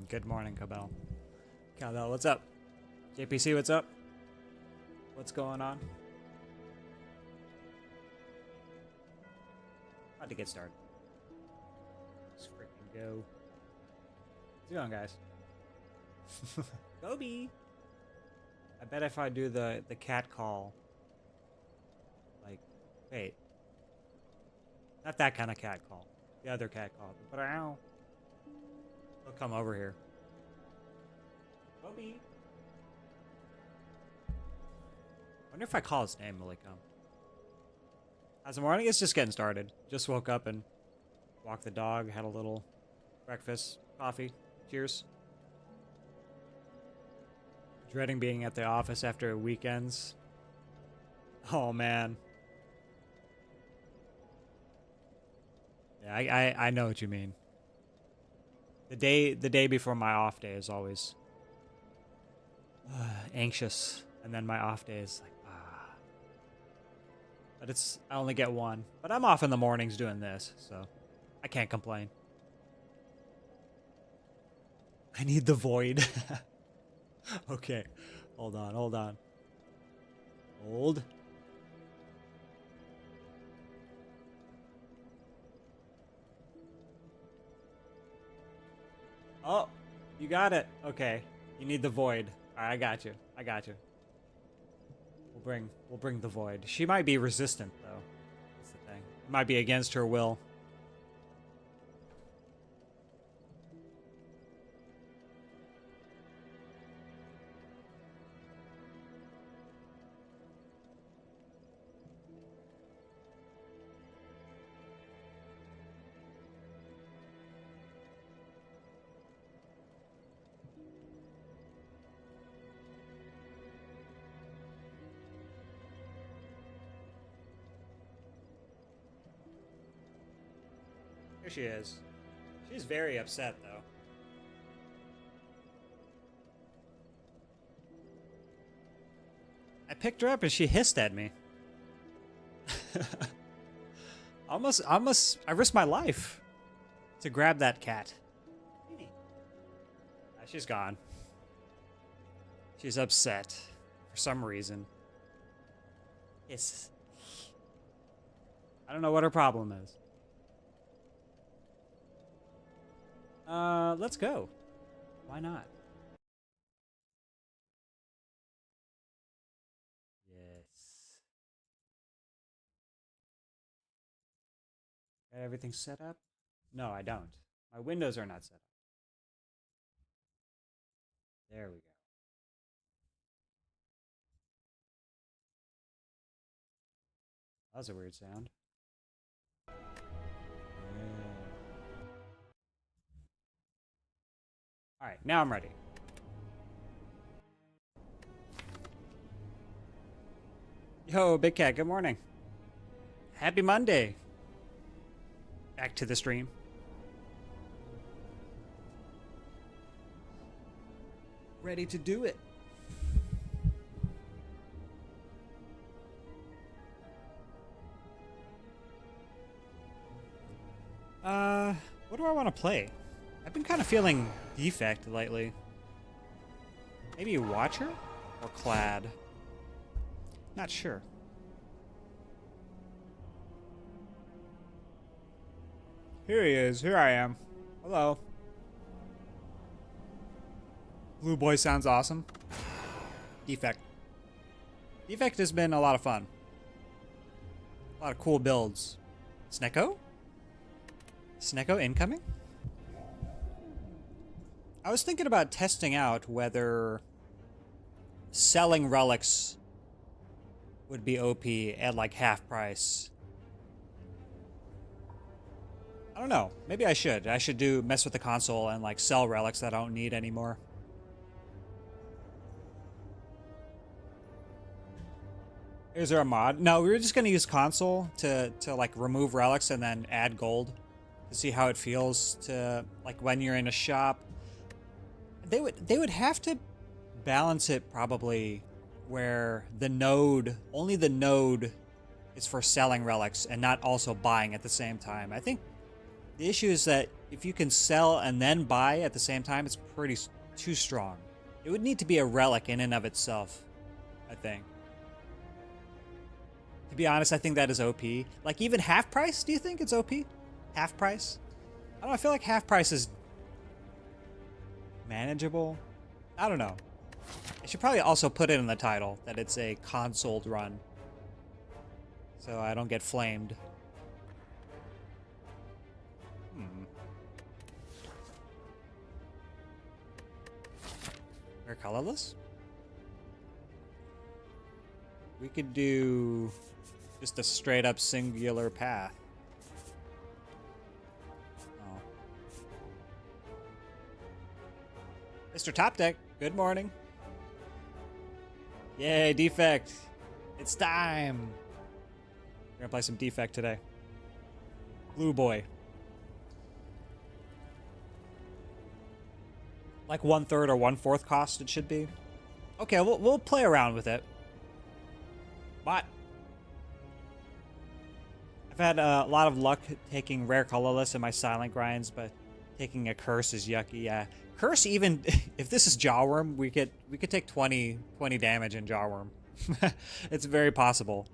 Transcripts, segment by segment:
Good morning, Cabell. Cabell, what's up? JPC, what's up? What's going on? About to get started. Let's freaking go. How's it going, guys? Gobi! I bet if I do the cat call, like, wait. Not that kind of cat call. The other cat call. But ow. He'll come over here. Gobi! Wonder if I call his name, will he come? How's the morning? It's just getting started. Just woke up and walked the dog, had a little breakfast, coffee. Cheers. Dreading being at the office after weekends. Oh man. Yeah, I know what you mean. The day before my off day is always anxious, and then my off day is like but I only get one. But I'm off in the mornings doing this, so I can't complain. I need the void. Okay. Hold on. Hold. Oh, you got it. Okay. You need the void. Alright, I got you. We'll bring the void. She might be resistant though. That's the thing. It might be against her will. Here she is. She's very upset, though. I picked her up and she hissed at me. I risked my life to grab that cat. She's gone. She's upset for some reason. Yes. I don't know what her problem is. Let's go. Why not? Yes. Got everything set up? No, I don't. My windows are not set up. There we go. That was a weird sound. Alright, now I'm ready. Yo, Big Cat, good morning. Happy Monday. Back to the stream. Ready to do it. What do I want to play? I've been kind of feeling Defect lately. Maybe Watcher or Clad? Not sure. Here he is. Here I am. Hello. Blue Boy sounds awesome. Defect. Defect has been a lot of fun. A lot of cool builds. Snecko? Snecko incoming? I was thinking about testing out whether selling relics would be OP at like half price. I don't know. Maybe I should. I should mess with the console and like sell relics that I don't need anymore. Is there a mod? No, we were just gonna use console to like remove relics and then add gold to see how it feels to like when you're in a shop. They would have to balance it probably where only the node is for selling relics and not also buying at the same time. I think The issue is that if you can sell and then buy at the same time, it's too strong. It would need to be a relic in and of itself, I think. To be honest, I think that is OP. Like, even half price, do you think it's OP? Half price? I don't know, I feel like half price is manageable. I don't know. I should probably also put it in the title that it's a console run, so I don't get flamed. They're colorless? We could do just a straight up singular path. Oh. Mr. Top Deck, good morning. Yay, Defect. It's time. We're gonna play some Defect today. Blue Boy. Like 1/3 or 1/4 cost it should be. Okay, we'll play around with it. But I've had a lot of luck taking rare colorless in my silent grinds, but taking a curse is yucky. Yeah, curse, even if this is Jawworm, we could take 20 damage in Jawworm. It's very possible.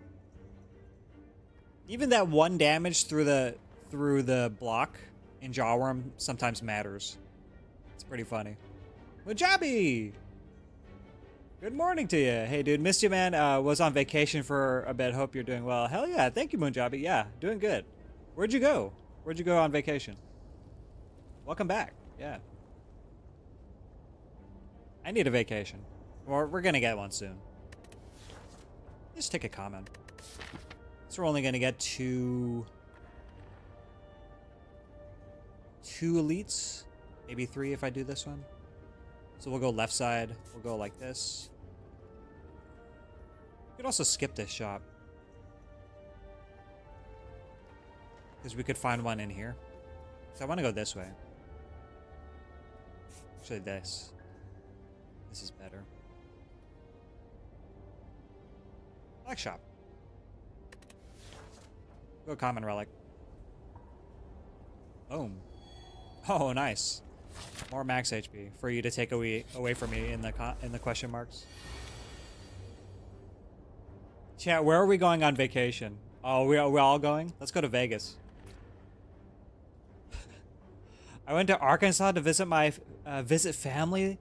Even that 1 damage through the block in Jawworm sometimes matters. It's pretty funny. Mujabi! Good morning to you. Hey, dude, missed you, man. Was on vacation for a bit. Hope you're doing well. Hell yeah. Thank you, Munjabi. Yeah, doing good. Where'd you go? Where'd you go on vacation? Welcome back. Yeah. I need a vacation. Or we're going to get one soon. Just take a comment. So we're only going to get two elites. Maybe 3 if I do this one. So we'll go left side. We'll go like this. We could also skip this shop, because we could find one in here. So I want to go this way. Actually, this is better. Black shop. Go common relic. Boom. Oh, nice. More max HP for you to take away from me in the question marks. Chat, where are we going on vacation? Oh, we're all going? Let's go to Vegas. I went to Arkansas to visit my family.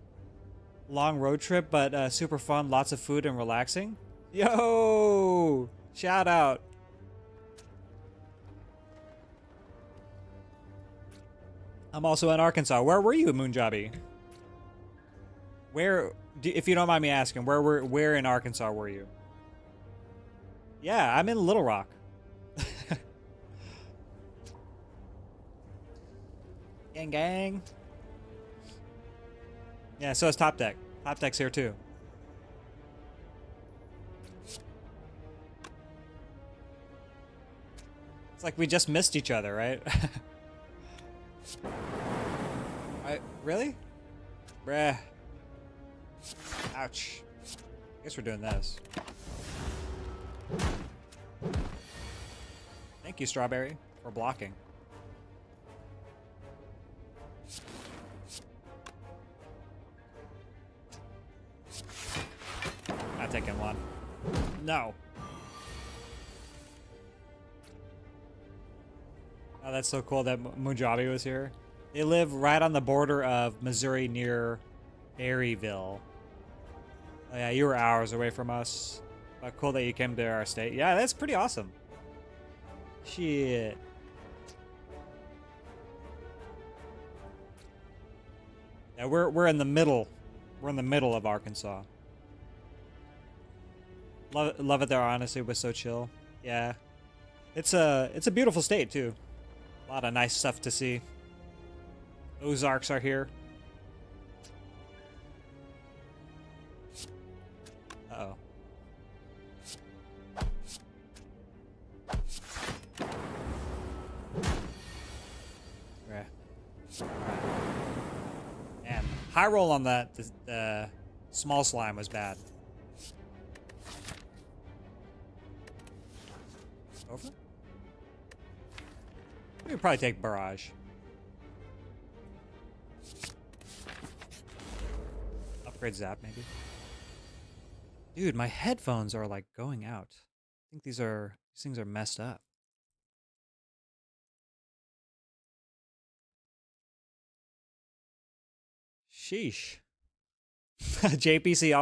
Long road trip, but super fun. Lots of food and relaxing. Yo! Shout out. I'm also in Arkansas. Where were you, Moonjabi? If you don't mind me asking, where in Arkansas were you? Yeah, I'm in Little Rock. Gang, gang. Yeah, so is Top Deck. Top Deck's here too. It's like we just missed each other, right? Really? Bruh. Ouch. I guess we're doing this. Thank you, Strawberry, for blocking. Not taking one. No. Oh, that's so cool that Mujabi was here. They live right on the border of Missouri near Berryville. Oh yeah, you were hours away from us. Cool that you came to our state. Yeah, that's pretty awesome. Shit. Yeah, we're in the middle. We're in the middle of Arkansas. Love it there, honestly. It was so chill. Yeah. It's a beautiful state too. A lot of nice stuff to see. Ozarks are here. Uh-oh. Right. Man, high roll on that. The small slime was bad. Over? We could probably take barrage. Upgrade zap, maybe. Dude, my headphones are like going out. I think these things are messed up. Sheesh. JPC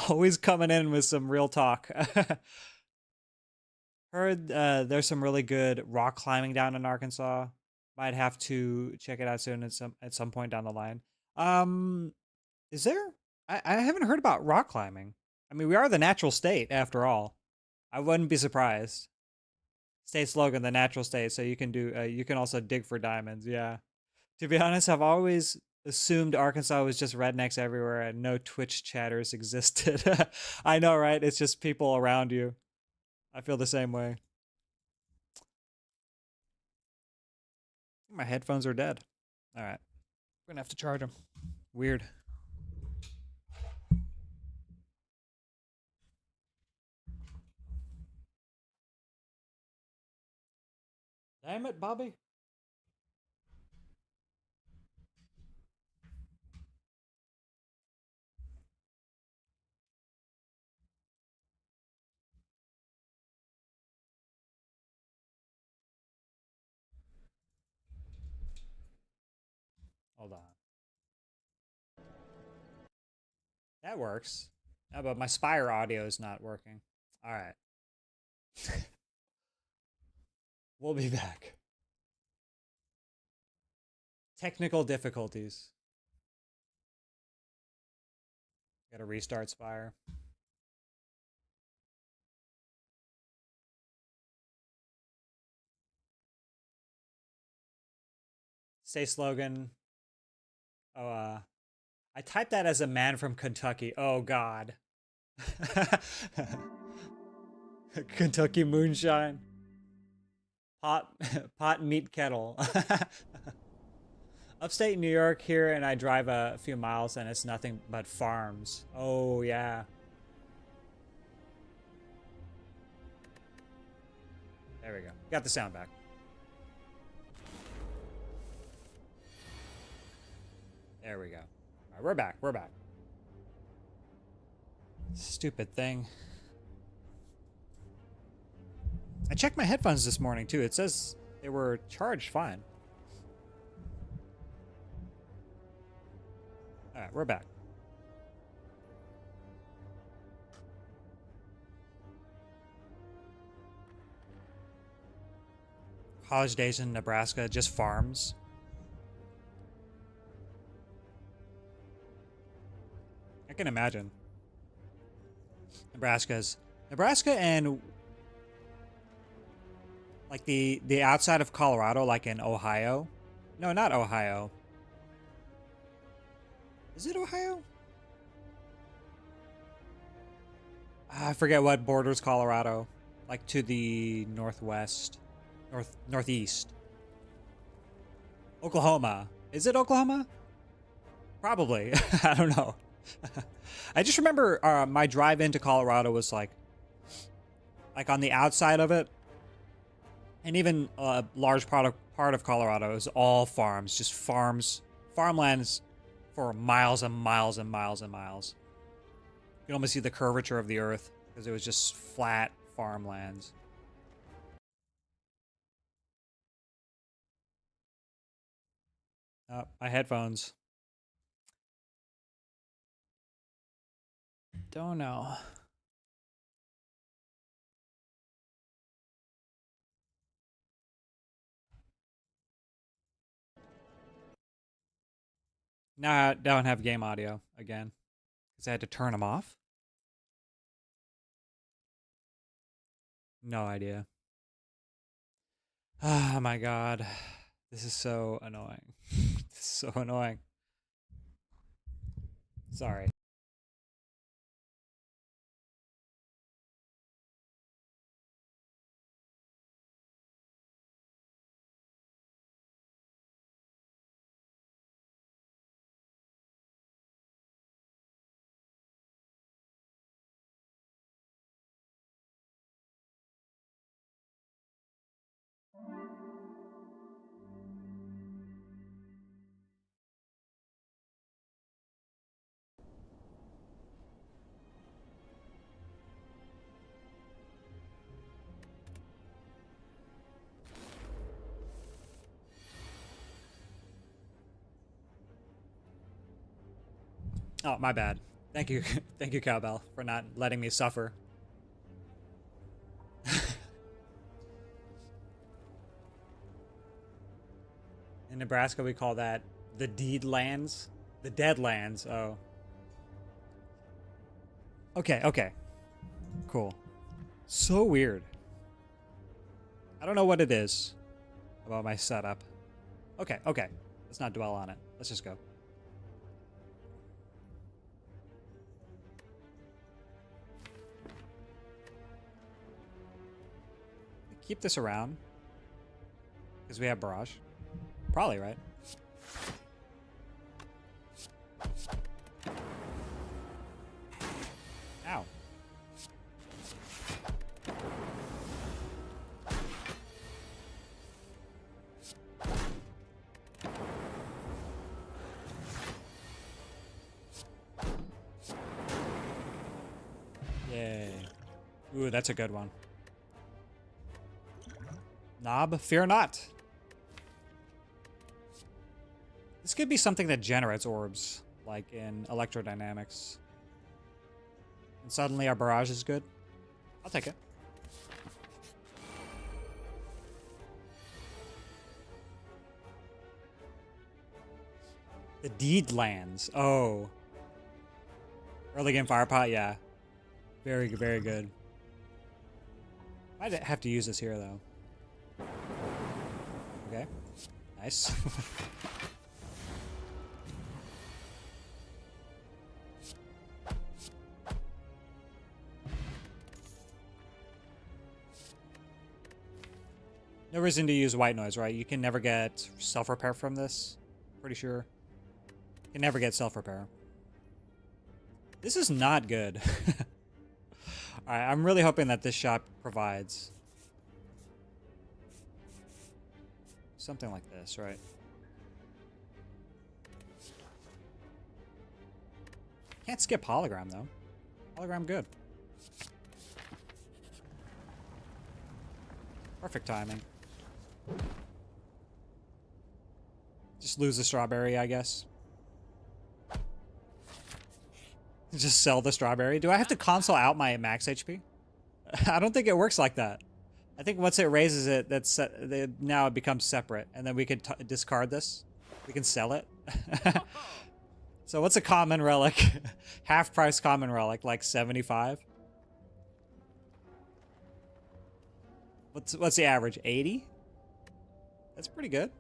always coming in with some real talk. Heard there's some really good rock climbing down in Arkansas. Might have to check it out soon at some point down the line. Is there? I haven't heard about rock climbing. I mean, we are the natural state after all. I wouldn't be surprised. State slogan, the natural state. So you can do. You can also dig for diamonds. Yeah. To be honest, I've always assumed Arkansas was just rednecks everywhere and no Twitch chatters existed. I know, right? It's just people around you. I feel the same way. My headphones are dead. All right. We're gonna have to charge them. Weird. Damn it, Bobby. Hold on. That works. Yeah, but my Spire audio is not working. All right. We'll be back. Technical difficulties. Gotta restart Spire. Say slogan. Oh, I typed that as a man from Kentucky. Oh, God. Kentucky moonshine. Pot, pot meat kettle. Upstate New York here, and I drive a few miles, and it's nothing but farms. Oh, yeah. There we go. Got the sound back. There we go. All right, we're back. We're back. Stupid thing. I checked my headphones this morning, too. It says they were charged fine. All right, we're back. College days in Nebraska, just farms. I can imagine. Nebraska and like the outside of Colorado, like in Ohio. No, not Ohio. Is it Ohio? I forget what borders Colorado. Like to the northwest, northeast. Oklahoma. Is it Oklahoma? Probably. I don't know. I just remember my drive into Colorado was like on the outside of it, and even a large part of Colorado is all farms, just farmlands for miles and miles and miles and miles. You can almost see the curvature of the earth because it was just flat farmlands. My headphones. Don't know. Now I don't have game audio again because I had to turn them off. No idea. Oh my god. This is so annoying. This is so annoying. Sorry. Oh, my bad. Thank you, thank you, Cowbell, for not letting me suffer. In Nebraska, we call that the deed lands, the dead lands. Oh, okay, okay, cool. So weird. I don't know what it is about my setup. Okay, okay. Let's not dwell on it. Let's just go. Keep this around because we have barrage. Probably, right? Ow. Yay. Ooh, that's a good one. Knob, fear not. This could be something that generates orbs, like in electrodynamics. And suddenly our barrage is good. I'll take it. The deed lands. Oh. Early game fire pot, yeah. Very, very good. Might have to use this here, though. Okay. Nice. No reason to use white noise, right? You can never get self-repair from this. Pretty sure. You can never get self-repair. This is not good. Alright, I'm really hoping that this shop provides something like this, right? Can't skip hologram, though. Hologram good. Perfect timing. Just lose the strawberry, I guess. Just sell the strawberry. Do I have to console out my max HP? I don't think it works like that. I think once it raises it, now it becomes separate, and then we could discard this. We can sell it. So what's a common relic? Half price common relic, like 75. What's the average? 80? That's pretty good.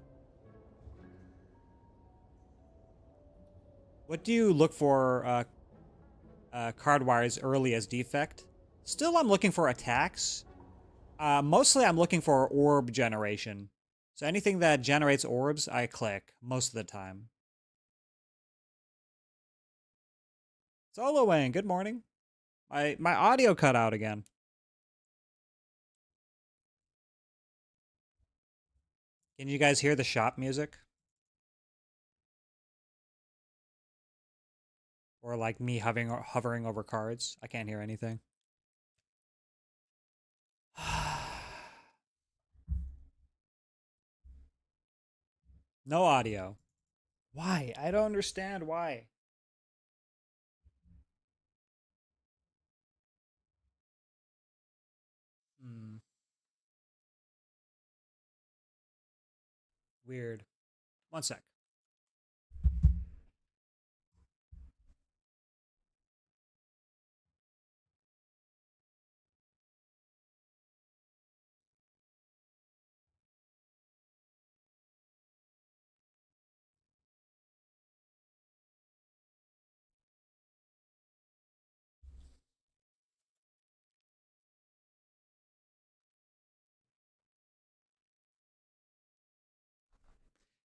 What do you look for card wires early as defect? Still, I'm looking for attacks. Mostly, I'm looking for orb generation. So anything that generates orbs, I click most of the time. Solo Wayne, good morning. My audio cut out again. Can you guys hear the shop music? Or like me hovering over cards? I can't hear anything. No audio. Why? I don't understand why. Hmm. Weird. One sec.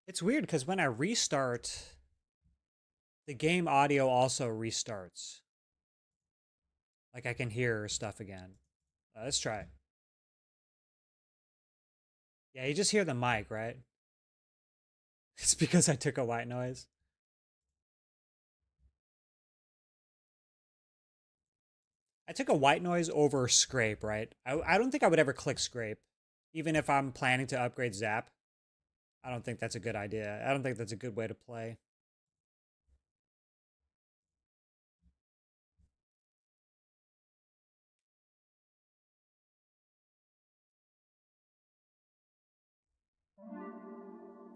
It's weird because when I restart, the game audio also restarts. Like I can hear stuff again. Let's try it. Yeah, you just hear the mic, right? It's because I took a white noise. I took a white noise over scrape, right? I don't think I would ever click scrape. Even if I'm planning to upgrade Zap. I don't think that's a good idea. I don't think that's a good way to play.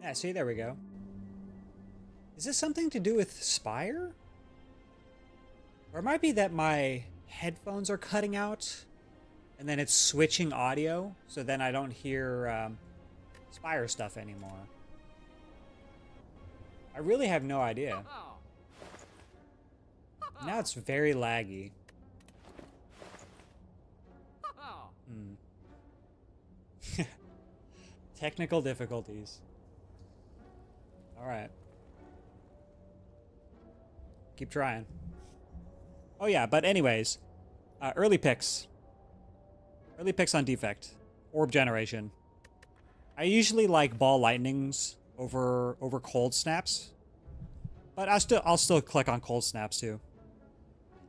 Yeah, see, there we go. Is this something to do with Spire? Or it might be that my headphones are cutting out and then it's switching audio, so then I don't hear Spire stuff anymore. I really have no idea. Now it's very laggy. Technical difficulties. Alright. Keep trying. Oh yeah, but anyways. Early picks. Early picks on defect. Orb generation. I usually like ball lightnings over cold snaps. But I'll still click on cold snaps too.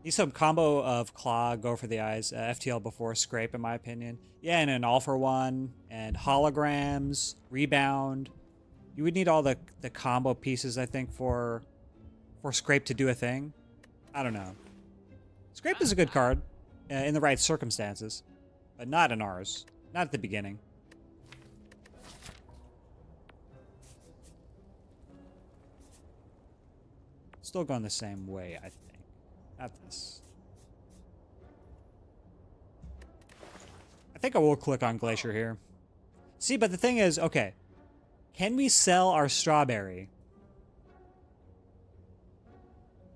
Need some combo of claw, go for the eyes, FTL before scrape in my opinion. Yeah, and an all for one, and holograms, rebound. You would need all the combo pieces, I think, for scrape to do a thing. I don't know. Scrape is a good card in the right circumstances, but not in ours. Not at the beginning. Still going the same way, I think. Not this. I think I will click on Glacier here. See, but the thing is, okay. Can we sell our strawberry?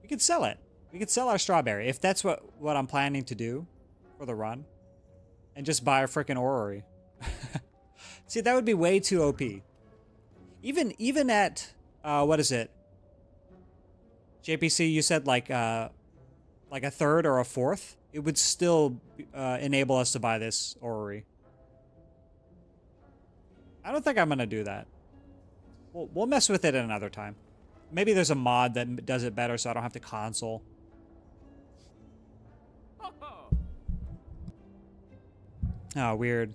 We could sell it. We could sell our strawberry if that's what I'm planning to do for the run. And just buy a freaking orrery. See, that would be way too OP. Even at, what is it? JPC, you said like a third or a fourth, it would still enable us to buy this orrery. I don't think I'm gonna do that. We'll mess with it another time. Maybe there's a mod that does it better, so I don't have to console. Oh, weird.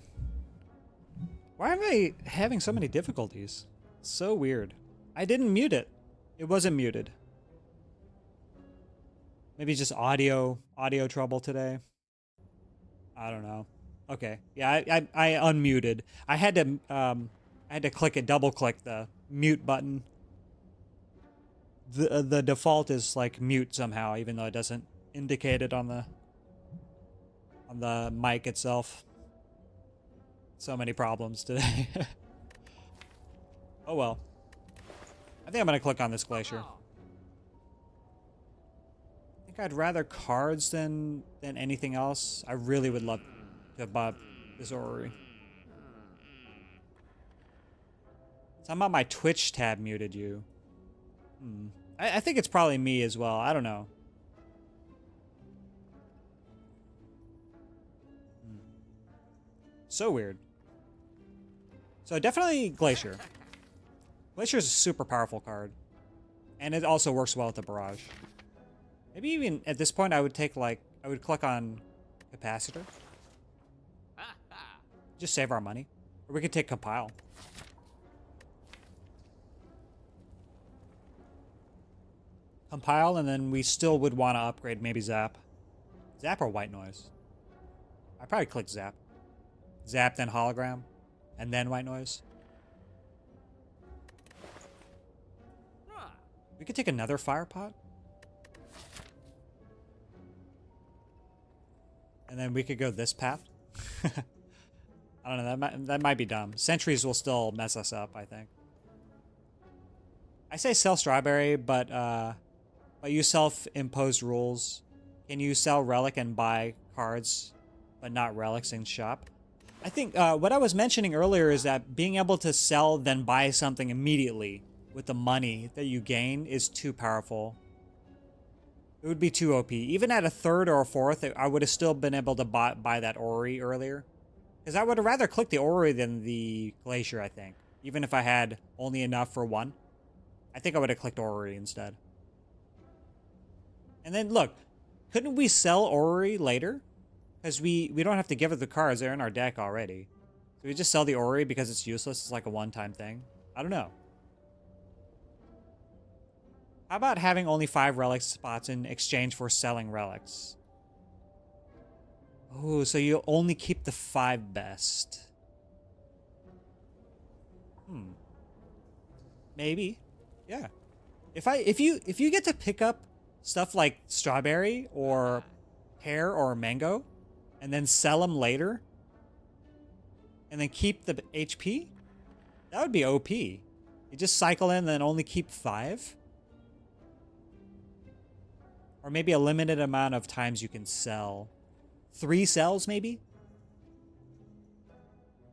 Why am I having so many difficulties? So weird. I didn't mute it. It wasn't muted. Maybe just audio trouble today. I don't know. Okay. Yeah, I unmuted. I had to click it, double click the mute button. The default is like mute somehow, even though it doesn't indicate it on the mic itself. So many problems today. Oh well. I think I'm gonna click on this Glacier. I think I'd rather cards than anything else. I really would love to buy this orrery. Somehow my Twitch tab muted you. I think it's probably me as well. I don't know. So weird. So definitely Glacier. Glacier is a super powerful card. And it also works well with the Barrage. Maybe even at this point I would click on Capacitor. Just save our money. Or we could take Compile. Compile, and then we still would want to upgrade maybe Zap. Zap or White Noise? I'd probably click Zap. Zap, then Hologram, and then White Noise. We could take another Fire Pot. And then we could go this path. I don't know, that might be dumb. Sentries will still mess us up, I think. I say sell Strawberry, but you self-imposed rules. Can you sell Relic and buy cards, but not relics in shop? I think what I was mentioning earlier is that being able to sell then buy something immediately with the money that you gain is too powerful. It would be too OP. Even at a third or a fourth, I would have still been able to buy that orrery earlier. Because I would have rather clicked the orrery than the Glacier, I think. Even if I had only enough for one. I think I would have clicked orrery instead. And then, look. Couldn't we sell orrery later? Because we don't have to give it the cards. They're in our deck already. So we just sell the orrery because it's useless. It's like a one-time thing. I don't know. How about having only 5 relic spots in exchange for selling relics? Oh, so you only keep the 5 best. Maybe. Yeah. If you get to pick up stuff like strawberry or pear or mango and then sell them later and then keep the HP, that would be OP. You just cycle in and then only keep 5. Or maybe a limited amount of times you can sell. 3 cells maybe?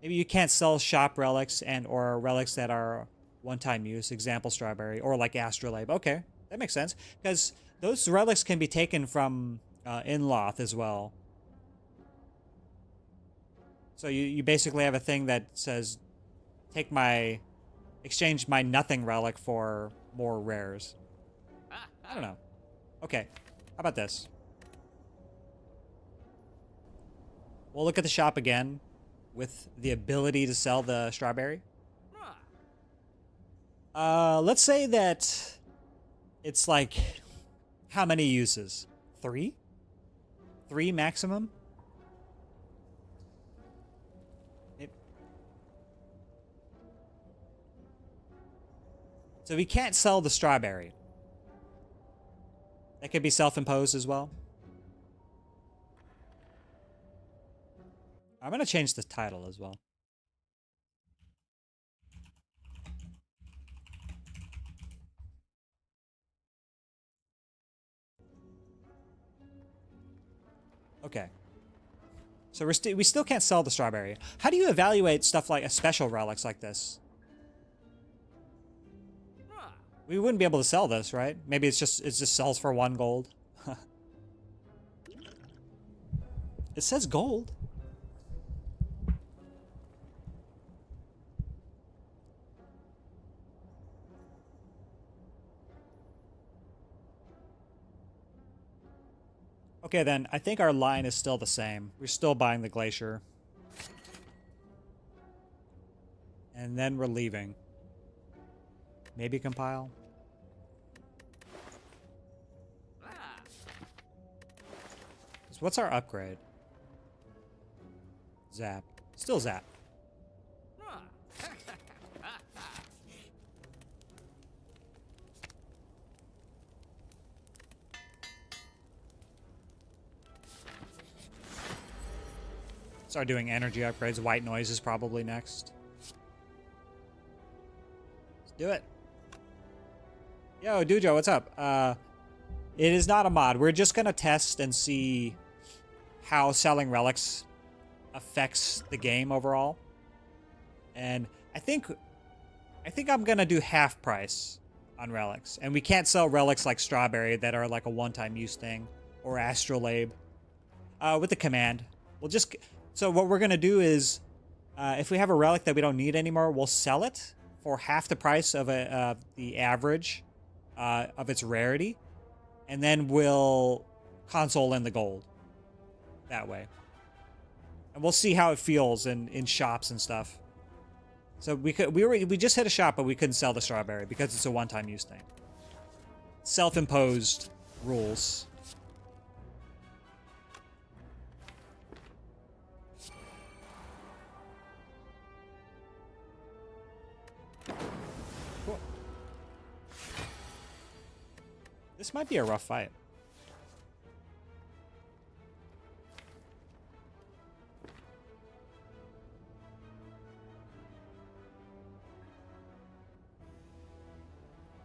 Maybe you can't sell shop relics and or relics that are one-time use, example strawberry, or like astrolabe. Okay, that makes sense. Because those relics can be taken from Inloth as well. So you basically have a thing that says, exchange my nothing relic for more rares. I don't know. Okay, how about this? We'll look at the shop again with the ability to sell the strawberry. Let's say that it's like, how many uses? 3? 3 maximum? So we can't sell the strawberry. That could be self-imposed as well. I'm gonna change the title as well. Okay. So we still can't sell the strawberry. How do you evaluate stuff like special relics like this? We wouldn't be able to sell this, right? Maybe it just sells for 1 gold. It says gold. Okay, then I think our line is still the same. We're still buying the glacier. And then we're leaving. Maybe compile. So what's our upgrade? Zap. Still zap. Start doing energy upgrades. White noise is probably next. Let's do it. Yo, Dujo, what's up? It is not a mod. We're just gonna test and see how selling relics affects the game overall. And I think I'm gonna do half price on relics. And we can't sell relics like strawberry that are like a one-time use thing, or astrolabe. With the command, we'll just. So what we're gonna do is, if we have a relic that we don't need anymore, we'll sell it for half the price of the average of its rarity, and then we'll console in the gold that way. And we'll see how it feels in shops and stuff. So we just hit a shop, but we couldn't sell the strawberry because it's a one-time use thing. Self-imposed rules. Cool. This might be a rough fight.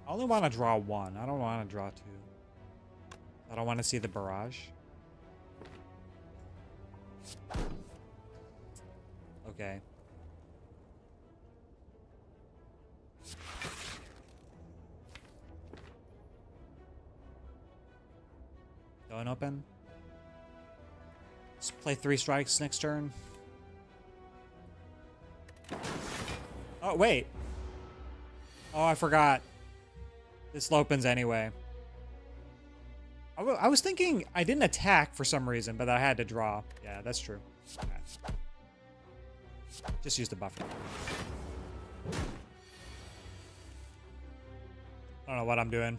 I only want to draw 1. I don't want to draw 2. I don't want to see the barrage. Okay. Don't open. Let's play 3 strikes next turn. Oh, wait. Oh, I forgot. This opens anyway. I was thinking I didn't attack for some reason, but I had to draw. Yeah, that's true. Okay. Just use the buffer. I don't know what I'm doing.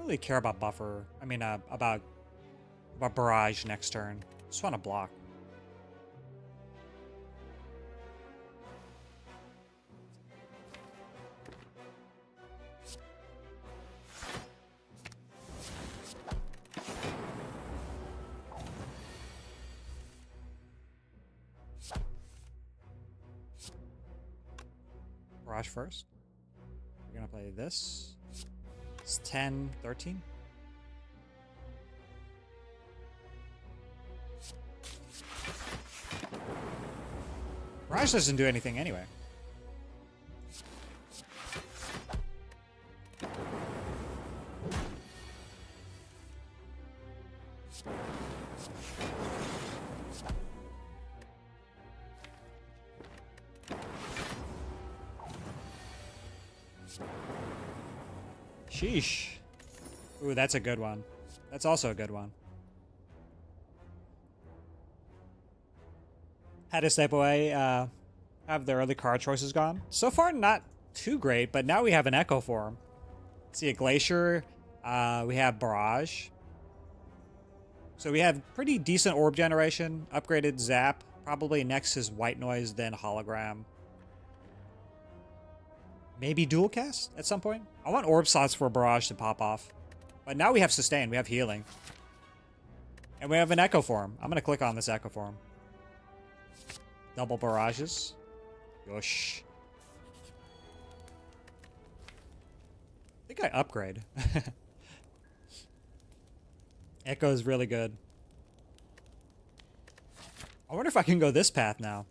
really care about buffer. I mean, about barrage next turn. Just want to block. Barrage first. We're gonna play this. It's 10, 13. Barrage doesn't do anything anyway. Sheesh. Ooh, that's a good one. That's also a good one. Had to step away, have the early card choices gone. So far, not too great, but now we have an Echo Form. See a Glacier, we have Barrage. So we have pretty decent orb generation, upgraded Zap. Probably next is White Noise, then Hologram. Maybe Dual Cast at some point? I want orb slots for Barrage to pop off. But now we have Sustain, we have Healing. And we have an Echo Form. I'm going to click on this Echo Form. Double Barrages. Yosh. I think I upgrade. Echo is really good. I wonder if I can go this path now.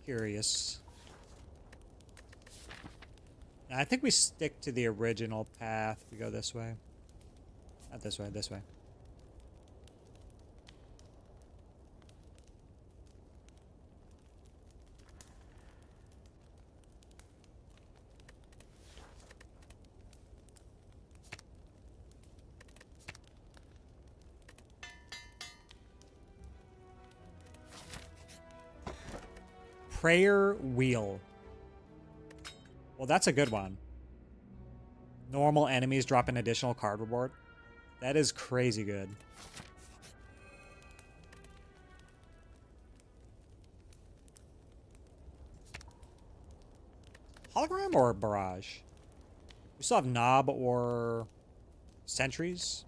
Curious. I think we stick to the original path. We go this way. Not this way, this way. Prayer Wheel. Well, that's a good one. Normal enemies drop an additional card reward. That is crazy good. Hologram or Barrage? We still have Knob or Sentries.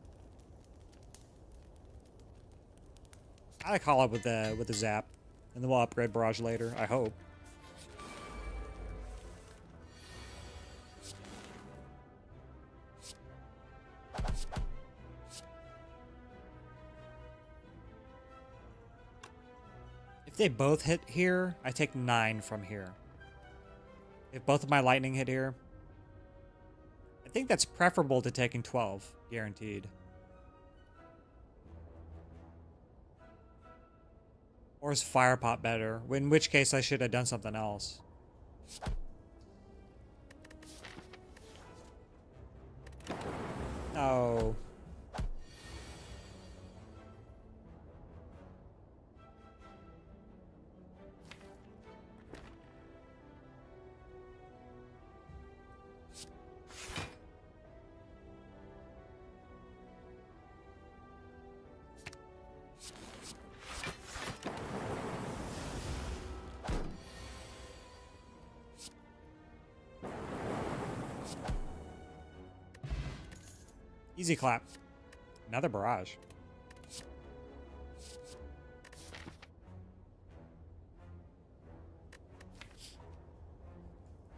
I like Hollow with the Zap. And then we'll upgrade Barrage later, I hope. If they both hit here, I take 9 from here. If both of my lightning hit here, I think that's preferable to taking 12, guaranteed. Or is Fire Pot better? In which case I should have done something else. No. Easy clap. Another Barrage.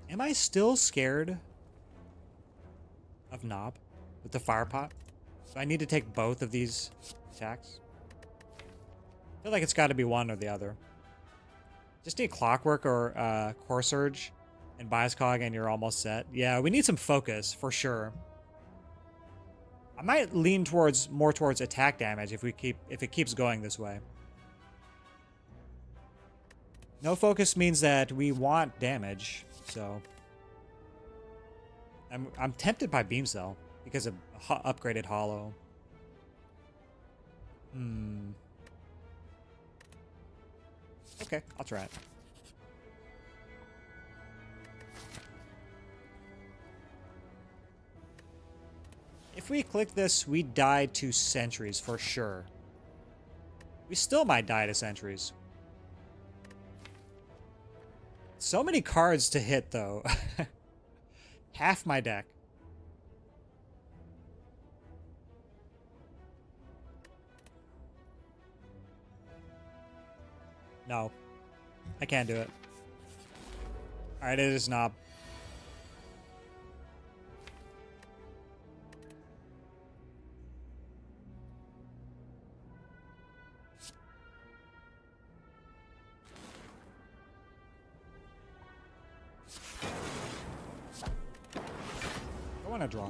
Am I still scared of Knob with the Fire Pot? Do I need to take both of these attacks? I feel like it's got to be one or the other. Just need Clockwork or Core Surge and Bias Cog and you're almost set. Yeah, we need some focus for sure. I might lean more towards attack damage if it keeps going this way. No focus means that we want damage, so I'm tempted by Beam Cell because of upgraded Hollow. Okay, I'll try it. If we click this, we die to sentries for sure. We still might die to sentries. So many cards to hit, though. Half my deck. No. I can't do it. Alright, it is Knob. I want to draw.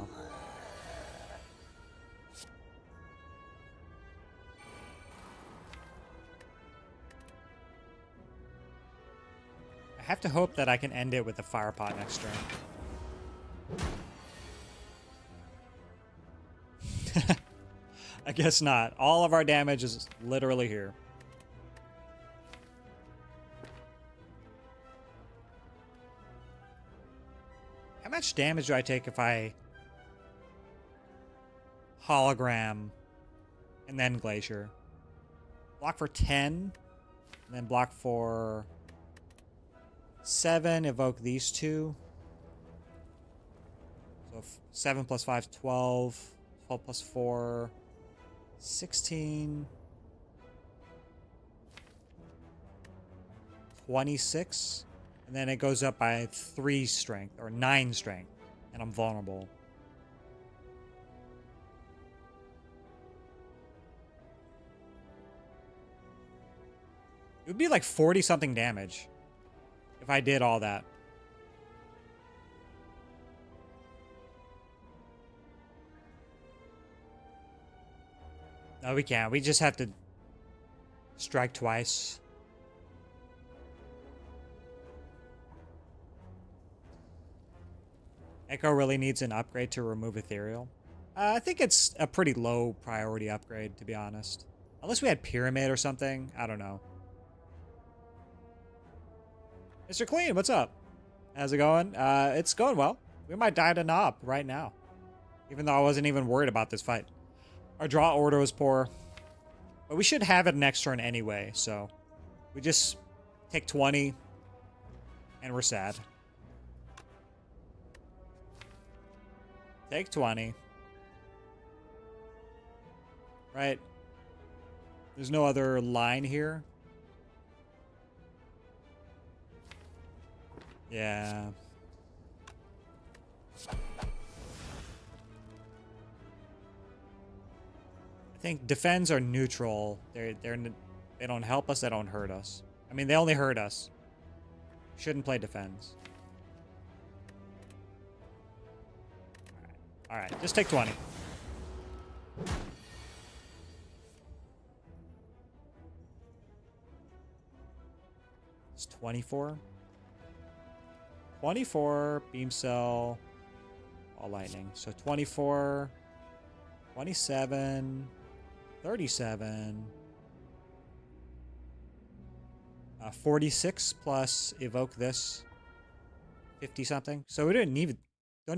I have to hope that I can end it with the fire pot next turn. I guess not. All of our damage is literally here. How much damage do I take if I hologram and then glacier? Block for 10, and then block for 7, evoke these two. So 7 plus 5 is 12. 12 plus 4, 16. 26. And then it goes up by 3 strength, or 9 strength. And I'm vulnerable. It would be like 40 something damage if I did all that. No, we can't. We just have to strike twice. Echo really needs an upgrade to remove Ethereal. I think it's a pretty low priority upgrade, to be honest. Unless we had Pyramid or something. I don't know. Mr. Clean, what's up? How's it going? It's going well. We might die to Knob right now. Even though I wasn't even worried about this fight. Our draw order was poor. But we should have it next turn anyway, so... We just take 20. And we're sad. Take 20. Right. There's no other line here. Yeah. I think defends are neutral. They don't help us, they don't hurt us. I mean, they only hurt us. Shouldn't play defends. Alright, just take 20. It's 24. 24, beam cell, all lightning. So 24, 27, 37, 46 plus evoke this, 50 something. So we don't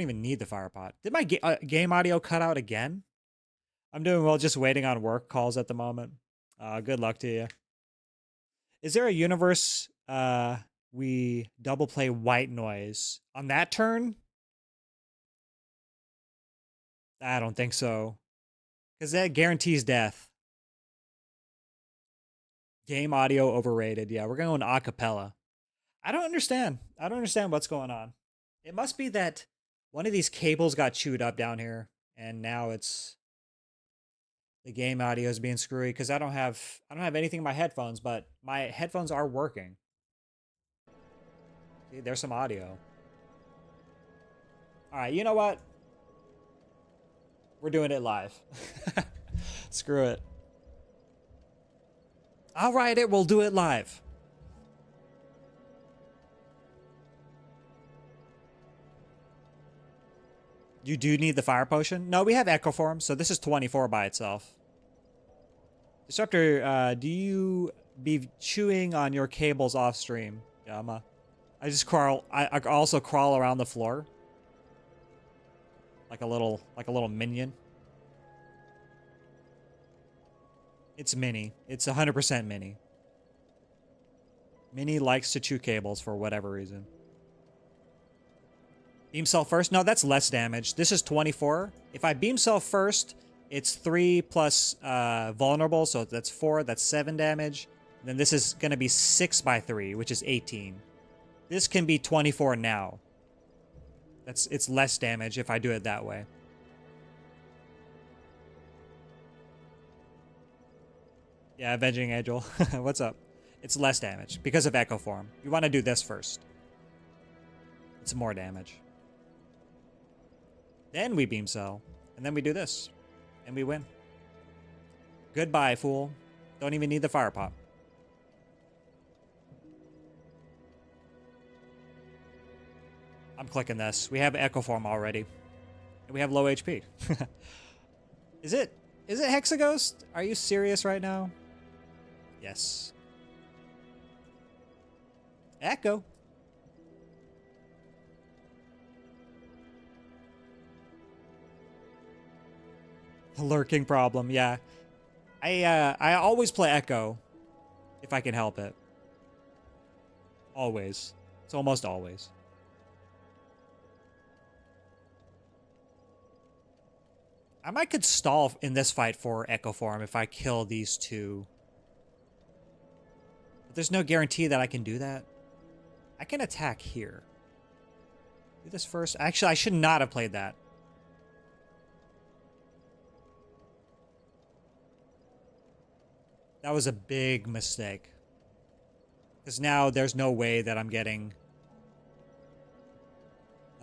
even need the fire pot. Did my game audio cut out again? I'm doing well, just waiting on work calls at the moment. Good luck to you. Is there a universe we double play white noise on that turn? I don't think so. Because that guarantees death. Game audio overrated. Yeah, we're going acapella. I don't understand. I don't understand what's going on. It must be that one of these cables got chewed up down here, and now it's the game audio is being screwy because I don't have anything in my headphones, but my headphones are working. See, there's some audio. All right, you know what? We're doing it live. Screw it. All right, we'll do it live. You do need the fire potion? No, we have Echo Form, so this is 24 by itself. Disruptor, do you be chewing on your cables off stream? Yama. I just crawl. I also crawl around the floor. Like a little minion. It's mini. It's 100% mini. Mini likes to chew cables for whatever reason. Beam cell first? No, that's less damage. This is 24. If I beam cell first, it's 3 plus vulnerable, so that's 4. That's 7 damage. And then this is going to be 6 by 3, which is 18. This can be 24 now. It's less damage if I do it that way. Yeah, Avenging Angel. What's up? It's less damage because of Echo Form. You want to do this first. It's more damage. Then we beam cell. And then we do this. And we win. Goodbye, fool. Don't even need the fire pop. I'm clicking this. We have Echo Form already. And we have low HP. Is it Hexaghost? Are you serious right now? Yes. Echo. The lurking problem, yeah. I always play Echo if I can help it. Always. It's almost always. I might could stall in this fight for Echo Form if I kill these two. But there's no guarantee that I can do that. I can attack here. Do this first. Actually, I should not have played that. That was a big mistake. Because now there's no way that I'm getting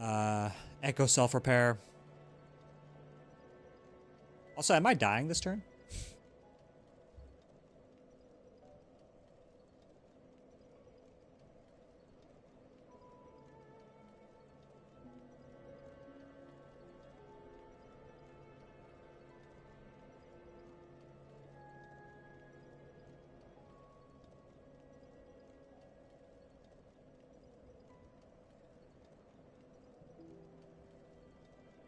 Echo Self-Repair. Also, am I dying this turn?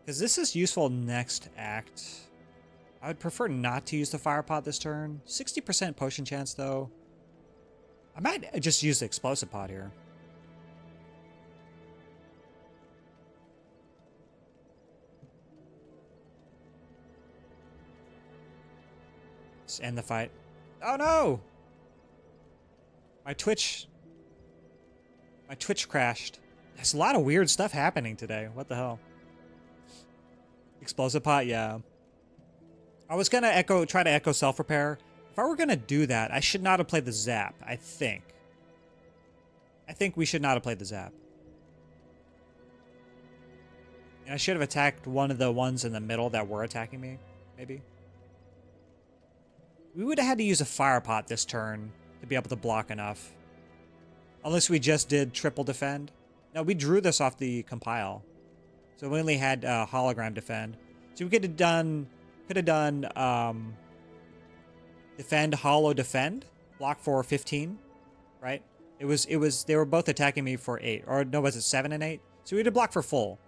Because this is useful next act. I would prefer not to use the fire pot this turn. 60% potion chance, though. I might just use the explosive pot here. Let's end the fight. Oh, no! My Twitch crashed. There's a lot of weird stuff happening today. What the hell? Explosive pot, yeah. I was gonna try to echo self-repair. If I were gonna do that, I should not have played the zap, I think. I think we should not have played the zap. And I should have attacked one of the ones in the middle that were attacking me, maybe. We would have had to use a fire pot this turn to be able to block enough. Unless we just did triple defend. No, we drew this off the compile. So we only had hologram defend. So we could have done defend, holo, defend, block for 15, right? They were both attacking me for 8, or no, was it 7 and 8? So we had to block for full.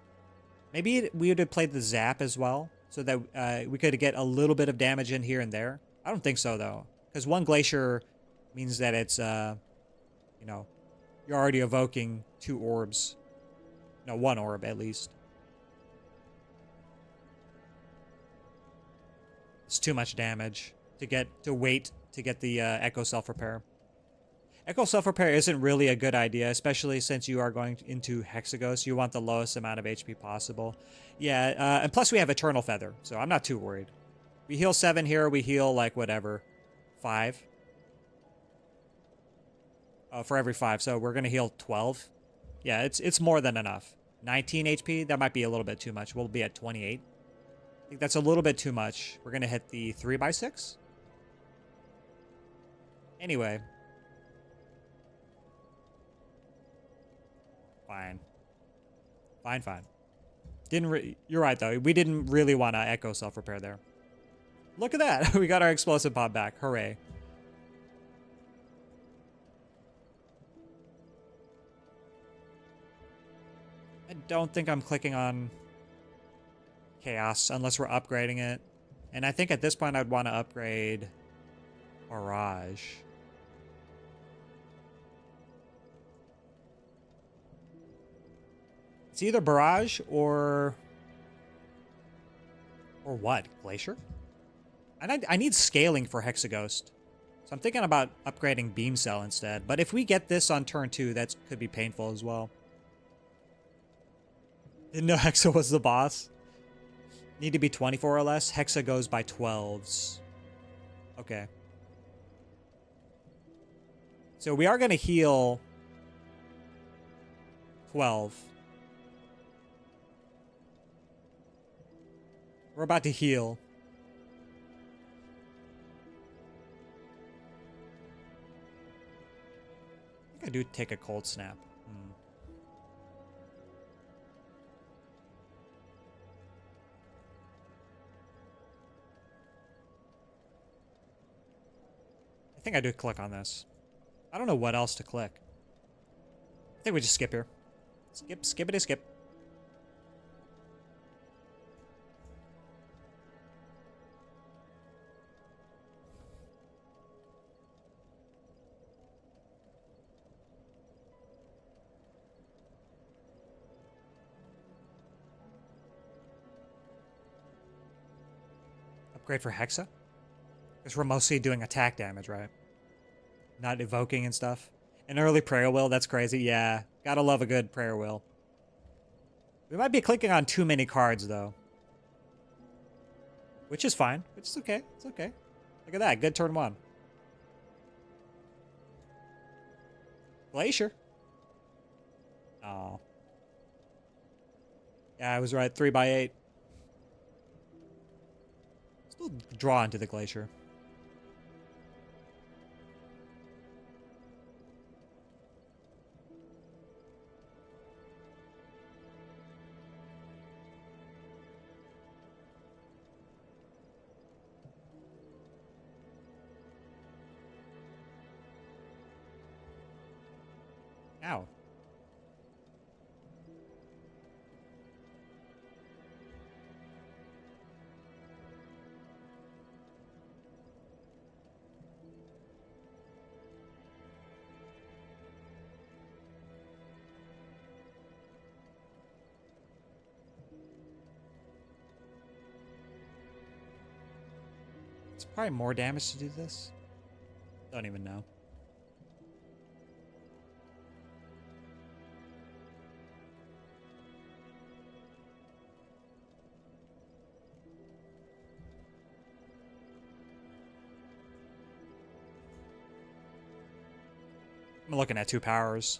Maybe we would have played the zap as well, so that we could get a little bit of damage in here and there. I don't think so though, because one glacier means that it's you know, you're already evoking 2 orbs. No, 1 orb at least. It's too much damage to wait to get the Echo Self-Repair. Echo Self-Repair isn't really a good idea, especially since you are going into Hexaghost. You want the lowest amount of HP possible. Yeah, and plus we have Eternal Feather, so I'm not too worried. We heal 7 here, we heal like whatever, 5. For every 5, so we're gonna heal 12. Yeah, it's more than enough. 19 HP, that might be a little bit too much. We'll be at 28. I think that's a little bit too much. We're gonna hit the 3x6. Anyway. Fine. Fine. You're right though. We didn't really want to echo self-repair there. Look at that. We got our explosive pod back. Hooray. I don't think I'm clicking on Chaos unless we're upgrading it. And I think at this point I'd want to upgrade Barrage. It's either barrage or what? Glacier? I need scaling for Hexaghost. So I'm thinking about upgrading Beam Cell instead. But if we get this on turn 2, that could be painful as well. Didn't know Hexa was the boss. Need to be 24 or less. Hexa goes by 12s. Okay. So we are going to heal 12. We're about to heal. I think I do take a cold snap. I think I do click on this. I don't know what else to click. I think we just skip here. Skip, skippity skip. Upgrade for Hexa? Because we're mostly doing attack damage, right? Not evoking and stuff. An early prayer wheel, that's crazy. Yeah, gotta love a good prayer wheel. We might be clicking on too many cards, though. Which is fine. Which is okay. It's okay. Look at that. Good turn 1. Glacier. Oh. Yeah, I was right. 3/8. Still draw into the Glacier. Ow. It's probably more damage to do this. Don't even know. I'm looking at 2 powers.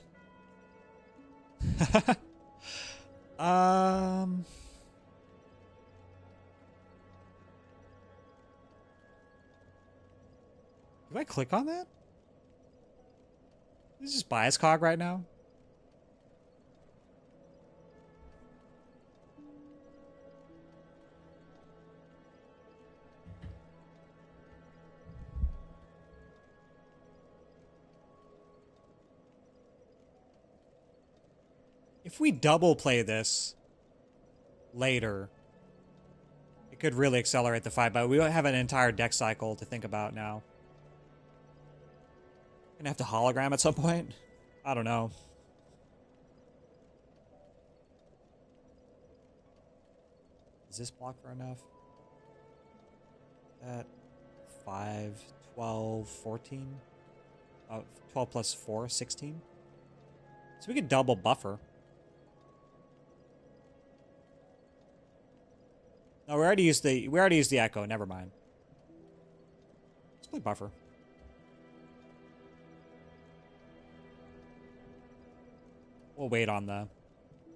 Do I click on that? This is just bias cog right now. If we double play this later, it could really accelerate the fight, but we have an entire deck cycle to think about now. Gonna have to hologram at some point? I don't know. Is this block for enough? That 5, 12, 14? 12 plus 4, 16? So we could double buffer. No, we already used the echo, never mind. Let's play buffer. We'll wait on the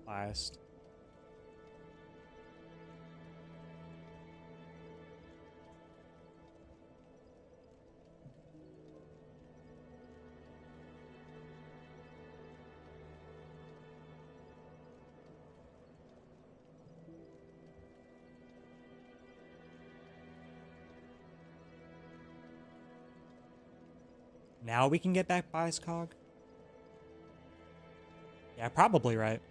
biased. Now we can get back bias cog? Yeah, probably right.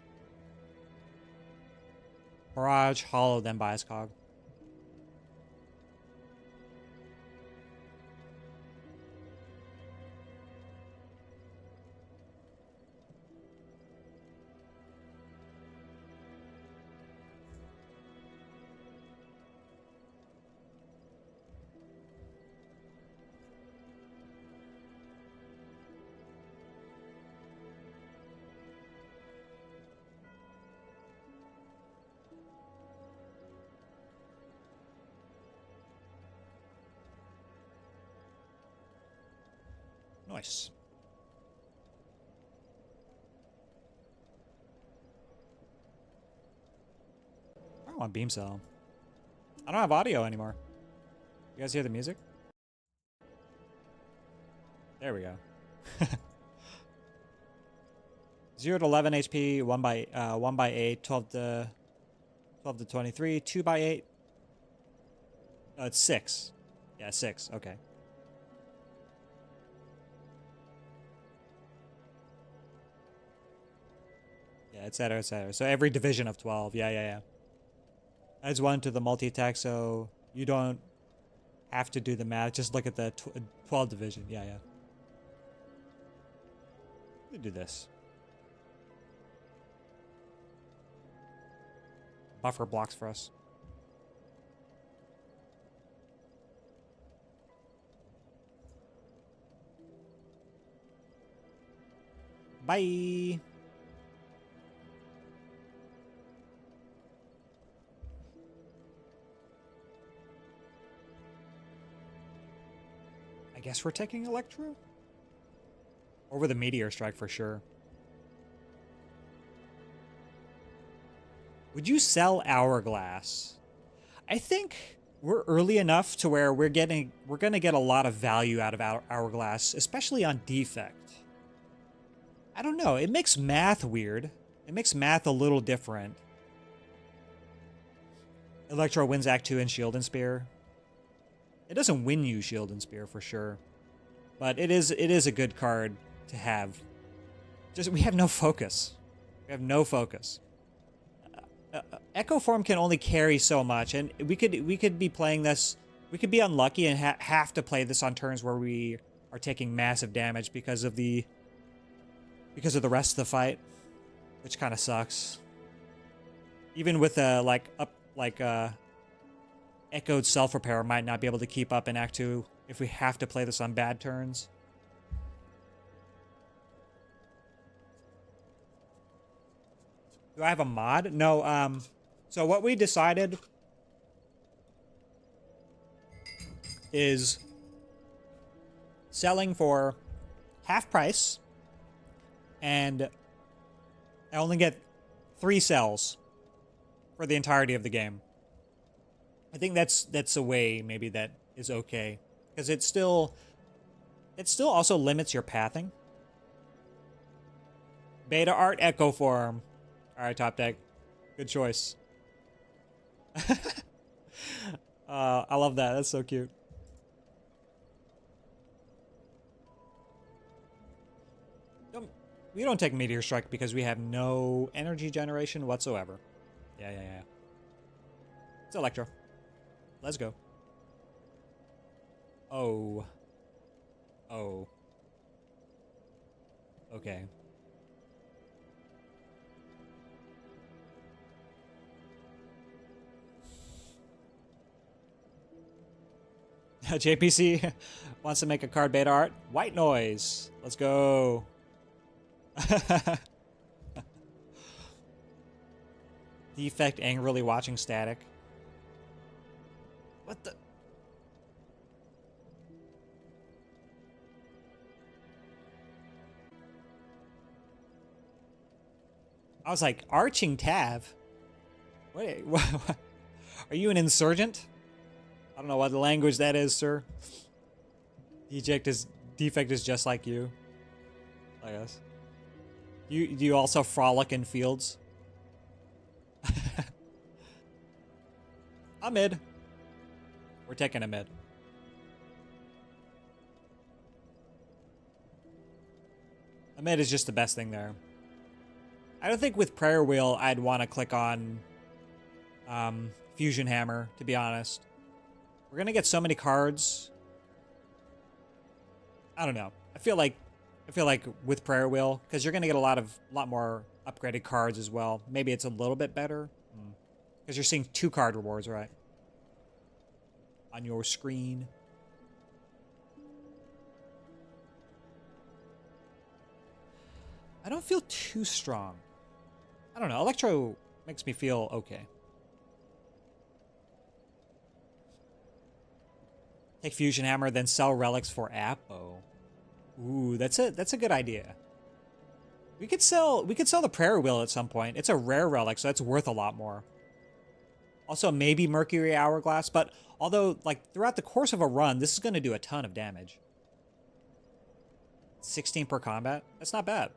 Barrage, hollow, then bias cog. Nice. I don't want beam cell. I don't have audio anymore. You guys hear the music? There we go. 0 to 11 HP, 1 by 8, 12 to 23, 2 by 8. Oh, it's 6. Yeah, 6. Okay. Yeah, etc., etc. So every division of 12. Yeah. Adds 1 to the multi-attack, so you don't have to do the math. Just look at the 12 division. Yeah. Let me do this. Buffer blocks for us. Bye. I guess we're taking Electro? Over the Meteor Strike for sure. Would you sell Hourglass? I think we're early enough to where we're gonna get a lot of value out of Hourglass, especially on Defect. I don't know, it makes math weird. It makes math a little different. Electro wins Act 2 in Shield and Spear. It doesn't win you Shield and Spear for sure. But it is a good card to have. Just we have no focus. We have no focus. Echo Form can only carry so much, and we could be playing this. We could be unlucky and have to play this on turns where we are taking massive damage because of the rest of the fight, which kind of sucks. Even with Echoed Self Repair might not be able to keep up in Act 2 if we have to play this on bad turns. Do I have a mod? No, so what we decided is selling for half price, and I only get 3 cells for the entirety of the game. I think that's a way maybe that is okay, because it still also limits your pathing. Beta Art Echo Form. All right, Top Deck, good choice. I love that. That's so cute. We don't take Meteor Strike because we have no energy generation whatsoever. Yeah. It's Electro. Let's go. Oh. Okay. JPC wants to make a card beta art. White Noise. Let's go. Defect angrily watching Static. What the? I was like, arching Tav? What? Are you an insurgent? I don't know what language that is, sir. Defect is just like you, I guess. Do you also frolic in fields? I'm mid. We're taking a mid. A mid is just the best thing there. I don't think with Prayer Wheel I'd want to click on Fusion Hammer, to be honest. We're gonna get so many cards. I don't know. I feel like with Prayer Wheel, because you're gonna get a lot more upgraded cards as well. Maybe it's a little bit better. Because you're seeing 2 card rewards, right? On your screen. I don't feel too strong. I don't know. Electro makes me feel okay. Take Fusion Hammer, then sell relics for Apo. Ooh, that's a good idea. We could sell the prayer wheel at some point. It's a rare relic, so that's worth a lot more. Also, maybe Mercury Hourglass, but although, like, throughout the course of a run, this is going to do a ton of damage. 16 per combat? That's not bad.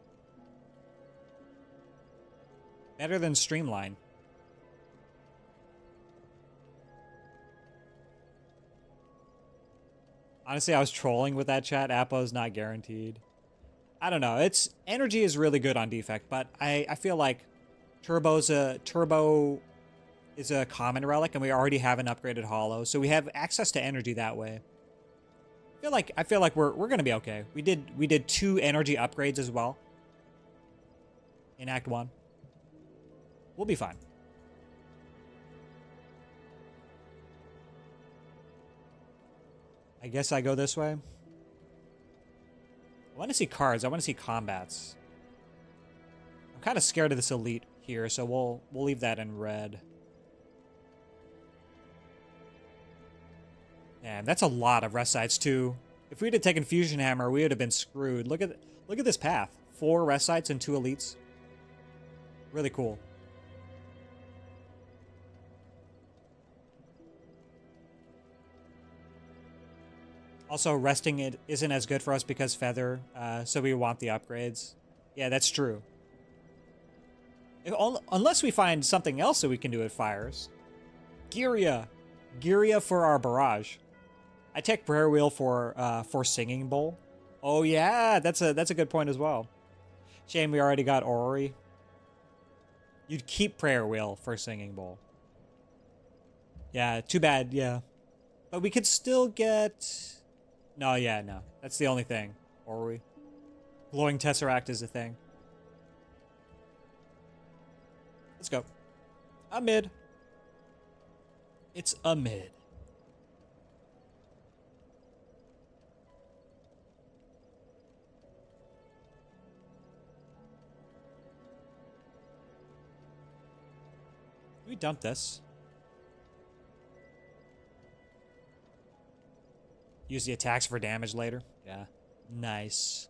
Better than Streamline. Honestly, I was trolling with that chat. Apo's not guaranteed. I don't know. Energy is really good on defect, but I feel like Turbo is a common relic, and we already have an upgraded Hollow, so we have access to energy that way. I feel like we're gonna be okay. We did 2 energy upgrades as well in Act 1. We'll be fine. I guess I go this way. I want to see cards. I want to see combats. I'm kind of scared of this elite here, so we'll leave that in red. Man, that's a lot of rest sites too. If we'd have taken Fusion Hammer, we would have been screwed. Look at this path. 4 rest sites and 2 elites. Really cool. Also, resting it isn't as good for us because Feather, so we want the upgrades. Yeah, that's true. Unless we find something else that we can do with fires. Giria for our barrage. I take Prayer Wheel for Singing Bowl. Oh yeah, that's a good point as well. Shame we already got Orrery. You'd keep Prayer Wheel for Singing Bowl. Yeah, too bad, yeah. But we could still get... No, yeah, no. That's the only thing. Orrery. Glowing Tesseract is the thing. Let's go. A mid. It's a mid. We dump this. Use the attacks for damage later. Yeah. Nice.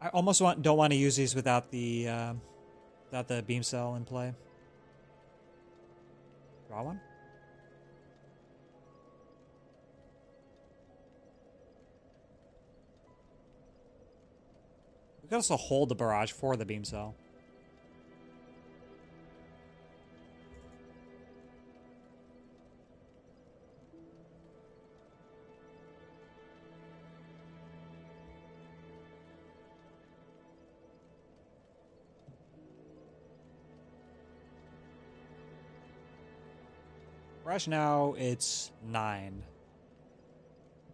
I almost don't want to use these without the beam cell in play. Draw one. We can also hold the barrage for the beam cell. Barrage now, it's 9.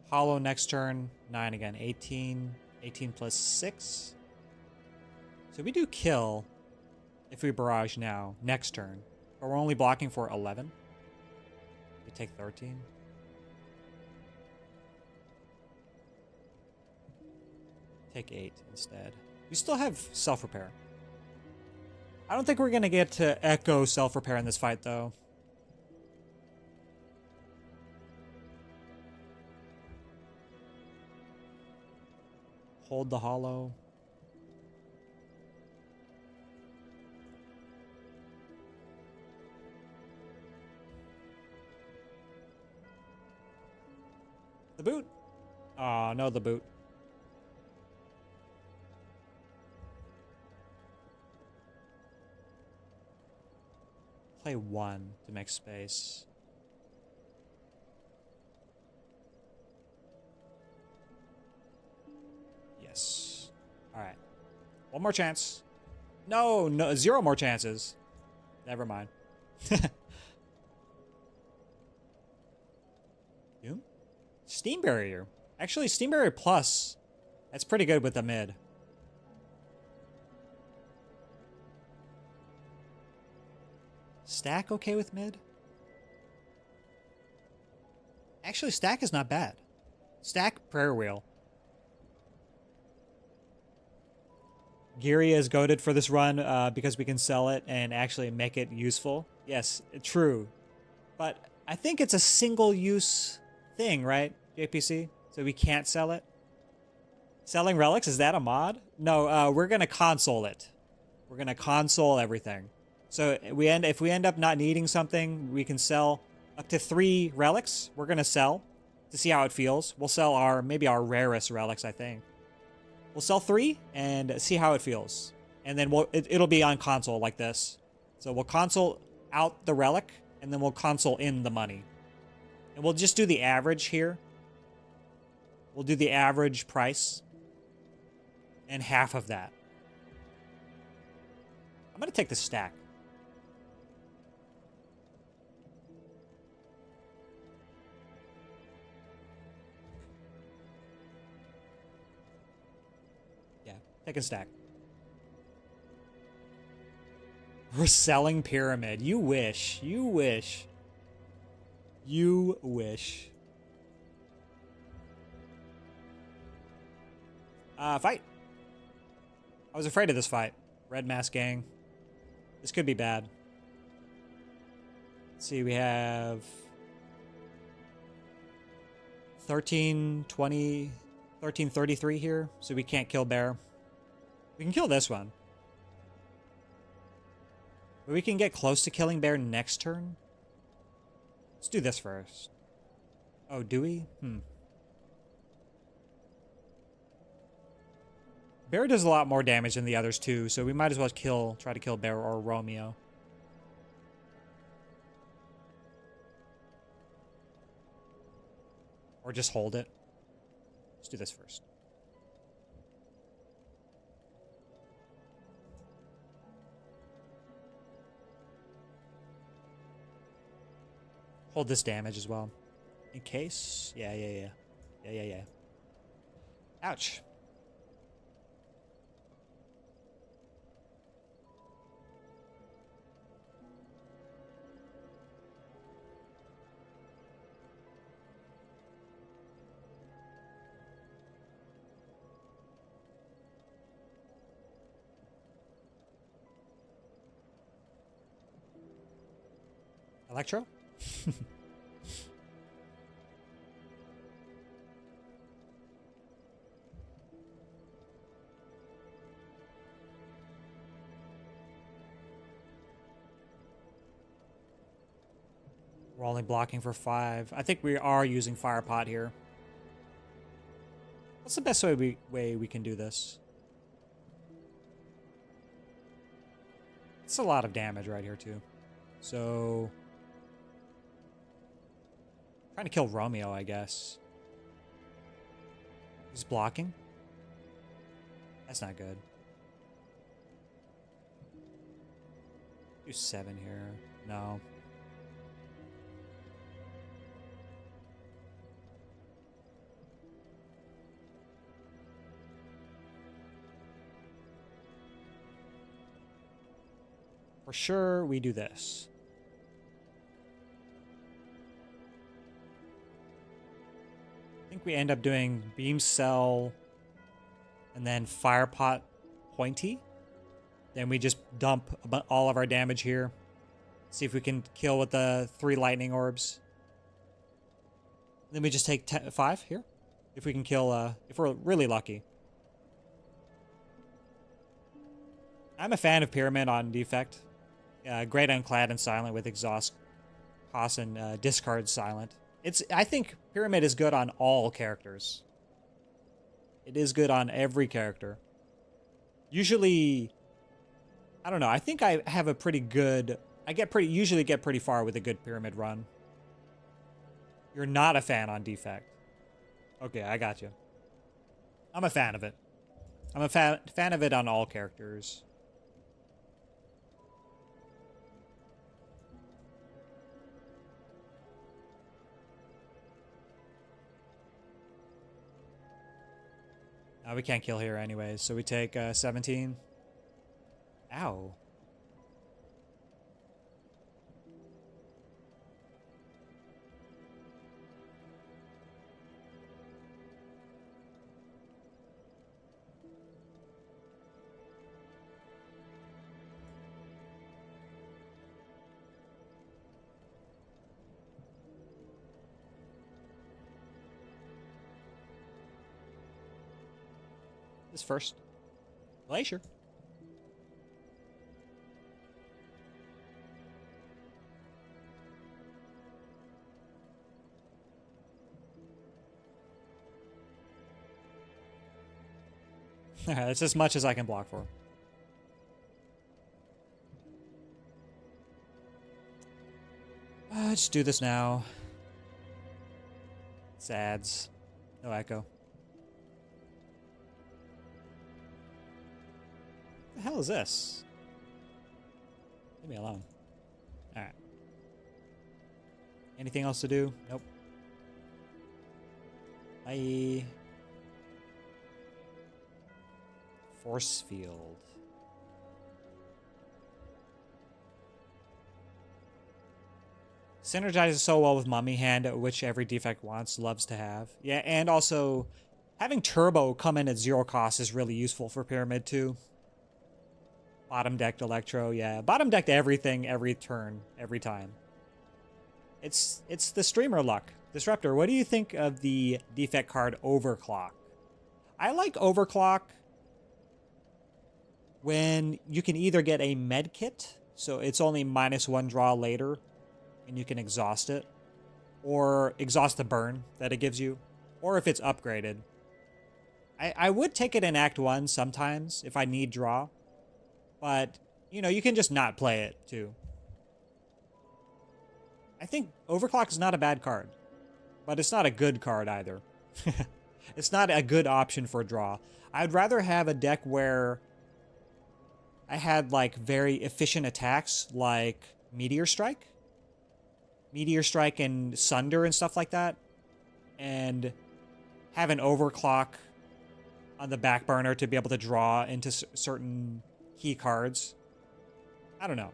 Hollow next turn, 9 again. 18. 18 plus 6. So we do kill if we barrage now, next turn. But we're only blocking for 11. We take 13. Take 8 instead. We still have self-repair. I don't think we're going to get to echo self-repair in this fight, though. Hold the hollow. The boot. Oh, no, the boot. Play 1 to make space. Yes. All right. One more chance. No, 0 more chances. Never mind. Doom? Steam Barrier. Actually, Steam Barrier Plus. That's pretty good with the mid. Stack okay with mid? Actually, stack is not bad. Stack Prayer Wheel. Giria is goated for this run because we can sell it and actually make it useful. Yes, true. But I think it's a single-use thing, right, JPC? So we can't sell it. Selling relics, is that a mod? No, we're gonna console it. We're gonna console everything. So if we end up not needing something, we can sell up to 3 relics. We're gonna sell to see how it feels. We'll sell maybe our rarest relics, I think. We'll sell 3 and see how it feels. And then it'll be on console like this. So we'll console out the relic, and then we'll console in the money. And we'll just do the average here. We'll do the average price. And half of that. I'm going to take the stack. Yeah, take a stack. We're selling Pyramid. You wish. You wish. You wish. Fight. I was afraid of this fight. Red Mask Gang. This could be bad. Let's see, we have 1320, 1333 here, so we can't kill Bear. We can kill this one. But we can get close to killing Bear next turn. Let's do this first. Oh, do we? Bear does a lot more damage than the others too, so we might as well try to kill Bear or Romeo. Or just hold it. Let's do this first. Hold this damage as well. In case. Yeah. Ouch. Electro? We're only blocking for 5. I think we are using Fire Pot here. What's the best way we can do this? It's a lot of damage right here too. So trying to kill Romeo, I guess. He's blocking. That's not good. Do 7 here. No. For sure, we do this. I think we end up doing Beam Cell and then Fire Pot Pointy. Then we just dump all of our damage here. See if we can kill with the 3 lightning orbs. Then we just take 5 here. If we can kill, if we're really lucky. I'm a fan of Pyramid on Defect. Great Unclad and Silent with Exhaust Cost and Discard Silent. I think Pyramid is good on all characters. It is good on every character. Usually, I don't know, I think I have a pretty good... usually get pretty far with a good Pyramid run. You're not a fan on Defect. Okay, I got you. I'm a fan of it. I'm a fan of it on all characters. We can't kill here anyways, so we take 17. Ow. This first. Glacier. That's as much as I can block for. Just do this now. Sads. No echo. What the hell is this? Leave me alone. Alright. Anything else to do? Nope. Bye. Force field. Synergizes so well with Mummy Hand, which every defect loves to have. Yeah, and also having Turbo come in at 0 cost is really useful for Pyramid too. Bottom decked Electro, yeah. Bottom decked everything every turn, every time. It's the streamer luck. Disruptor, what do you think of the defect card Overclock? I like Overclock when you can either get a med kit, so it's only -1 draw later, and you can exhaust it, or exhaust the burn that it gives you, or if it's upgraded. I would take it in Act 1 sometimes if I need draw, but, you know, you can just not play it too. I think Overclock is not a bad card, but it's not a good card either. It's not a good option for draw. I'd rather have a deck where I had like very efficient attacks like Meteor Strike and Sunder and stuff like that, and have an Overclock on the back burner to be able to draw into certain key cards. I don't know.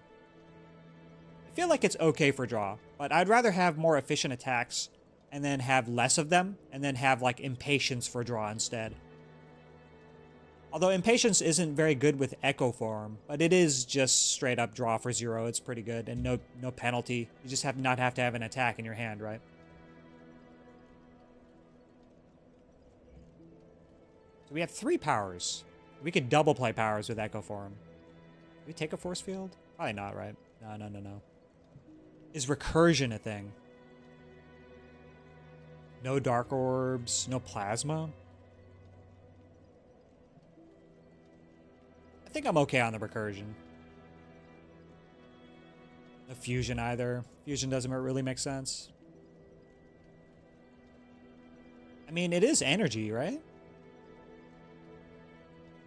I feel like it's okay for draw, but I'd rather have more efficient attacks and then have less of them, and then have like Impatience for draw instead. Although Impatience isn't very good with Echo form, but it is just straight up draw for 0. It's pretty good, and no penalty. You just not have to have an attack in your hand, right? So we have 3 powers. We could double play powers with Echo form. Do we take a force field? Probably not, right? No. Is recursion a thing? No dark orbs, no plasma? I think I'm okay on the recursion. No fusion either. Fusion doesn't really make sense. I mean, it is energy, right?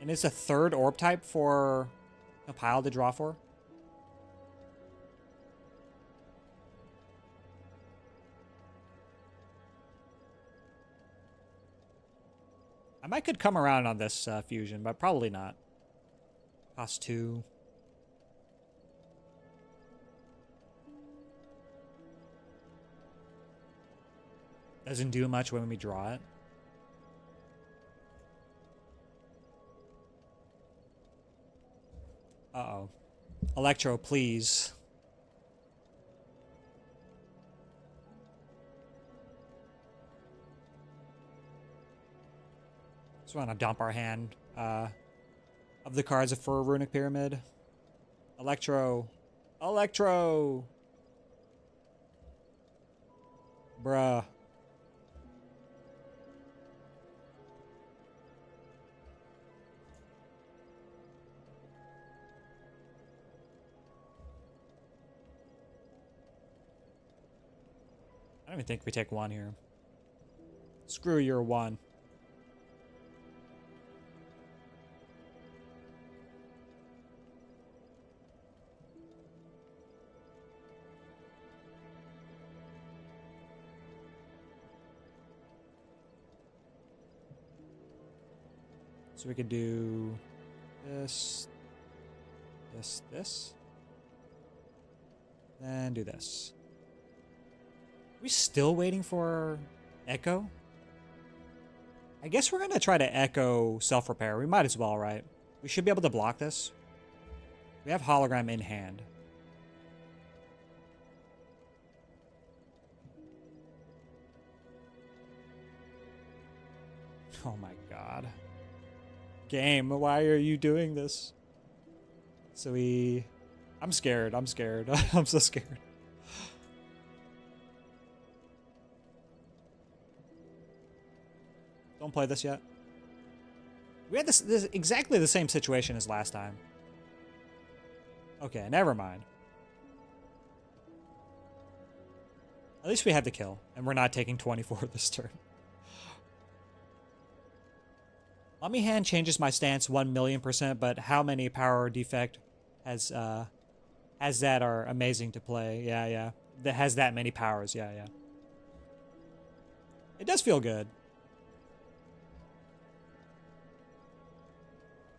And it's a 3rd orb type for a pile to draw for. I could come around on this fusion, but probably not. Cost 2. Doesn't do much when we draw it. Uh-oh. Electro, please. Just want to dump our hand of the cards for Runic Pyramid. Electro. Electro! Bruh. I don't even think we take 1 here. Screw your 1. So we could do this, this. Then do this. We still waiting for Echo? I guess we're gonna try to Echo self-repair. We might as well, right? We should be able to block this. We have Hologram in hand. Oh my god. Game, why are you doing this? So I'm scared. I'm scared. I'm so scared. Don't play this yet. We had this exactly the same situation as last time. Okay, never mind. At least we have the kill, and we're not taking 24 this turn. Mummy Hand changes my stance 1,000,000%, but how many power defect has that are amazing to play? Yeah, yeah. That has that many powers. Yeah, yeah. It does feel good.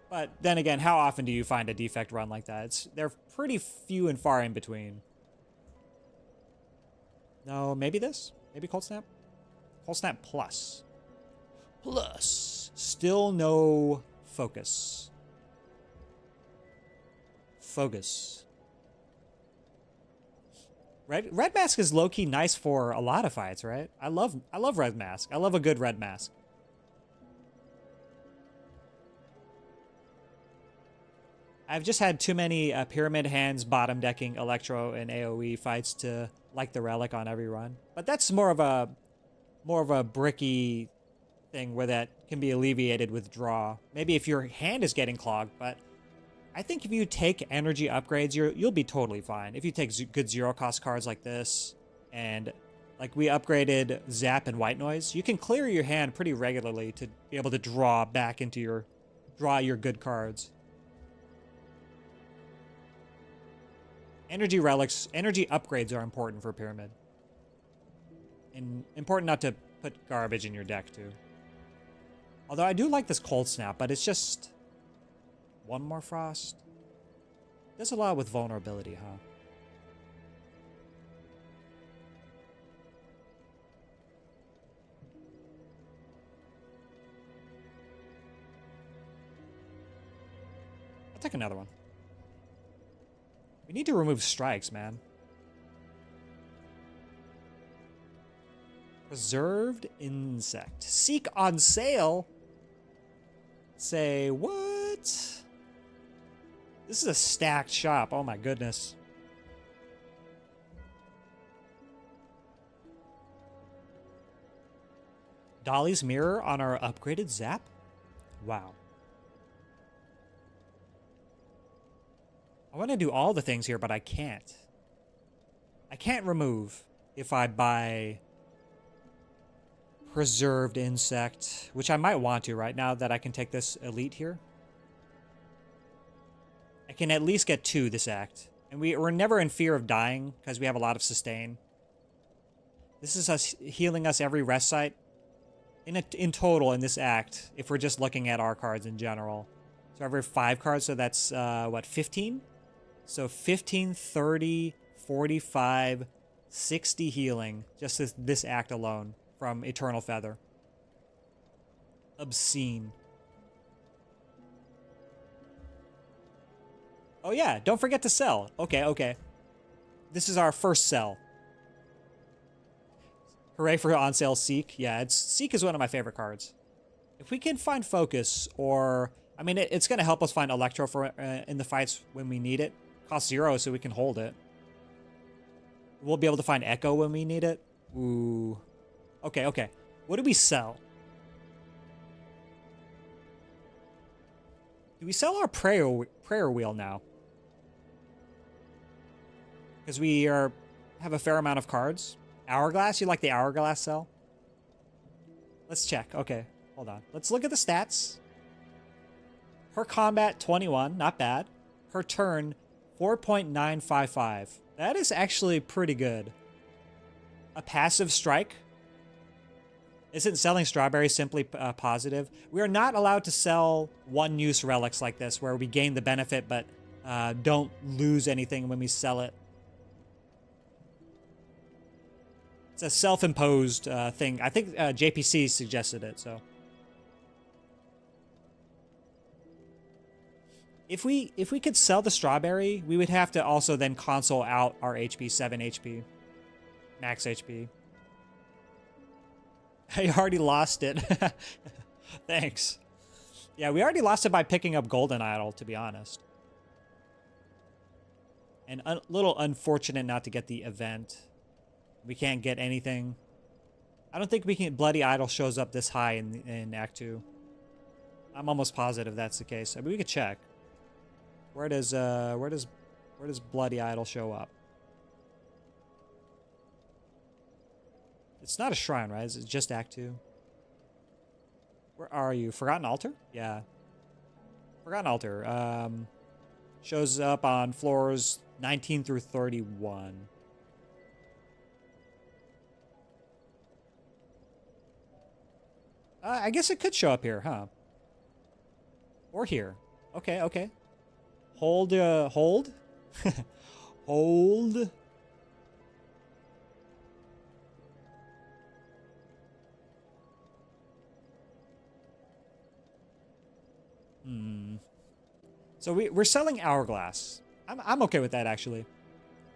But then again, how often do you find a defect run like that? They're pretty few and far in between. No, maybe this? Maybe Cold Snap? Cold Snap Plus. Plus. Still no focus. Focus. Red Mask is low-key nice for a lot of fights, right? I love Red Mask. I love a good Red Mask. I've just had too many Pyramid Hands, bottom decking, Electro, and AoE fights to like the Relic on every run. But that's more of a bricky thing where that can be alleviated with draw. Maybe if your hand is getting clogged, but I think if you take energy upgrades, you'll be totally fine. If you take good zero cost cards like this, and like we upgraded Zap and White Noise, you can clear your hand pretty regularly to be able to draw back into your good cards. Energy relics, energy upgrades are important for Pyramid. And important not to put garbage in your deck, too. Although I do like this Cold Snap, but it's just one more Frost. Does a lot with vulnerability, huh? I'll take another one. We need to remove strikes, man. Preserved insect. Seek on sale? Say what? This is a stacked shop. Oh my goodness. Dolly's Mirror on our upgraded Zap? Wow. I want to do all the things here, but I can't. I can't remove if I buy Preserved Insect, which I might want to right now that I can take this Elite here. I can at least get 2 this act. And we're never in fear of dying because we have a lot of sustain. This is us healing us every rest site. In total in this act, if we're just looking at our cards in general. So every 5 cards, so that's, what, 15? So 15, 30, 45, 60 healing, just this act alone from Eternal Feather. Obscene. Oh yeah, don't forget to sell. Okay, okay. This is our first sell. Hooray for on sale Seek. Yeah, Seek is one of my favorite cards. If we can find Focus, or I mean, it's going to help us find Electro for in the fights when we need it. Cost 0, so we can hold it. We'll be able to find Echo when we need it. Ooh. Okay, okay. What do we sell? Do we sell our prayer wheel now? Because we have a fair amount of cards. Hourglass? You like the Hourglass sell? Let's check. Okay, hold on. Let's look at the stats. Her combat, 21. Not bad. Her turn, 4.955. That is actually pretty good. A passive strike. Isn't selling strawberries simply positive? We are not allowed to sell one-use relics like this, where we gain the benefit but don't lose anything when we sell it. It's a self-imposed thing. I think JPC suggested it, so. If we could sell the strawberry, we would have to also then console out our HP, 7 HP. Max HP. I already lost it. Thanks. Yeah, we already lost it by picking up Golden Idol, to be honest. And a little unfortunate not to get the event. We can't get anything. I don't think we can. Bloody Idol shows up this high in Act 2. I'm almost positive that's the case. I mean, we could check. Where does Bloody Idol show up? It's not a shrine, right? It's just Act 2. Where are you? Forgotten Altar? Yeah. Forgotten Altar. Shows up on floors 19 through 31. I guess it could show up here, huh? Or here. Okay, okay. Hold. Hold? Hold. So we're selling Hourglass. I'm okay with that, actually.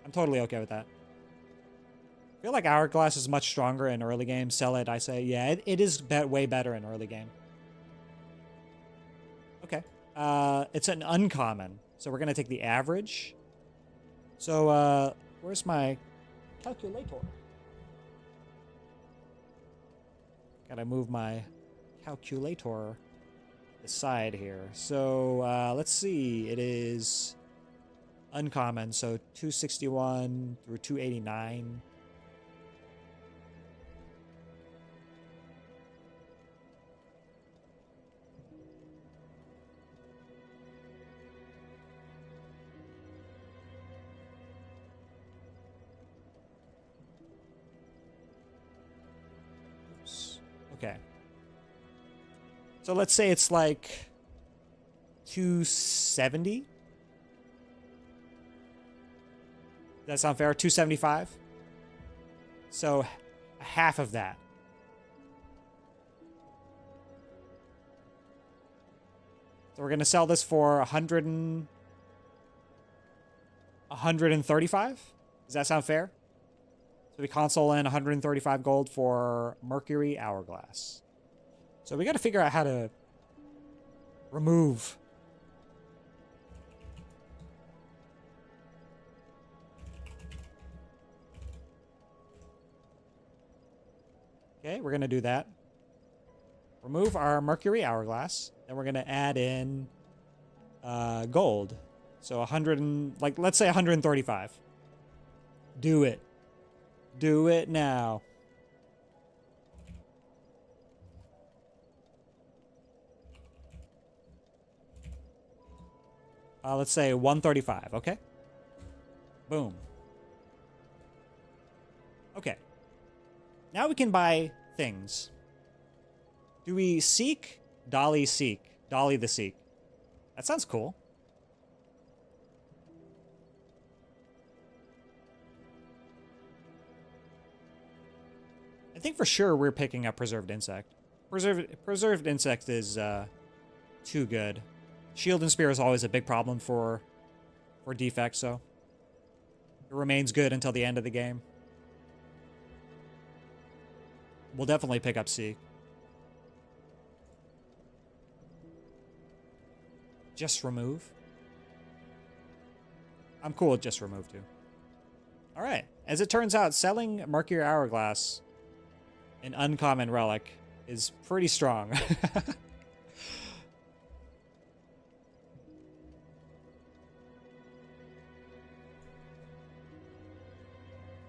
I'm totally okay with that. I feel like Hourglass is much stronger in early game. Sell it, I say. Yeah, it is way better in early game. Okay. It's an uncommon. So we're going to take the average. So, where's my calculator? Gotta move my calculator aside here. So, let's see. It is uncommon. So 261 through 289. Okay. So let's say it's like 270. Does that sound fair? 275? So half of that. So we're going to sell this for 135? Does that sound fair? So we console in 135 gold for Mercury Hourglass. So we got to figure out how to remove. Okay, we're going to do that. Remove our Mercury Hourglass. Then we're going to add in gold. So 100 and, like, let's say 135. Do it. Do it now. Let's say 135, okay? Boom. Okay. Now we can buy things. Do we seek? Dolly seek. Dolly the seek. That sounds cool. I think for sure we're picking up Preserved Insect. Preserved Insect is too good. Shield and Spear is always a big problem for defects, so it remains good until the end of the game. We'll definitely pick up Seek. Just remove? I'm cool with just remove too. Alright, as it turns out, selling Mercury Hourglass, an uncommon relic, is pretty strong.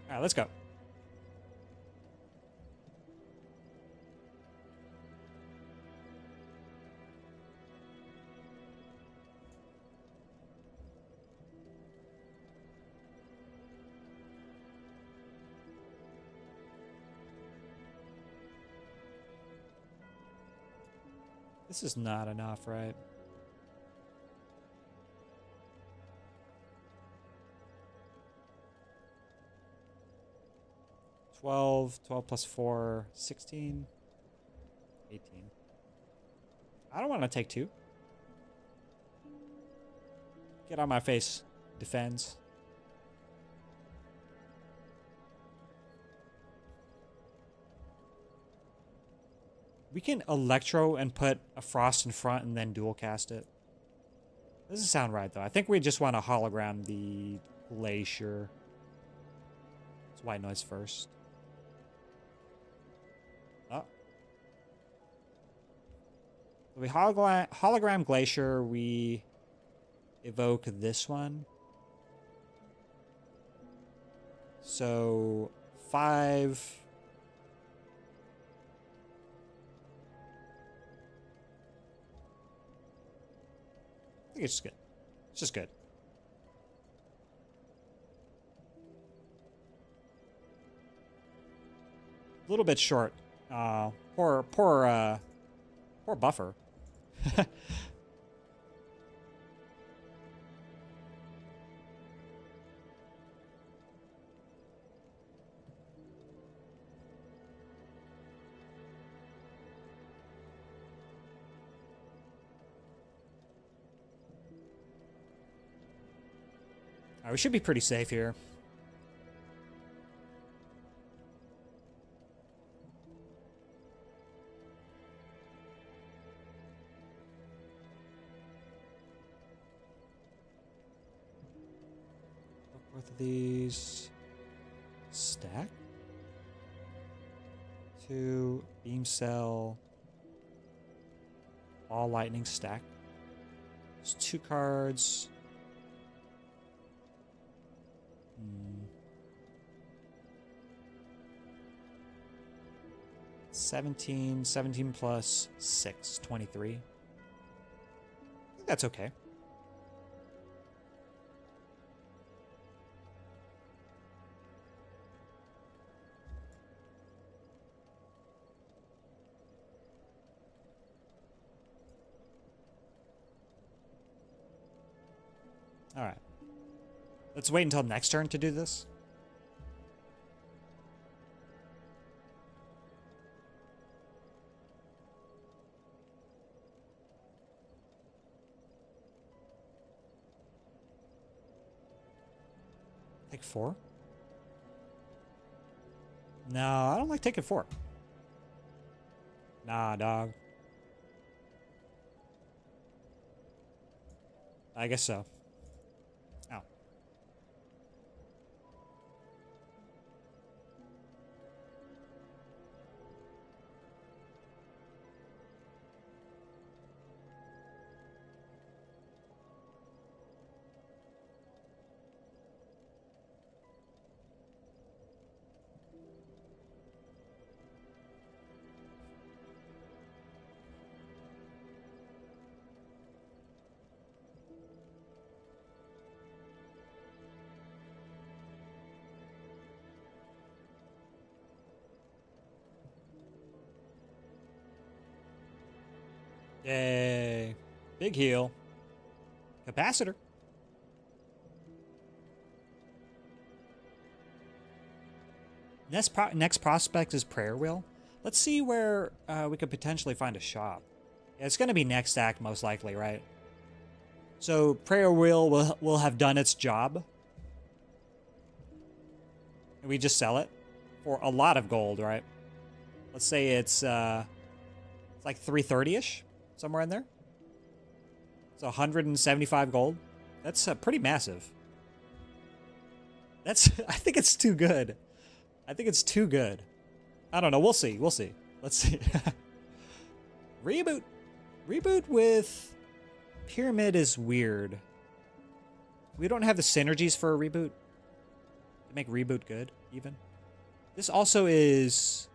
Alright, let's go. This is not enough, right? $12 plus 4, 16, 18. I don't want to take 2. Get on my face. Defends. can electro and put a frost in front and then dual cast it. Doesn't sound right, though. I think we just want to hologram the glacier. It's white noise first. Oh. We hologram glacier. We evoke this one. So 5. I think it's just good. It's just good. A little bit short. Poor buffer. We should be pretty safe here. Both of these stack. 2 beam cell. All lightning stack. There's 2 cards. 17 plus 6, 23. I think that's okay. All right. Let's wait until next turn to do this. Take 4? No, I don't like taking 4. Nah, dog. I guess so. Oh. Yay. Big heal. Capacitor. Next prospect is Prayer Wheel. Let's see where we could potentially find a shop. Yeah, it's going to be next act, most likely, right? So Prayer Wheel will have done its job. And we just sell it for a lot of gold, right? Let's say it's like 330-ish, somewhere in there. It's 175 gold. That's pretty massive. I think it's too good. I think it's too good. I don't know. We'll see. We'll see. Let's see. Reboot. Reboot with Pyramid is weird. We don't have the synergies for a reboot to make reboot good, even. This also is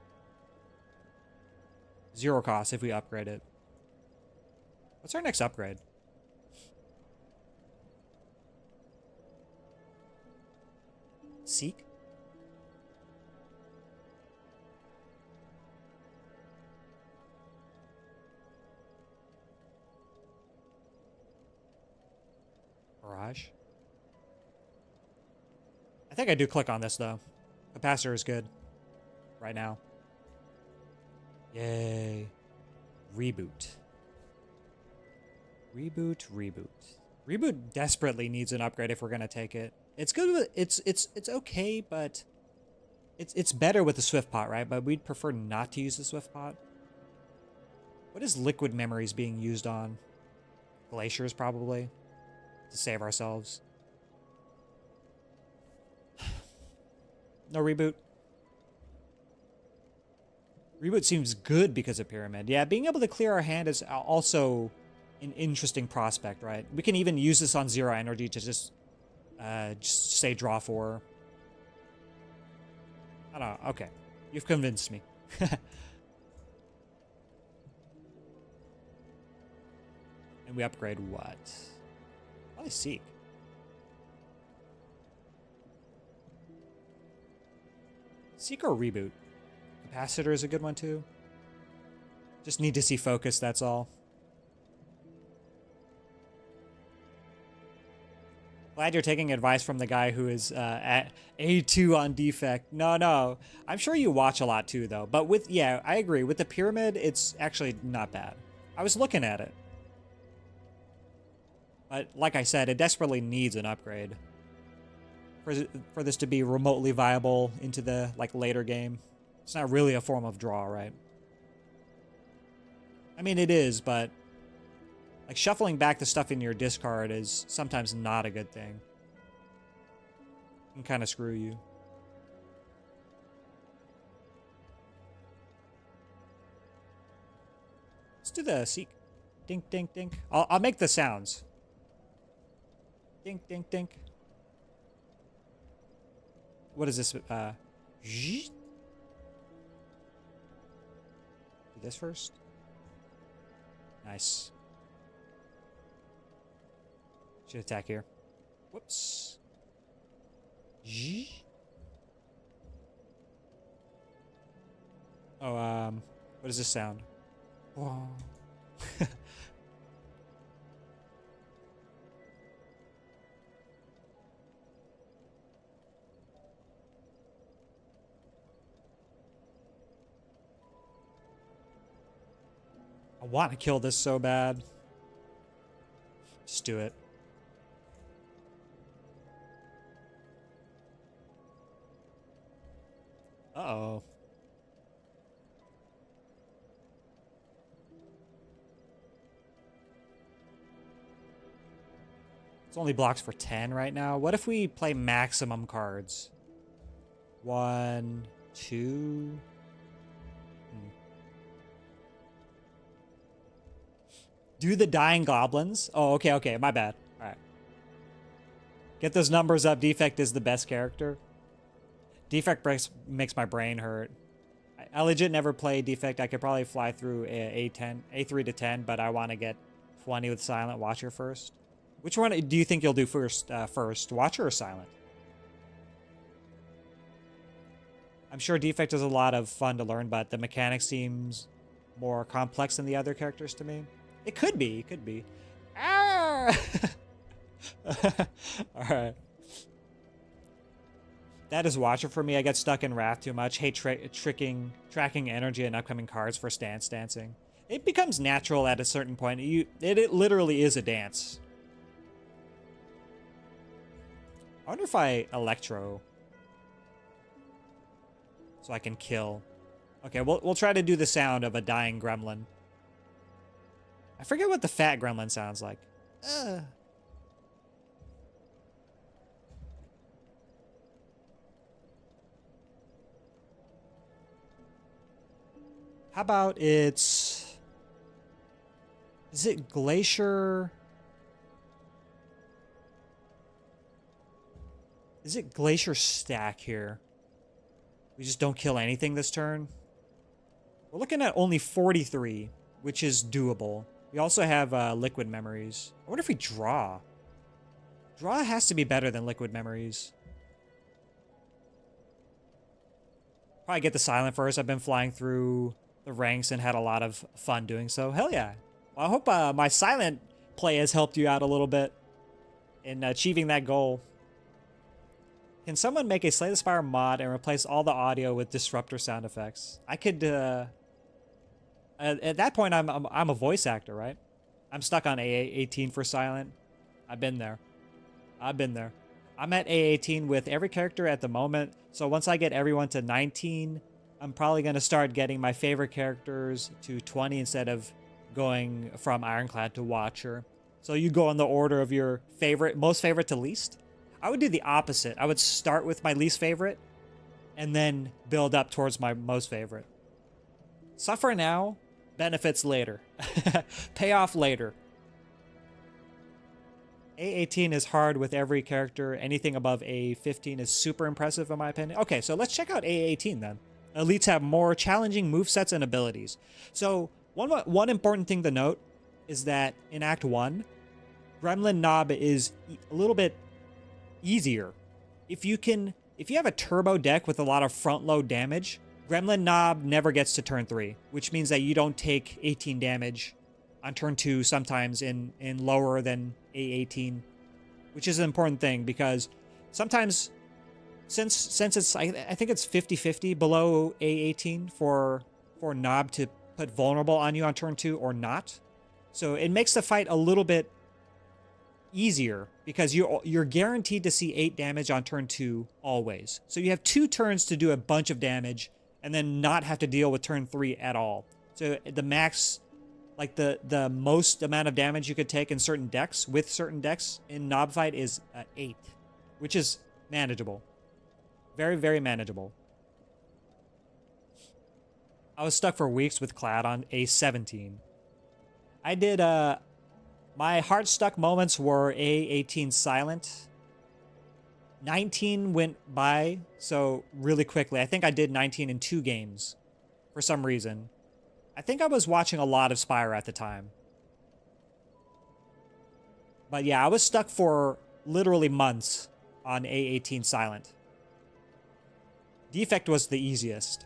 0 cost if we upgrade it. What's our next upgrade? Seek? Barrage? I think I do click on this, though. Capacitor is good. Right now. Yay. Reboot. Reboot, reboot. Reboot desperately needs an upgrade if we're gonna take it. It's good with it's okay, but it's better with the Swift Pot, right? But we'd prefer not to use the Swift Pot. What is liquid memories being used on? Glaciers, probably, to save ourselves. No reboot. Reboot seems good because of Pyramid. Yeah, being able to clear our hand is also an interesting prospect, right? We can even use this on 0 energy to just say draw 4. I don't know. Okay. You've convinced me. And we upgrade what? Probably Seek. Seek or Reboot? Capacitor is a good one too. Just need to see focus, that's all. Glad you're taking advice from the guy who is at A2 on defect. No. I'm sure you watch a lot too, though. But yeah, I agree. With the Pyramid, it's actually not bad. I was looking at it. But like I said, it desperately needs an upgrade. For this to be remotely viable into the later game. It's not really a form of draw, right? I mean, it is, but shuffling back the stuff in your discard is sometimes not a good thing. It can kind of screw you. Let's do the Seek. Dink, dink, dink. I'll make the sounds. Dink, dink, dink. What is this? Do this first. Nice. Should attack here. Whoops. Oh, what does this sound? Whoa. I want to kill this so bad. Just do it. Uh-oh. It's only blocks for 10 right now. What if we play maximum cards? 1, 2... Do the Dying Goblins? Oh, okay, my bad. Alright. Get those numbers up. Defect is the best character. Defect makes my brain hurt. I legit never play Defect. I could probably fly through A3 to 10, but I want to get 20 with Silent Watcher first. Which one do you think you'll do first? Watcher or Silent? I'm sure Defect is a lot of fun to learn, but the mechanics seems more complex than the other characters to me. It could be. It could be. Ah! Alright. That is Watcher for me. I get stuck in Wrath too much. Hate tracking energy and upcoming cards for stance dancing. It becomes natural at a certain point. It literally is a dance. I wonder if I Electro. So I can kill. Okay, we'll try to do the sound of a dying gremlin. I forget what the fat gremlin sounds like. How about it's... Is it Glacier? Is it Glacier Stack here? We just don't kill anything this turn? We're looking at only 43, which is doable. We also have Liquid Memories. I wonder if we draw. Draw has to be better than Liquid Memories. Probably get the Silent first. I've been flying through the ranks and had a lot of fun doing so. Hell yeah. Well, I hope my Silent play has helped you out a little bit in achieving that goal. Can someone make a Slay the Spire mod and replace all the audio with disruptor sound effects? I could... at that point, I'm a voice actor, right? I'm stuck on A18 for Silent. I've been there. I'm at A18 with every character at the moment. So once I get everyone to 19, I'm probably going to start getting my favorite characters to 20 instead of going from Ironclad to Watcher. So you go in the order of your most favorite to least. I would do the opposite. I would start with my least favorite and then build up towards my most favorite. Suffer now, benefits later. Payoff later. A18 is hard with every character. Anything above A15 is super impressive in my opinion. Okay, so let's check out A18 then. Elites have more challenging movesets and abilities. So one important thing to note is that in Act 1, Gremlin Nob is a little bit easier. If you have a turbo deck with a lot of front load damage, Gremlin Nob never gets to turn 3, which means that you don't take 18 damage on turn 2 sometimes in lower than A18, which is an important thing because sometimes since it's I think it's 50-50 below A18 for Nob to put vulnerable on you on turn 2 or not. So it makes the fight a little bit easier because you're guaranteed to see 8 damage on turn 2 always. So you have 2 turns to do a bunch of damage and then not have to deal with turn 3 at all. So the max, like the most amount of damage you could take in certain decks with certain decks in Nob fight is 8, which is manageable. Very, very manageable. I was stuck for weeks with Clad on A17. I did my heart stuck moments were A18 silent. 19 went by so really quickly. I think I did 19 in 2 games for some reason. I think I was watching a lot of Spire at the time. But yeah, I was stuck for literally months on A18 silent. Defect was the easiest.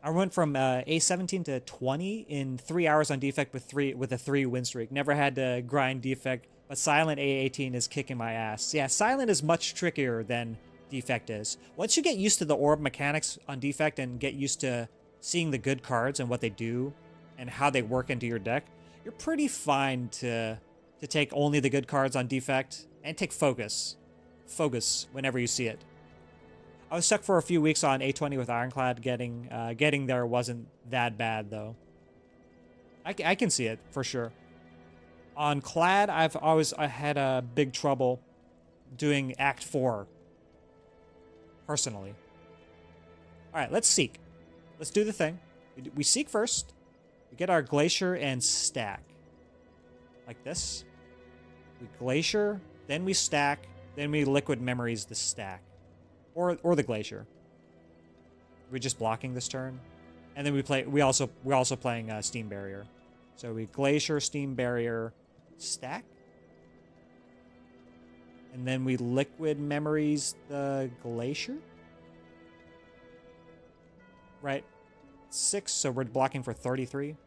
I went from A17 to 20 in 3 hours on Defect with a 3 win streak. Never had to grind Defect, but Silent A18 is kicking my ass. Yeah, Silent is much trickier than Defect is. Once you get used to the orb mechanics on Defect and get used to seeing the good cards and what they do and how they work into your deck, you're pretty fine to take only the good cards on Defect and take Focus. Focus whenever you see it. I was stuck for a few weeks on A20 with Ironclad. Getting there wasn't that bad though. I can see it for sure. On Clad, I had a big trouble doing Act 4 personally. All right, let's seek. Let's do the thing. We seek first. We get our Glacier and stack like this. We Glacier, then we stack, then we Liquid Memories the stack. Or the Glacier. We're just blocking this turn. And then we're also playing Steam Barrier. So we Glacier, Steam Barrier, stack. And then we Liquid Memories the Glacier. Right. 6, so we're blocking for 33.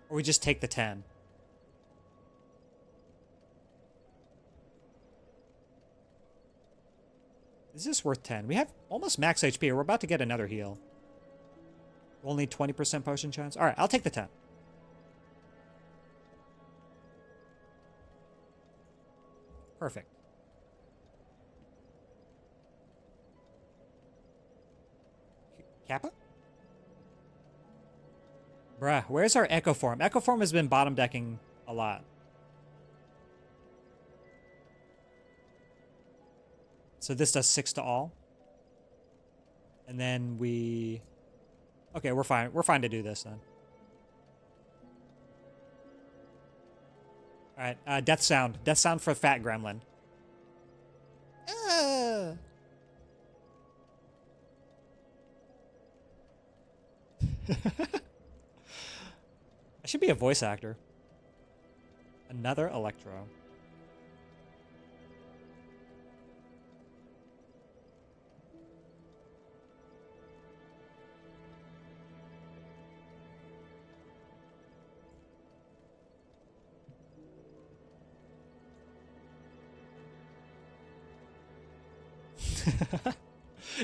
Or we just take the 10. Is this worth 10? We have almost max HP. We're about to get another heal. Only 20% potion chance. All right, I'll take the 10. Perfect. Kappa? Bruh, where's our Echo Form? Echo Form has been bottom decking a lot. So this does 6 to all. And then we... Okay, we're fine. We're fine to do this then. Alright, Death Sound. Death Sound for Fat Gremlin. I should be a voice actor. Another Electro.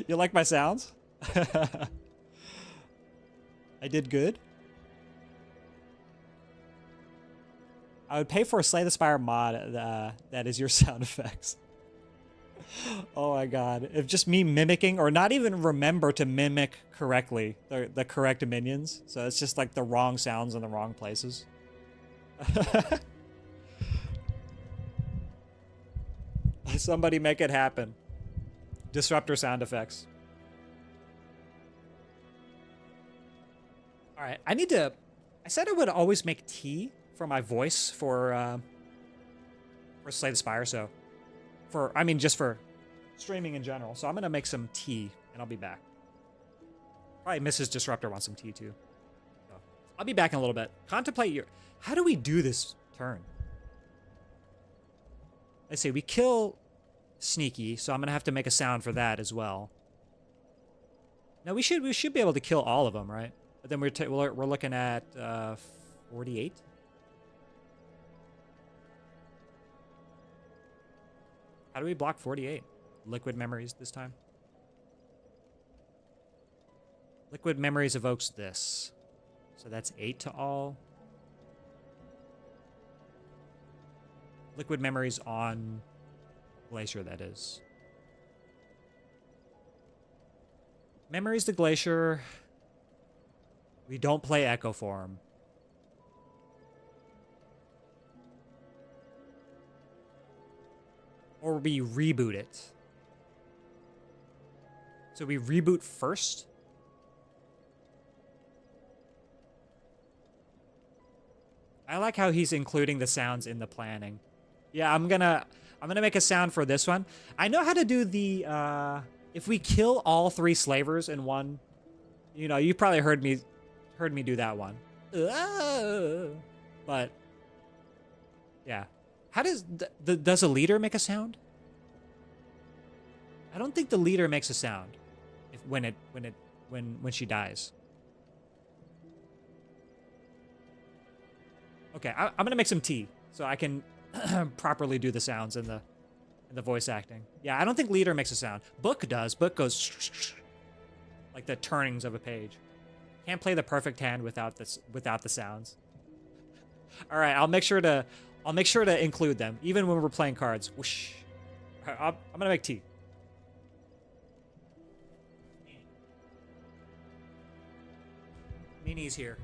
You like my sounds? I did good. I would pay for a Slay the Spire mod that is your sound effects. Oh my god. If just me mimicking or not even remember to mimic correctly the correct minions. So it's just like the wrong sounds in the wrong places. Somebody make it happen. Disruptor sound effects. All right, I said I would always make tea for my voice for Slay the Spire, so I mean just for streaming in general. So I'm gonna make some tea and I'll be back. Probably Mrs. Disruptor wants some tea too. So I'll be back in a little bit. Contemplate your, how do we do this turn? Let's see, we kill Sneaky, so I'm gonna have to make a sound for that as well. Now we should be able to kill all of them, right? But then we're looking at 48. How do we block 48? Liquid Memories this time. Liquid Memories evokes this. So that's 8 to all. Liquid Memories on Glacier, that is. Memories to Glacier. We don't play Echo Form. Or we reboot it. So we reboot first. I like how he's including the sounds in the planning. Yeah, I'm gonna make a sound for this one. I know how to do the if we kill all 3 slavers in one, you know, you probably heard me do that one. But yeah. How does does a leader make a sound? I don't think the leader makes a sound when she dies. Okay, I'm gonna make some tea so I can properly do the sounds in the voice acting. Yeah, I don't think leader makes a sound. Book does. Book goes like the turnings of a page. Can't play the perfect hand without the sounds. All right, I'll make sure to include them even when we're playing cards. Whoosh. All right, I'm gonna make tea. Nini's here.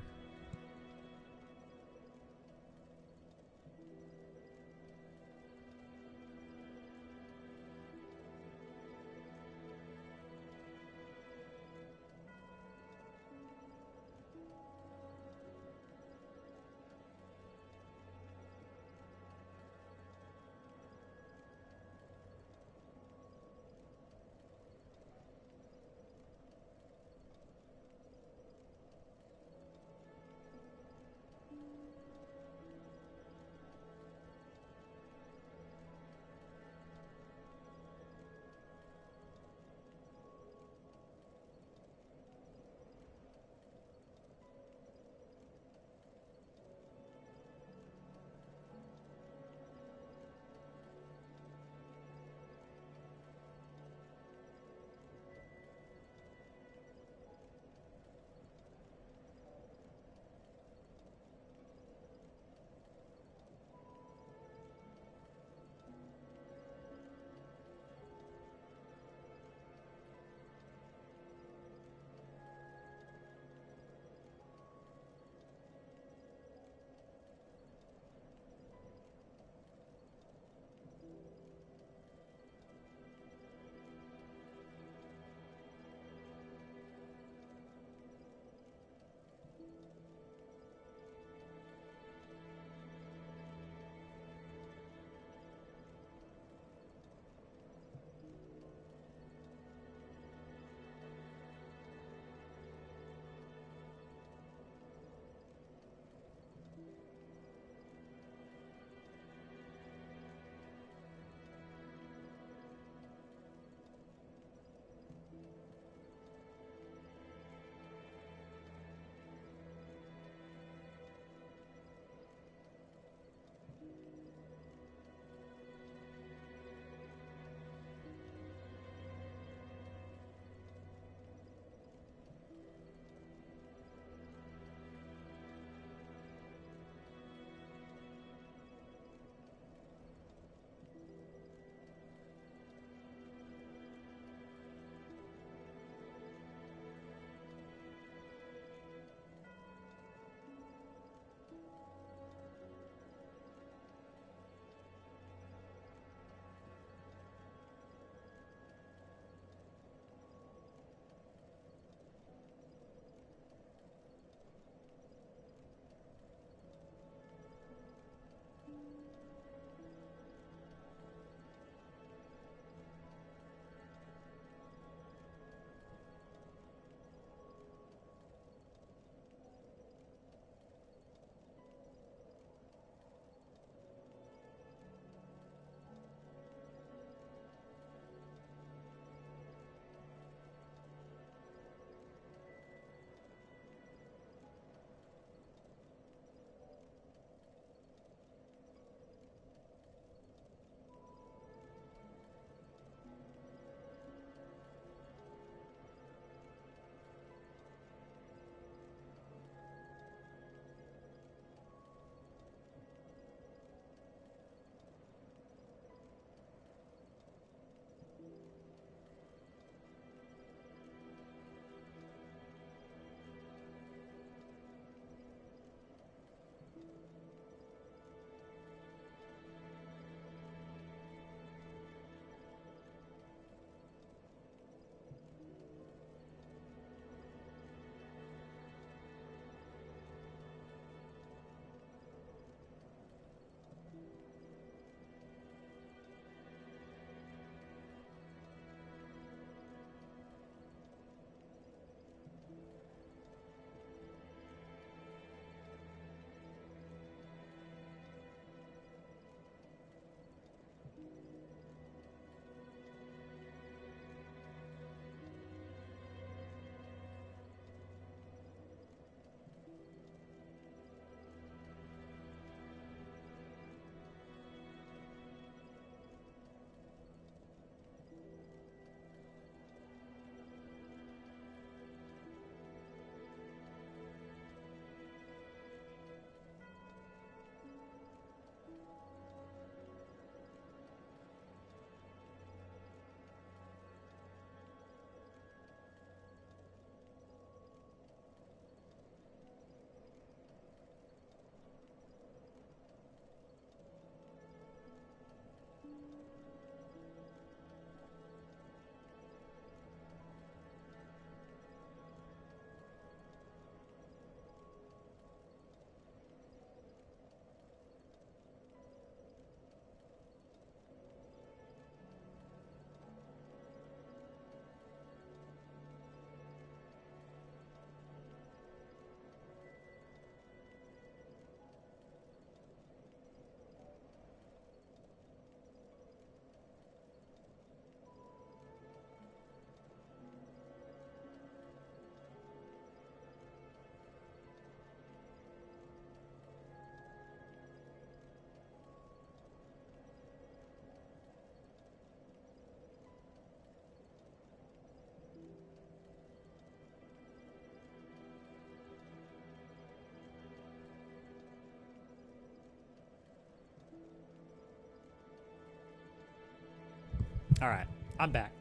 All right, I'm back.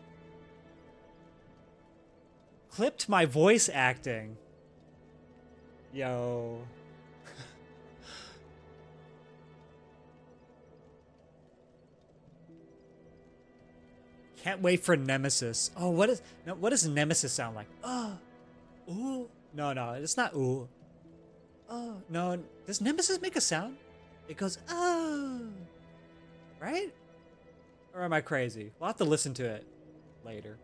Clipped my voice acting. Yo. Can't wait for Nemesis. Oh, what does Nemesis sound like? Oh, ooh. No, it's not ooh. Oh, no. Does Nemesis make a sound? It goes, oh. Right? Or am I crazy? We'll have to listen to it later.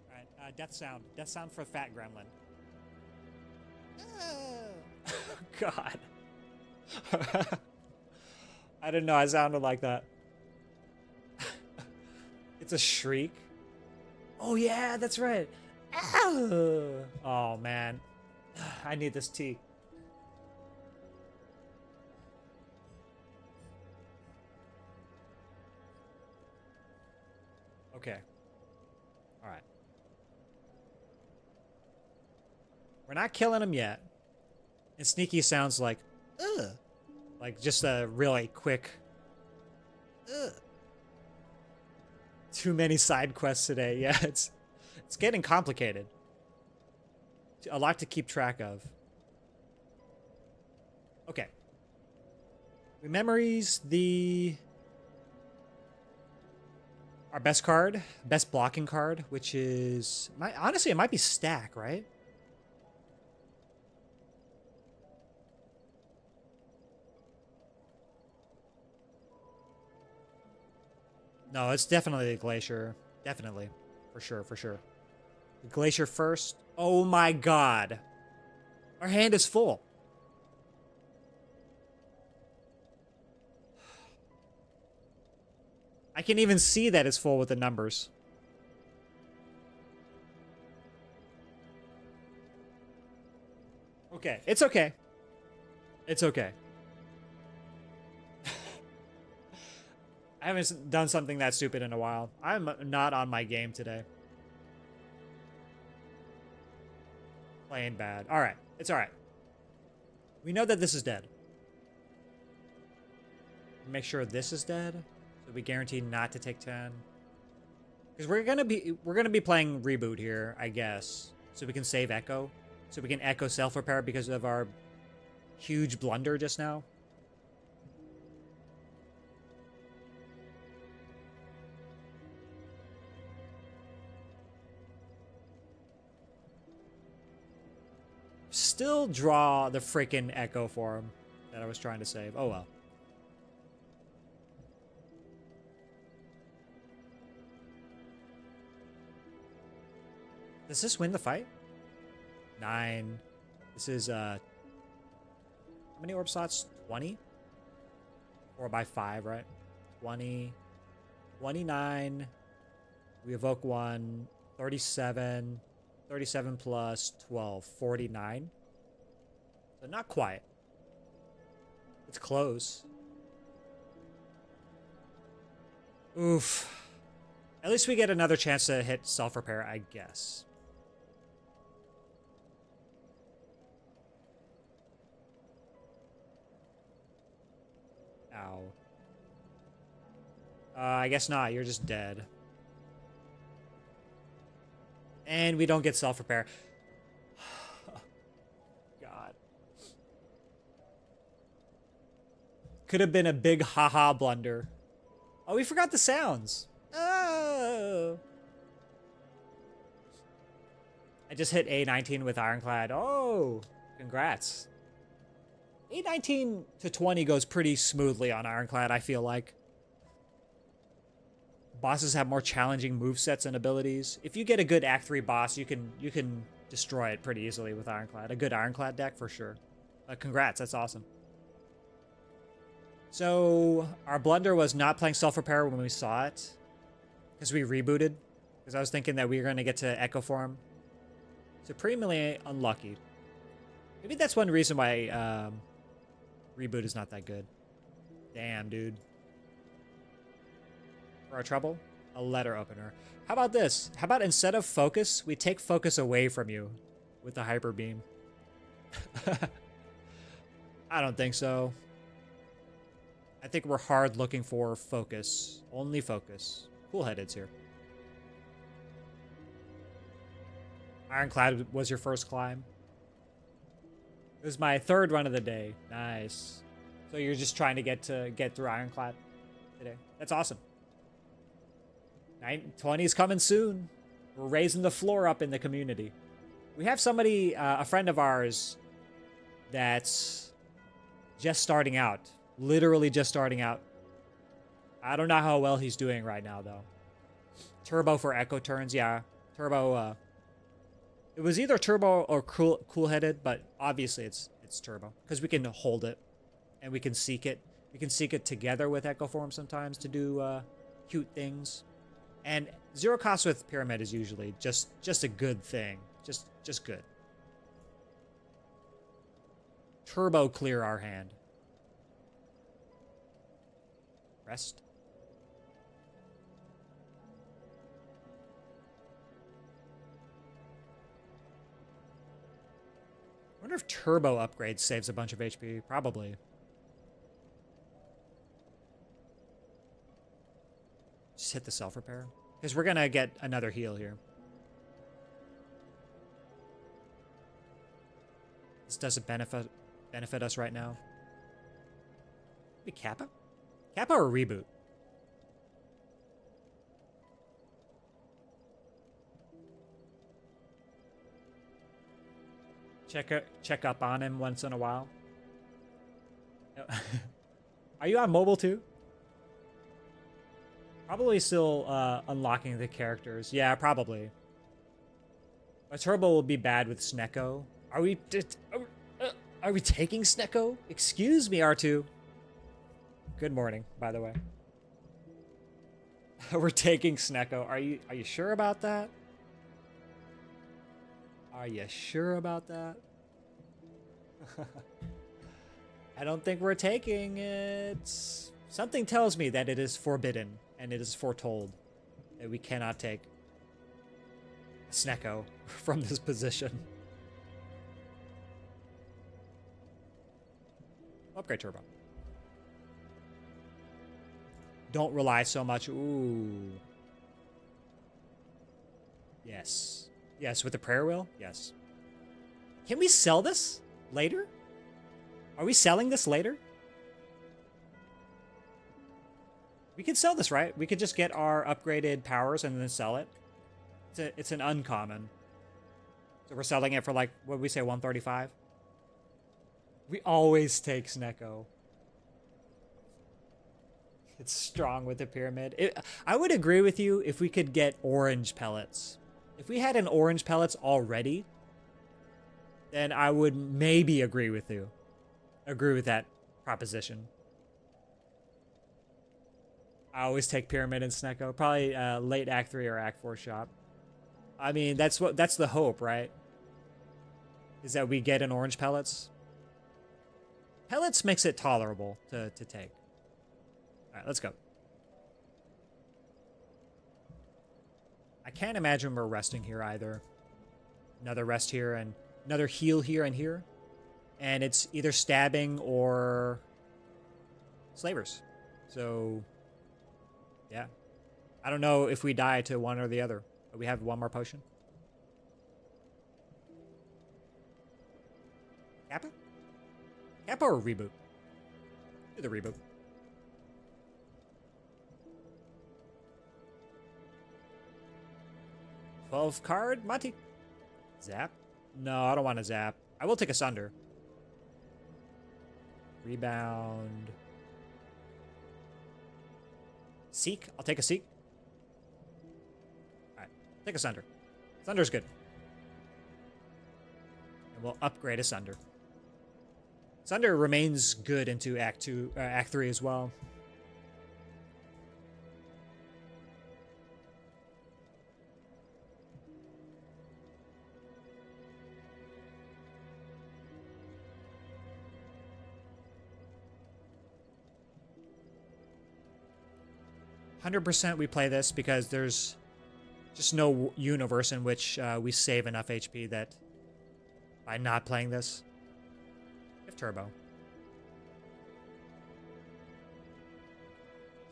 Alright, death sound. Death sound for Fat Gremlin. Oh. God. I didn't know I sounded like that. It's a shriek. Oh yeah, that's right. Oh man. I need this tea. Okay. All right. We're not killing him yet. And Sneaky sounds like, ugh. Like just a really quick, ugh. Too many side quests today. Yeah, it's getting complicated. A lot to keep track of. Okay. We memories our best card, best blocking card, which is honestly it might be Stack, right? No, it's definitely the Glacier. Definitely. For sure. The Glacier first. Oh my god. Our hand is full. I can even see that it's full with the numbers. Okay, it's okay. It's okay. I haven't done something that stupid in a while. I'm not on my game today. Playing bad. Alright, it's alright. We know that this is dead. Make sure this is dead. So we guarantee not to take 10. Because we're gonna be playing reboot here, I guess. So we can save Echo. So we can Echo self-repair because of our huge blunder just now. Still draw the freaking Echo for him that I was trying to save. Oh well. Does this win the fight? 9. This is how many orb slots? 20? 4 by 5, right? 20. 29. We evoke 1. 37. 37 plus 12. 49. So not quite. It's close. Oof. At least we get another chance to hit self-repair, I guess. Ow. I guess not. You're just dead. And we don't get self-repair. God. Could have been a big haha blunder. Oh, we forgot the sounds. Oh. I just hit A19 with Ironclad. Oh, congrats. A19 to 20 goes pretty smoothly on Ironclad, I feel like. Bosses have more challenging movesets and abilities. If you get a good Act 3 boss, you can destroy it pretty easily with Ironclad. A good Ironclad deck for sure. Congrats, that's awesome. So our blunder was not playing self-repair when we saw it. Because we rebooted. Because I was thinking that we were going to get to Echo Form. Supremely unlucky. Maybe that's one reason why reboot is not that good. Damn, dude. For our trouble, a letter opener. How about this? How about instead of focus, we take focus away from you with the hyper beam? I don't think so. I think we're hard looking for focus. Only focus. Cool-headed's here. Ironclad was your first climb. It was my third run of the day. Nice. So you're just trying to get through Ironclad today. That's awesome. 20 is coming soon. We're raising the floor up in the community. We have somebody, a friend of ours, that's just starting out. Literally just starting out. I don't know how well he's doing right now, though. Turbo for echo turns, yeah. Turbo, it was either turbo or cool-headed, but obviously it's turbo. Because we can hold it, and we can seek it. We can seek it together with echo form sometimes to do cute things. And zero cost with pyramid is usually just a good thing. Just good. Turbo clear our hand. Rest. I wonder if turbo upgrade saves a bunch of HP. Probably. Just hit the self-repair. Because we're going to get another heal here. This doesn't benefit us right now. Maybe Kappa? Kappa or reboot? Check up on him once in a while. Are you on mobile too? Probably still unlocking the characters. Yeah, probably. A turbo will be bad with Snecko. Are we taking Snecko? Excuse me, R2. Good morning, by the way. We're taking Snecko. Are you sure about that? Are you sure about that? I don't think we're taking it. Something tells me that it is forbidden and it is foretold that we cannot take Snecko from this position. Upgrade turbo. Don't rely so much. Ooh. Yes. Yes, with the prayer wheel? Yes. Can we sell this later? Are we selling this later? We could sell this, right? We could just get our upgraded powers and then sell it. It's an uncommon. So we're selling it for like, what did we say, 135? We always take Snecko. It's strong with the pyramid. I would agree with you if we could get orange pellets. If we had an orange pellets already, then I would maybe agree with you. Agree with that proposition. I always take pyramid and Snecko. Probably late Act 3 or Act 4 shop. I mean, that's the hope, right? Is that we get an orange pellets. Pellets makes it tolerable to take. All right, let's go. I can't imagine we're resting here either. Another rest here and another heal here and here. And it's either stabbing or slavers. So, yeah. I don't know if we die to one or the other, but we have one more potion. Kappa? Kappa or reboot? Do the reboot. Card, Monty. Zap? No, I don't want to zap. I will take a Sunder. Rebound. Seek? I'll take a Seek. Alright, take a Sunder. Sunder's good. And we'll upgrade a Sunder. Sunder remains good into Act 3 as well. 100% we play this because there's just no universe in which we save enough HP that by not playing this. We have turbo.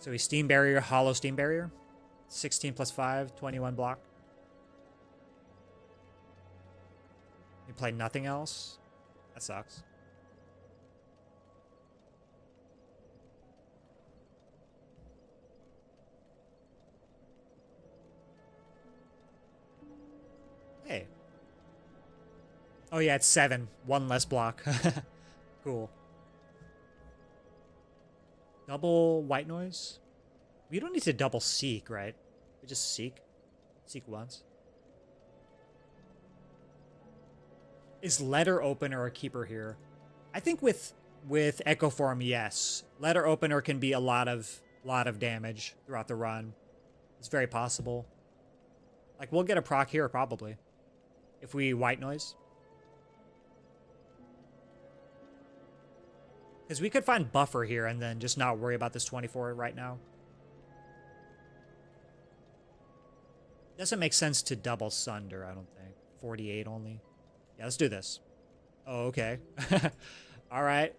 So we Steam Barrier, Hollow Steam Barrier. 16 plus 5, 21 block. You play nothing else? That sucks. Hey. Oh yeah, it's 7. 1 less block. Cool. Double white noise? We don't need to double seek, right? We just seek. Seek once. Is letter opener a keeper here? I think with Echo Form, yes. Letter opener can be a lot of damage throughout the run. It's very possible. Like, we'll get a proc here, probably. If we white noise. Because we could find buffer here and then just not worry about this 24 right now. Doesn't make sense to double Sunder, I don't think. 48 only. Yeah, let's do this. Oh, okay. All right.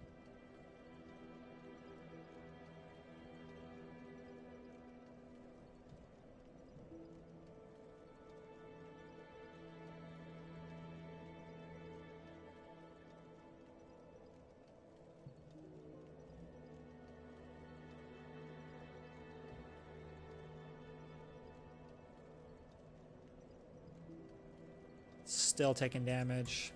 Still taking damage.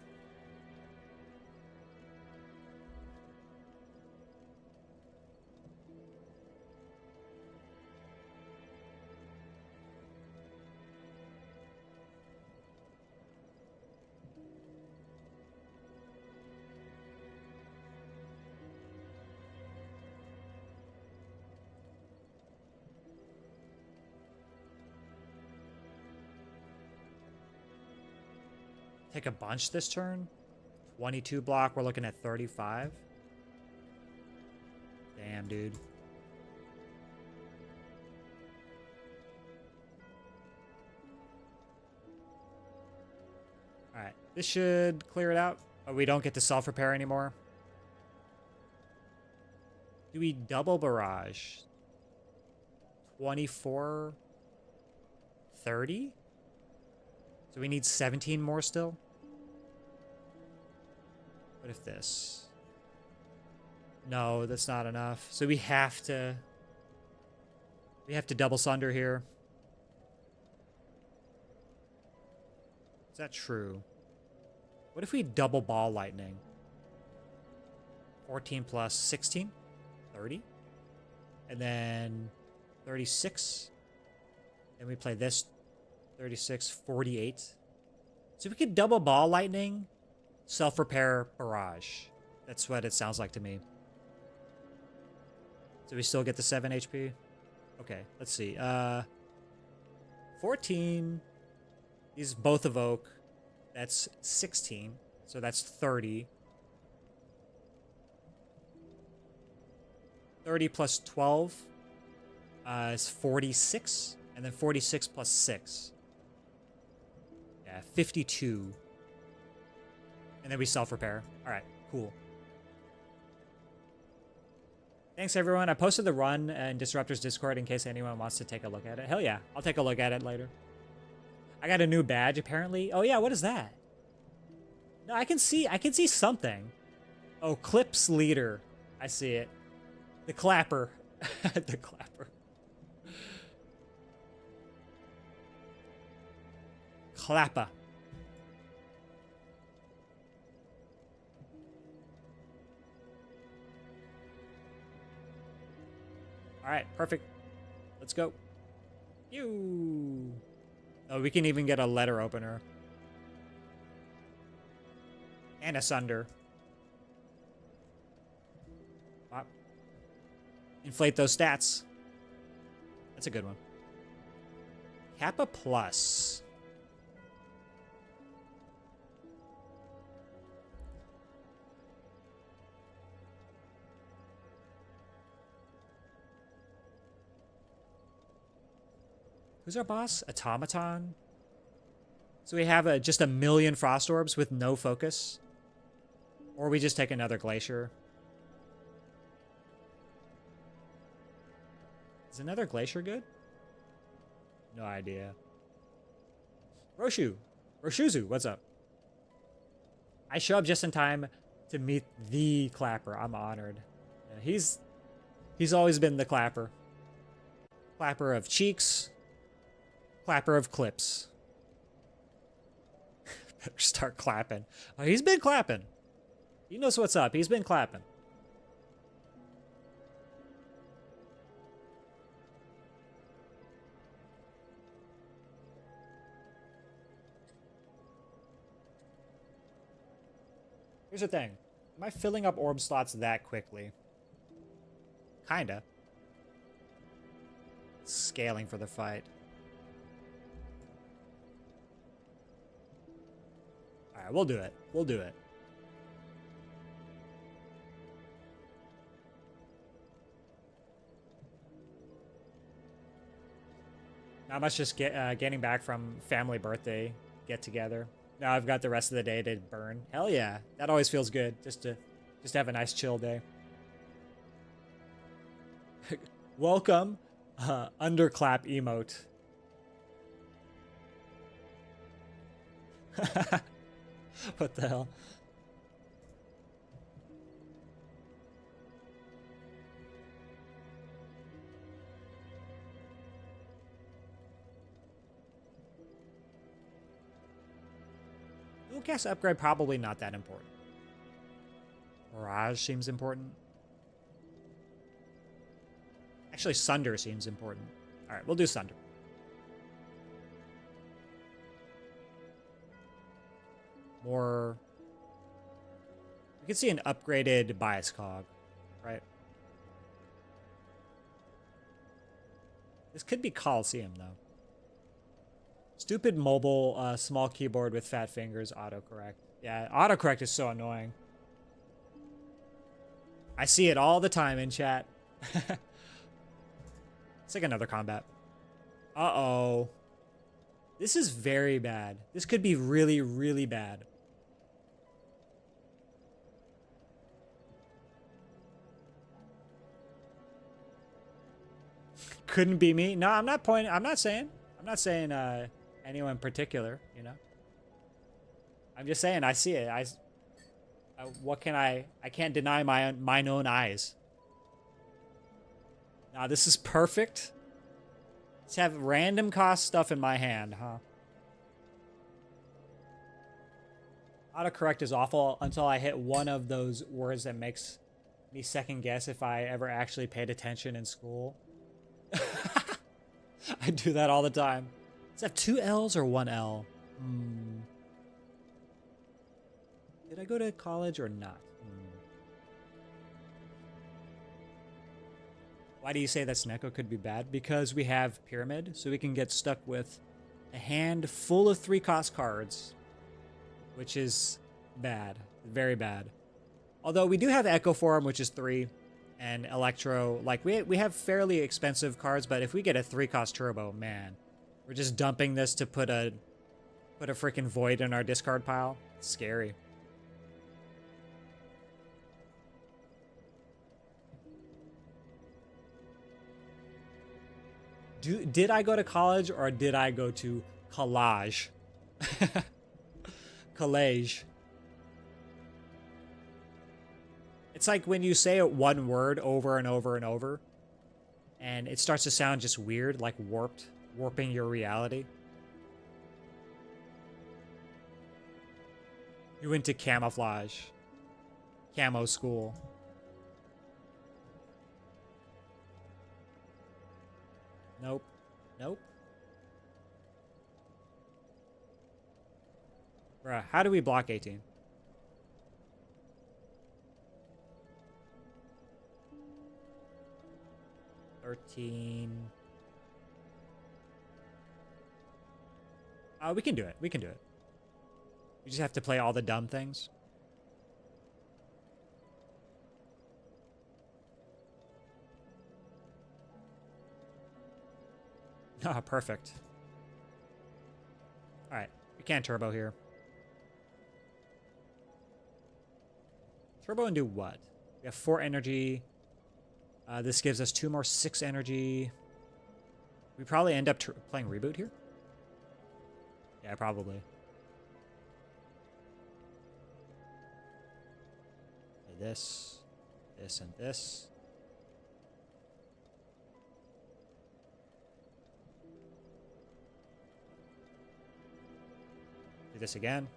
Take a bunch this turn. 22 block. We're looking at 35. Damn, dude. All right. This should clear it out. Oh, we don't get to self-repair anymore. Do we double barrage? 24... 30? So we need 17 more still? What if this? No, that's not enough. So we have to double Sunder here. Is that true? What if we double Ball Lightning? 14 plus 16? 30? And then 36. Then we play this 36, 48. So we could double Ball Lightning, self-repair, barrage. That's what it sounds like to me. So we still get the 7 HP? Okay, let's see. 14. These both evoke. That's 16. So that's 30. 30 plus 12 is 46. And then 46 plus 6. Yeah, 52. And then we self-repair. All right, cool. Thanks, everyone. I posted the run in Disruptor's Discord in case anyone wants to take a look at it. Hell yeah, I'll take a look at it later. I got a new badge, apparently. Oh, yeah, what is that? No, I can see something. Oh, Clips Leader. I see it. The Clapper. The Clapper. Clapper. All right, perfect. Let's go. You. Oh, we can even get a letter opener. And a Sunder. Wow. Inflate those stats. That's a good one. Kappa Plus. Who's our boss? Automaton? So we have just a million Frost Orbs with no focus? Or we just take another Glacier? Is another glacier good? No idea. Roshuzu, what's up? I show up just in time to meet the Clapper. I'm honored. Yeah, he's always been the Clapper. Clapper of cheeks. Clapper of clips. Better start clapping. Oh, he's been clapping. He knows what's up. He's been clapping. Here's the thing. Am I filling up orb slots that quickly? Kinda. Scaling for the fight. Alright, we'll do it. We'll do it. Not much, just getting back from family birthday get together. Now I've got the rest of the day to burn. Hell yeah. That always feels good. Just to have a nice chill day. Welcome, underclap emote. What the hell? Dual cast upgrade, probably not that important. Mirage seems important. Actually, Sunder seems important. Alright, we'll do Sunder. More... We can see an upgraded bias cog, right? This could be Coliseum, though. Stupid mobile small keyboard with fat fingers autocorrect. Yeah, autocorrect is so annoying. I see it all the time in chat. It's like another combat. Uh-oh. This is very bad. This could be really, really bad. Couldn't be me. No, I'm not pointing. I'm not saying anyone in particular, you know. I'm just saying I see it. What can I can't deny mine own eyes. Nah, this is perfect. Let's have random cost stuff in my hand, huh? Autocorrect is awful until I hit one of those words that makes me second guess if I ever actually paid attention in school. I do that all the time. Does that have 2 L's or 1 L? Did I go to college or not? Why do you say that Snecko could be bad? Because we have Pyramid, so we can get stuck with a hand full of 3-cost cards, which is bad. Very bad. Although we do have Echo Form, which is 3, and Electro. Like, we have fairly expensive cards, but if we get a 3-cost Turbo, man, we're just dumping this to put a freaking Void in our discard pile. It's scary. Did I go to college or did I go to collage? Collage. It's like when you say one word over and over and over, and it starts to sound just weird, like warping your reality. You went to camouflage. Camo school. Nope. Nope. Bruh, how do we block 18? We can do it. We can do it. We just have to play all the dumb things. Ah, perfect. Alright, we can't turbo here. Turbo and do what? We have 4 energy. This gives us 2 more 6 energy. We probably end up playing Reboot here. Yeah, probably. Okay, this, and this. Do this again.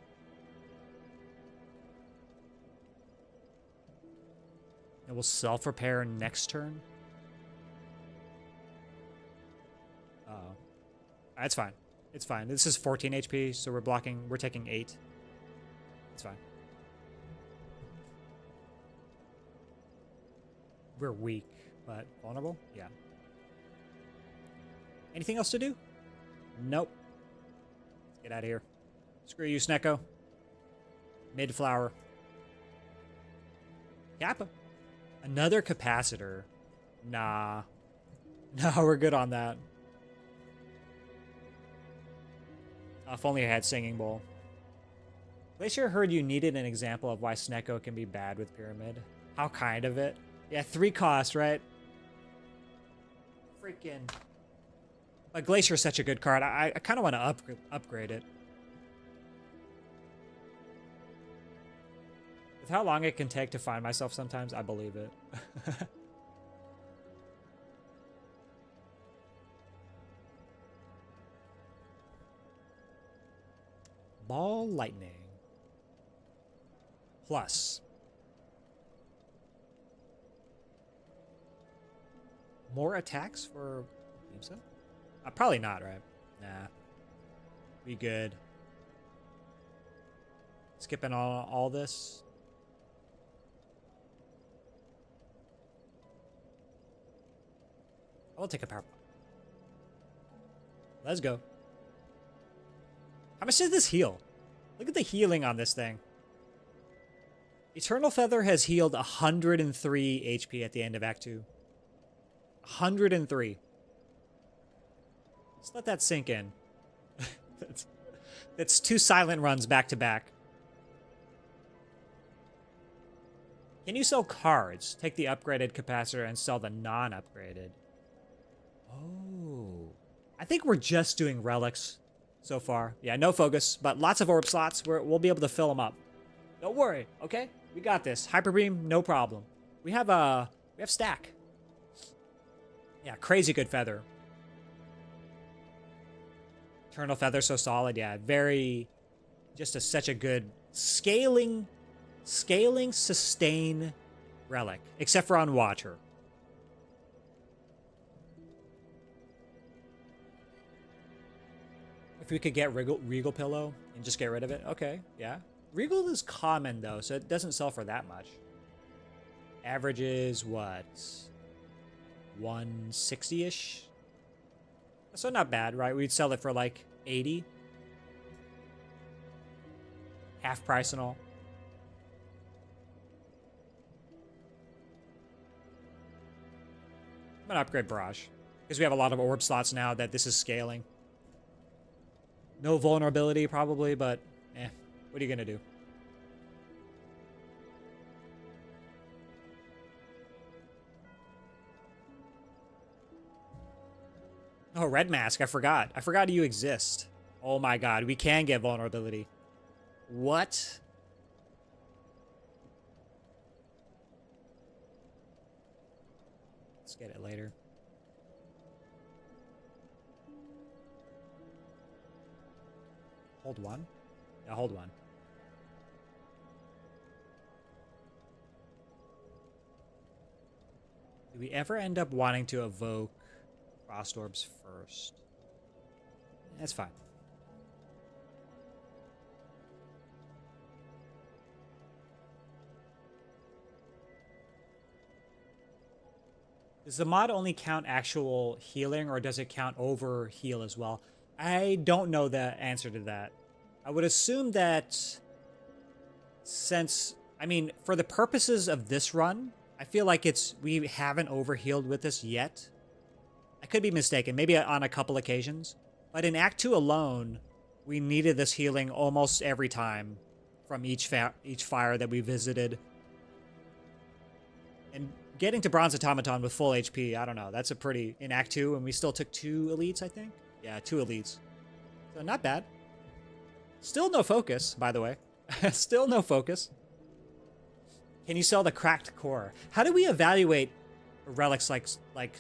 And we'll self-repair next turn. Uh-oh. That's fine. It's fine. This is 14 HP, so we're taking 8. It's fine. We're weak, but vulnerable? Yeah. Anything else to do? Nope. Let's get out of here. Screw you, Snecko. Mid-flower. Kappa. Another capacitor. Nah. No, we're good on that. If only I had Singing Bowl. Glacier heard you needed an example of why Snecko can be bad with Pyramid. How kind of it. Yeah, 3 cost, right? Freaking. But Glacier is such a good card. I kind of want to upgrade it. With how long it can take to find myself sometimes, I believe it. Ball Lightning. Plus. More attacks for Beamsa? Probably not, right? Nah. Be good. Skipping all this. I'll take a power. Let's go. How much does this heal? Look at the healing on this thing. Eternal Feather has healed 103 HP at the end of Act 2. 103. Let's let that sink in. That's 2 silent runs back to back. Can you sell cards? Take the upgraded capacitor and sell the non-upgraded. Oh. I think we're just doing relics so far. Yeah, no focus, but lots of orb slots. We'll be able to fill them up. Don't worry, okay? We got this. Hyper Beam, no problem. We have stack. Yeah, crazy good feather. Eternal Feather so solid, yeah. Very, just such a good scaling, sustain relic. Except for on Watcher. If we could get Regal Pillow and just get rid of it, okay, yeah. Regal is common though, so it doesn't sell for that much. Average is what? 160-ish? So not bad, right? We'd sell it for like 80. Half price and all. I'm gonna upgrade Barrage. Because we have a lot of orb slots now that this is scaling. No vulnerability probably, but what are you gonna do? Oh, Red Mask, I forgot. I forgot you exist. Oh my god, we can get vulnerability. What? Let's get it later. Hold 1? Yeah, hold 1. Do we ever end up wanting to evoke Frost Orbs first? That's fine. Does the mod only count actual healing, or does it count over heal as well? I don't know the answer to that. I would assume that since, I mean, for the purposes of this run, I feel like we haven't overhealed with this yet. I could be mistaken, maybe on a couple occasions. But in Act 2 alone, we needed this healing almost every time from each fire that we visited. And getting to Bronze Automaton with full HP, I don't know. That's a pretty, in Act 2, and we still took 2 elites, I think. Yeah, 2 elites. So not bad. Still no focus, by the way. Still no focus. Can you sell the cracked core? How do we evaluate relics like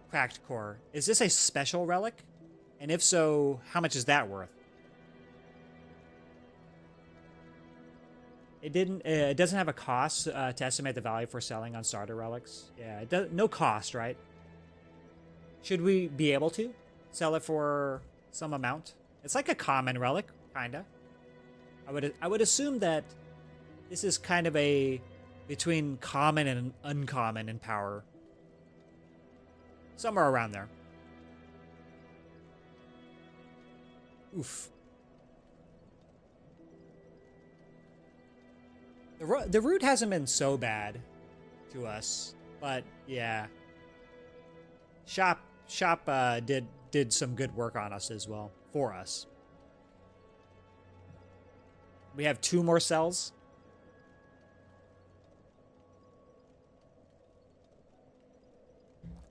cracked core? Is this a special relic? And if so, how much is that worth? It doesn't have a cost to estimate the value for selling on starter relics. Yeah, it does, no cost, right? Should we be able to sell it for some amount? It's like a common relic, kinda. I would assume that this is kind of a between common and uncommon in power. Somewhere around there. Oof. The route hasn't been so bad to us, but yeah. Shop did some good work on us as well, for us. We have 2 more cells.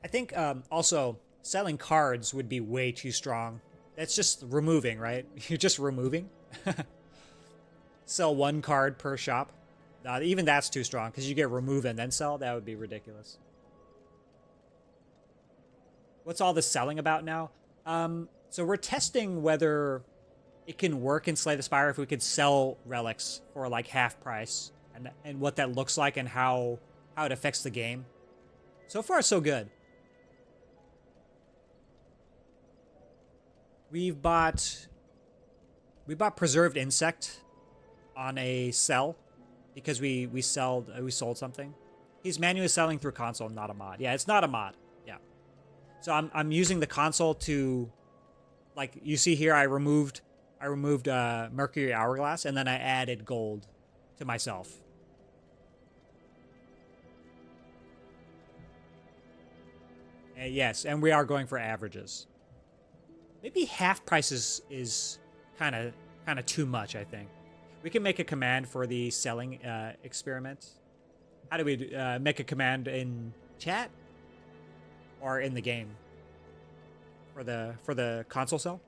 I think also selling cards would be way too strong. That's just removing, right? You're just removing. Sell 1 card per shop. Even that's too strong because you get remove and then sell. That would be ridiculous. What's all this selling about now? So we're testing whether it can work in Slay the Spire if we could sell relics for like half price and what that looks like and how it affects the game. So far, so good. We bought Preserved Insect on a sell because we sold something. He's manually selling through console, not a mod. Yeah, it's not a mod. Yeah. So I'm using the console to, like you see here, I removed Mercury Hourglass and then I added gold to myself. Yes, and we are going for averages. Maybe half price is kind of too much, I think. We can make a command for the selling experiment. How do we make a command in chat or in the game for the console cell?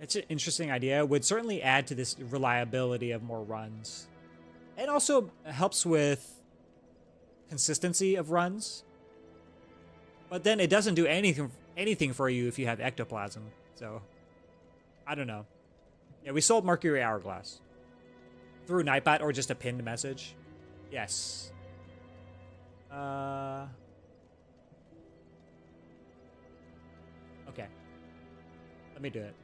It's an interesting idea. Would certainly add to this reliability of more runs. It also helps with consistency of runs. But then it doesn't do anything for you if you have ectoplasm. So I don't know. Yeah, we sold Mercury Hourglass. Through Nightbot or just a pinned message? Yes. Okay. Let me do it.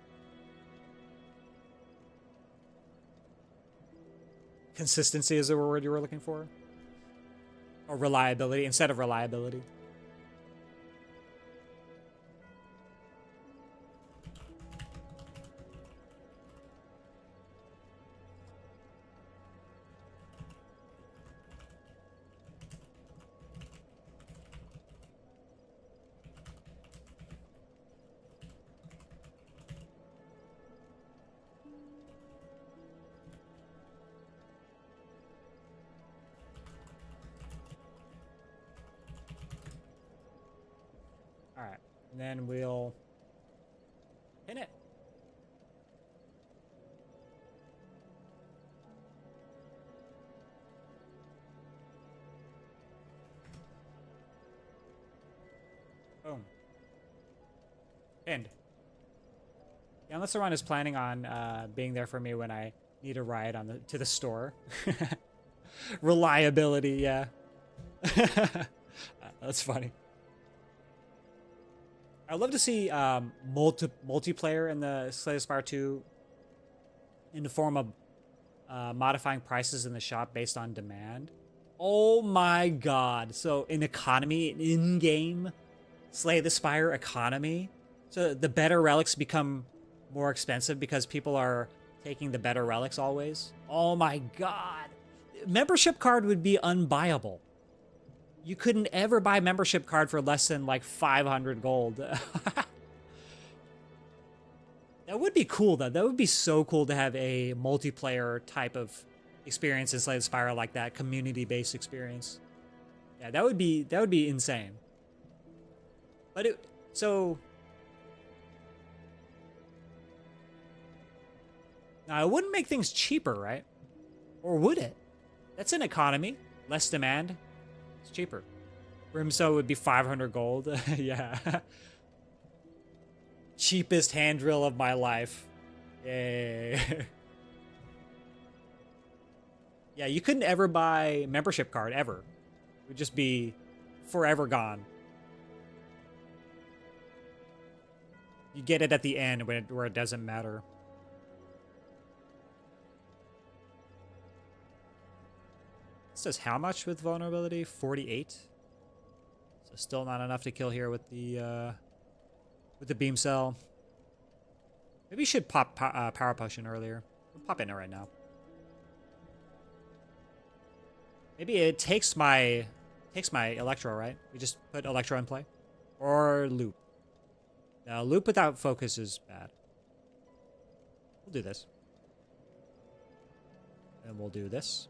Consistency is the word you were looking for? Or reliability instead of reliability? Alright, and then we'll pin it. Boom. Pinned. Yeah, unless the run is planning on being there for me when I need a ride to the store. Reliability, yeah. That's funny. I'd love to see multiplayer in the Slay the Spire 2 in the form of modifying prices in the shop based on demand. Oh my god. So in economy, in-game Slay the Spire economy. So the better relics become more expensive because people are taking the better relics always. Oh my god. Membership card would be unbuyable. You couldn't ever buy a membership card for less than like 500 gold. That would be cool though. That would be so cool to have a multiplayer type of experience in Slay the Spire like that, community-based experience. Yeah, that would be insane. But so now it wouldn't make things cheaper, right? Or would it? That's an economy, less demand, it's cheaper. Brimstone would be 500 gold. Yeah. Cheapest hand drill of my life. Yay. Yeah, you couldn't ever buy membership card, ever. It would just be forever gone. You get it at the end where it doesn't matter. It says how much with vulnerability? 48. So still not enough to kill here with the beam cell. Maybe you should pop power potion earlier. We'll pop in it right now. Maybe it takes my electro, right? We just put electro in play, or loop. Now loop without focus is bad. We'll do this, and we'll do this.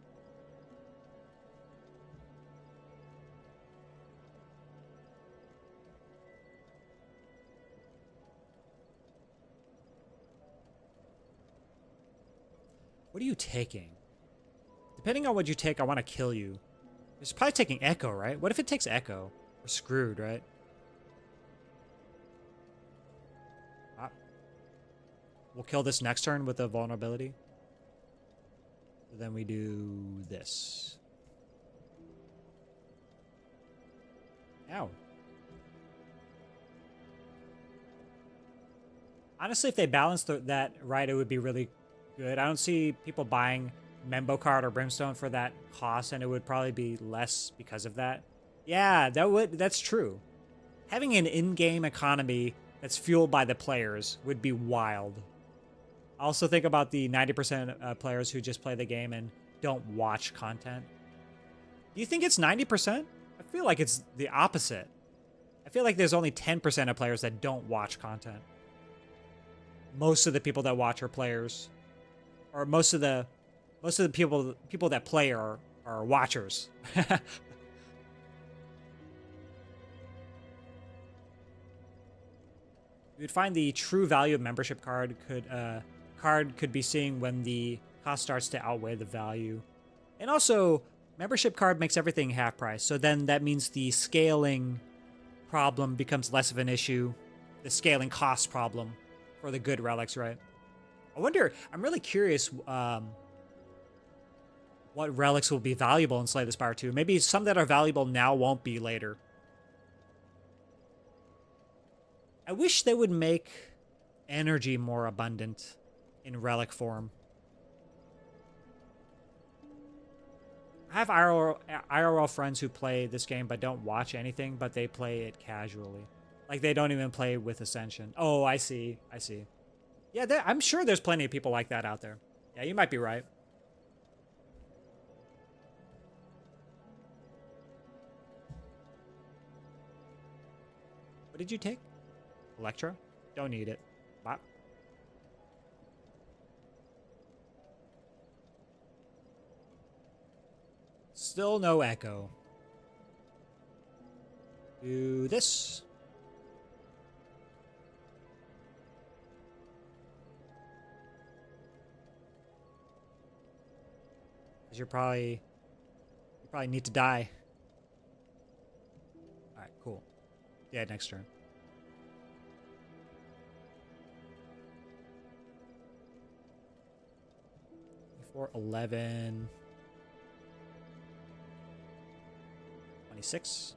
What are you taking? Depending on what you take, I want to kill you. It's probably taking Echo, right? What if it takes Echo? We're screwed, right? Ah. We'll kill this next turn with the vulnerability. So then we do this. Ow. Honestly, if they balanced that right, it would be really good. I don't see people buying Membo card or Brimstone for that cost, and it would probably be less because of that. Yeah, that's true. Having an in-game economy that's fueled by the players would be wild. I also think about the 90% players who just play the game and don't watch content. Do you think it's 90%? I feel like it's the opposite. I feel like there's only 10% of players that don't watch content. Most of the people that watch are players. Or most of the people that play are watchers. You'd find the true value of membership card could be seeing when the cost starts to outweigh the value. And also, membership card makes everything half price. So then that means the scaling problem becomes less of an issue. The scaling cost problem for the good relics, right? I wonder, I'm really curious what relics will be valuable in Slay the Spire 2. Maybe some that are valuable now won't be later. I wish they would make energy more abundant in relic form. I have IRL friends who play this game but don't watch anything, but they play it casually. Like, they don't even play with Ascension. Oh, I see. I see. Yeah, I'm sure there's plenty of people like that out there. Yeah, you might be right. What did you take? Electro? Don't need it. Bop. Still no echo. Do this. Because you probably need to die. Alright, cool. Yeah, next turn. For 11. 26.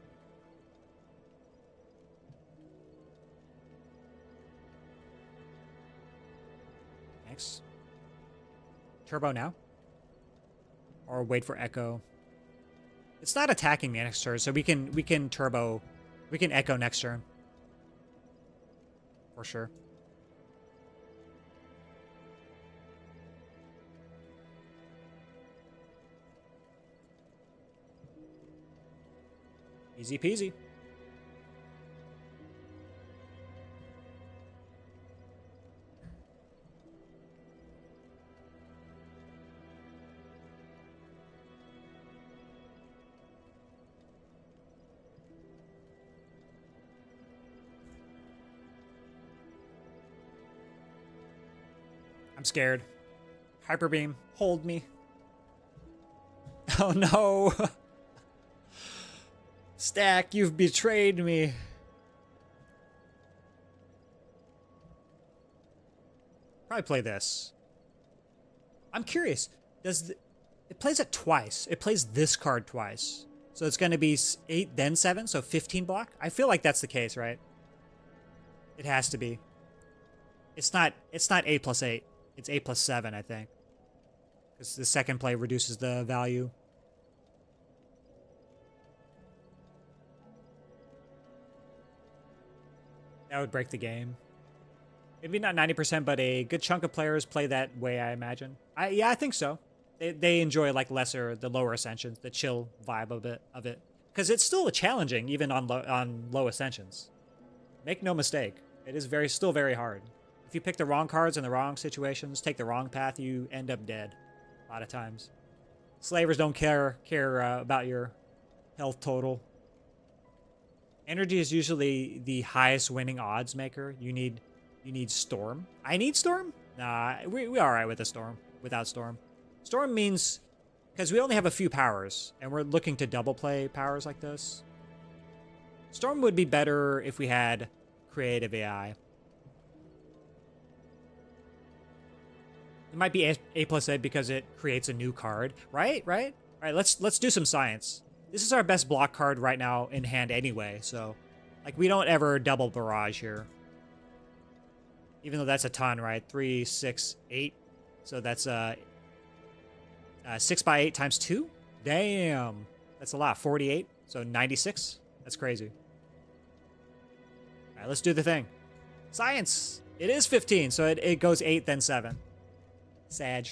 Thanks. Turbo now? Or wait for Echo. It's not attacking me next turn, so we can turbo. We can Echo next turn. For sure. Easy peasy. I'm scared. Hyper beam, hold me. Oh no. Stack, you've betrayed me. Probably play this. I'm curious. It plays it twice. It plays this card twice. So it's going to be 8, then 7, so 15 block. I feel like that's the case, right? It has to be. It's not 8 plus 8. It's 8 plus 7, I think. Because the second play reduces the value. That would break the game. Maybe not 90%, but a good chunk of players play that way, I imagine. Yeah, I think so. They enjoy like the lower ascensions, the chill vibe of it. Because it's still challenging, even on low ascensions. Make no mistake, it is still very hard. If you pick the wrong cards in the wrong situations, take the wrong path, you end up dead. A lot of times. Slavers don't care about your health total. Energy is usually the highest winning odds maker. You need Storm. I need Storm? Nah, we alright with the Storm. Without Storm. Storm means, because we only have a few powers, and we're looking to double play powers like this. Storm would be better if we had Creative AI. It might be A plus A because it creates a new card. Right? Alright, let's do some science. This is our best block card right now in hand anyway, so like we don't ever double barrage here. Even though that's a ton, right? 3, 6, 8. So that's 6 by 8 times 2? Damn. That's a lot. 48. So 96. That's crazy. All right, let's do the thing. Science. It is 15, so it goes 8, then 7. Sag.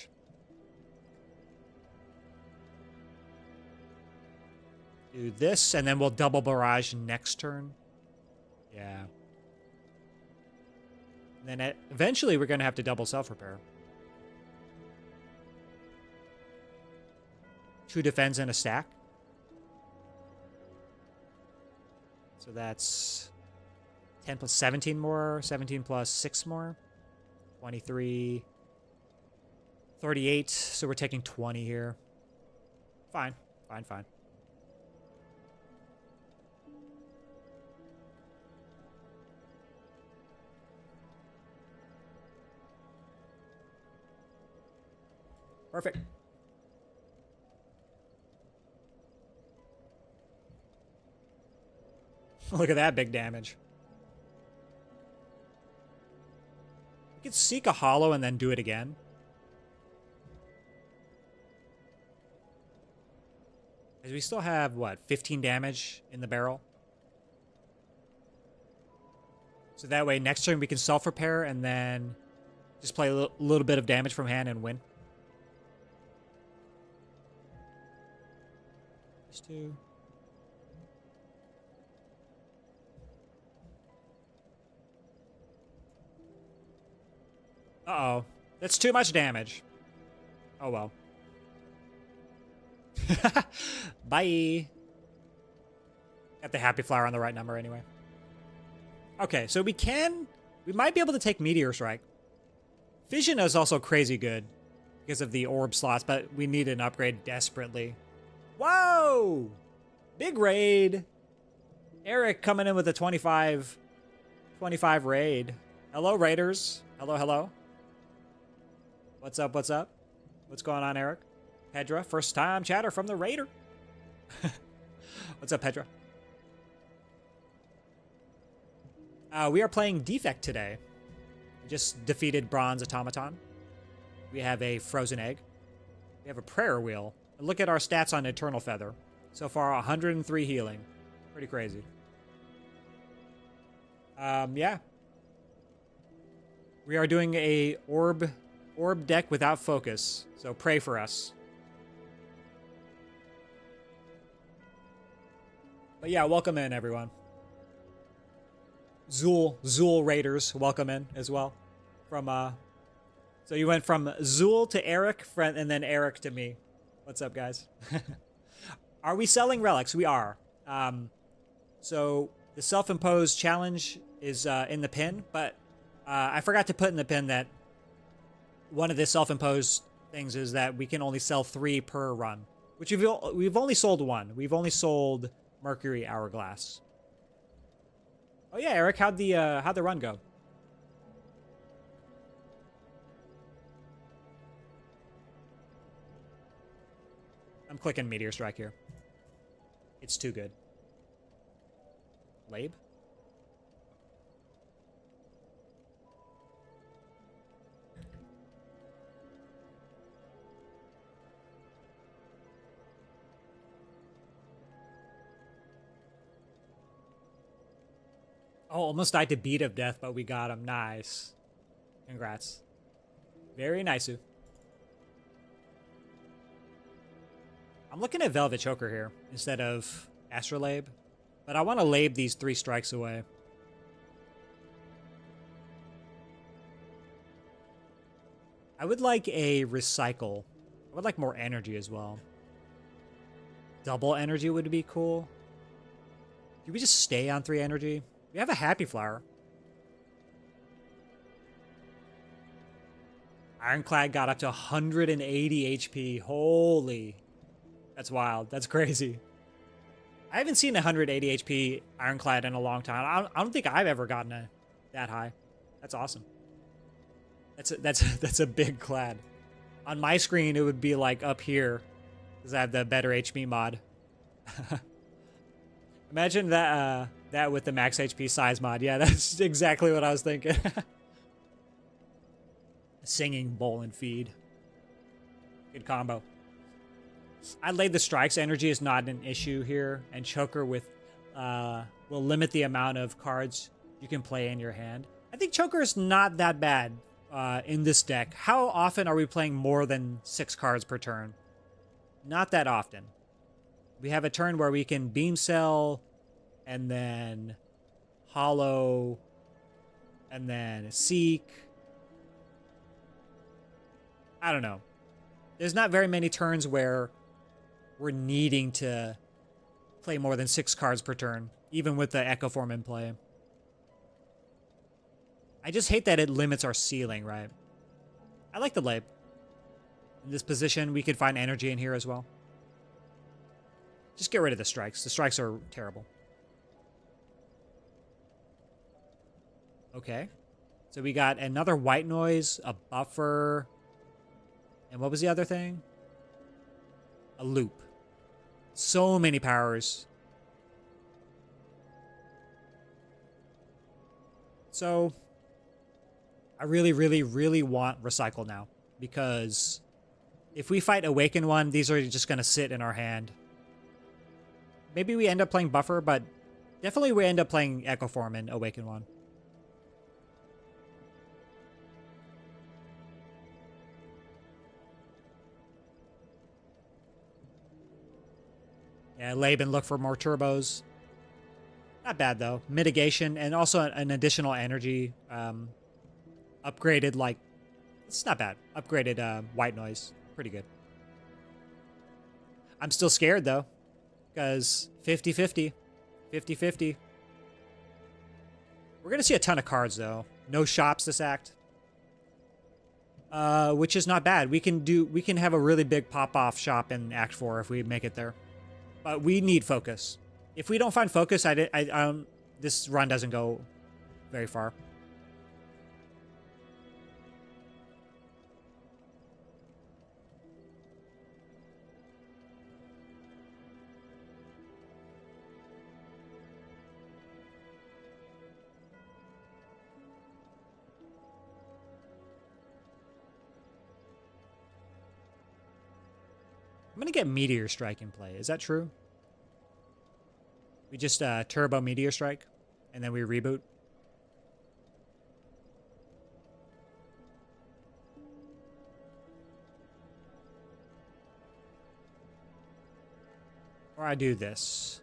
Do this, and then we'll double barrage next turn. Yeah. And then eventually we're going to have to double self-repair. 2 defends in a stack. So that's 10 plus 17 more, 17 plus 6 more, 23, 38. So we're taking 20 here. Fine. Perfect. Look at that big damage. We could seek a hollow and then do it again. Because we still have, what, 15 damage in the barrel? So that way, next turn we can self-repair and then just play a little bit of damage from hand and win. These two. Uh-oh. That's too much damage. Oh, well. Bye. Got the happy flower on the right number anyway. Okay, so we might be able to take Meteor Strike. Fission is also crazy good because of the orb slots, but we need an upgrade desperately. Whoa! Big raid. Eric coming in with a 25 raid. Hello, raiders. Hello. What's up? What's going on, Eric? Pedra, first time chatter from the raider. What's up, Pedra? We are playing Defect today. We just defeated Bronze Automaton. We have a Frozen Egg. We have a Prayer Wheel. And look at our stats on Eternal Feather. So far, 103 healing. Pretty crazy. Yeah. We are doing a orb deck without focus. So pray for us. But yeah, welcome in, everyone. Zool Raiders, welcome in as well. So you went from Zool to Eric, and then Eric to me. What's up, guys? Are we selling relics? We are. So the self-imposed challenge is in the pin, but I forgot to put in the pin that one of the self-imposed things is that we can only sell 3 per run, which we've only sold 1. We've only sold Mercury Hourglass. Oh yeah, Eric, how'd the run go? I'm clicking Meteor Strike here. It's too good. Labe? Oh, almost died to Beat of Death, but we got him. Nice. Congrats. Very nice. I'm looking at Velvet Choker here instead of Astrolabe, but I want to Labe these 3 strikes away. I would like a Recycle. I would like more energy as well. Double energy would be cool. Do we just stay on 3 energy? We have a Happy Flower. Ironclad got up to 180 HP. Holy. That's wild. That's crazy. I haven't seen 180 HP Ironclad in a long time. I don't think I've ever gotten that high. That's awesome. That's a big clad. On my screen, it would be like up here, because I have the better HP mod. Imagine that that with the max HP size mod. Yeah, that's exactly what I was thinking. Singing, bowl, and feed. Good combo. I laid the strikes. Energy is not an issue here, and Choker with will limit the amount of cards you can play in your hand. I think Choker is not that bad in this deck. How often are we playing more than 6 cards per turn? Not that often. We have a turn where we can Beam Cell, and then Hollow, and then Seek. I don't know. There's not very many turns where we're needing to play more than 6 cards per turn, even with the Echo Form in play. I just hate that it limits our ceiling, right? I like the Labe. In this position, we could find energy in here as well. Just get rid of the strikes. The strikes are terrible. Okay. So we got another white noise, a buffer, and what was the other thing? A loop. So many powers. So I really, really, really want Recycle now, because if we fight Awaken one, these are just going to sit in our hand. Maybe we end up playing Buffer, but definitely we end up playing Echo Form and Awaken one. Yeah, Laban, look for more turbos. Not bad, though. Mitigation, and also an additional energy. Upgraded, like... It's not bad. Upgraded white noise. Pretty good. I'm still scared, though. Because 50-50. 50-50. We're going to see a ton of cards, though. No shops this act. Which is not bad. We can have a really big pop-off shop in Act 4 if we make it there. But we need focus. If we don't find focus, this run doesn't go very far. I'm going to get Meteor Strike in play. Is that true? We just turbo Meteor Strike, and then we reboot. Or I do this.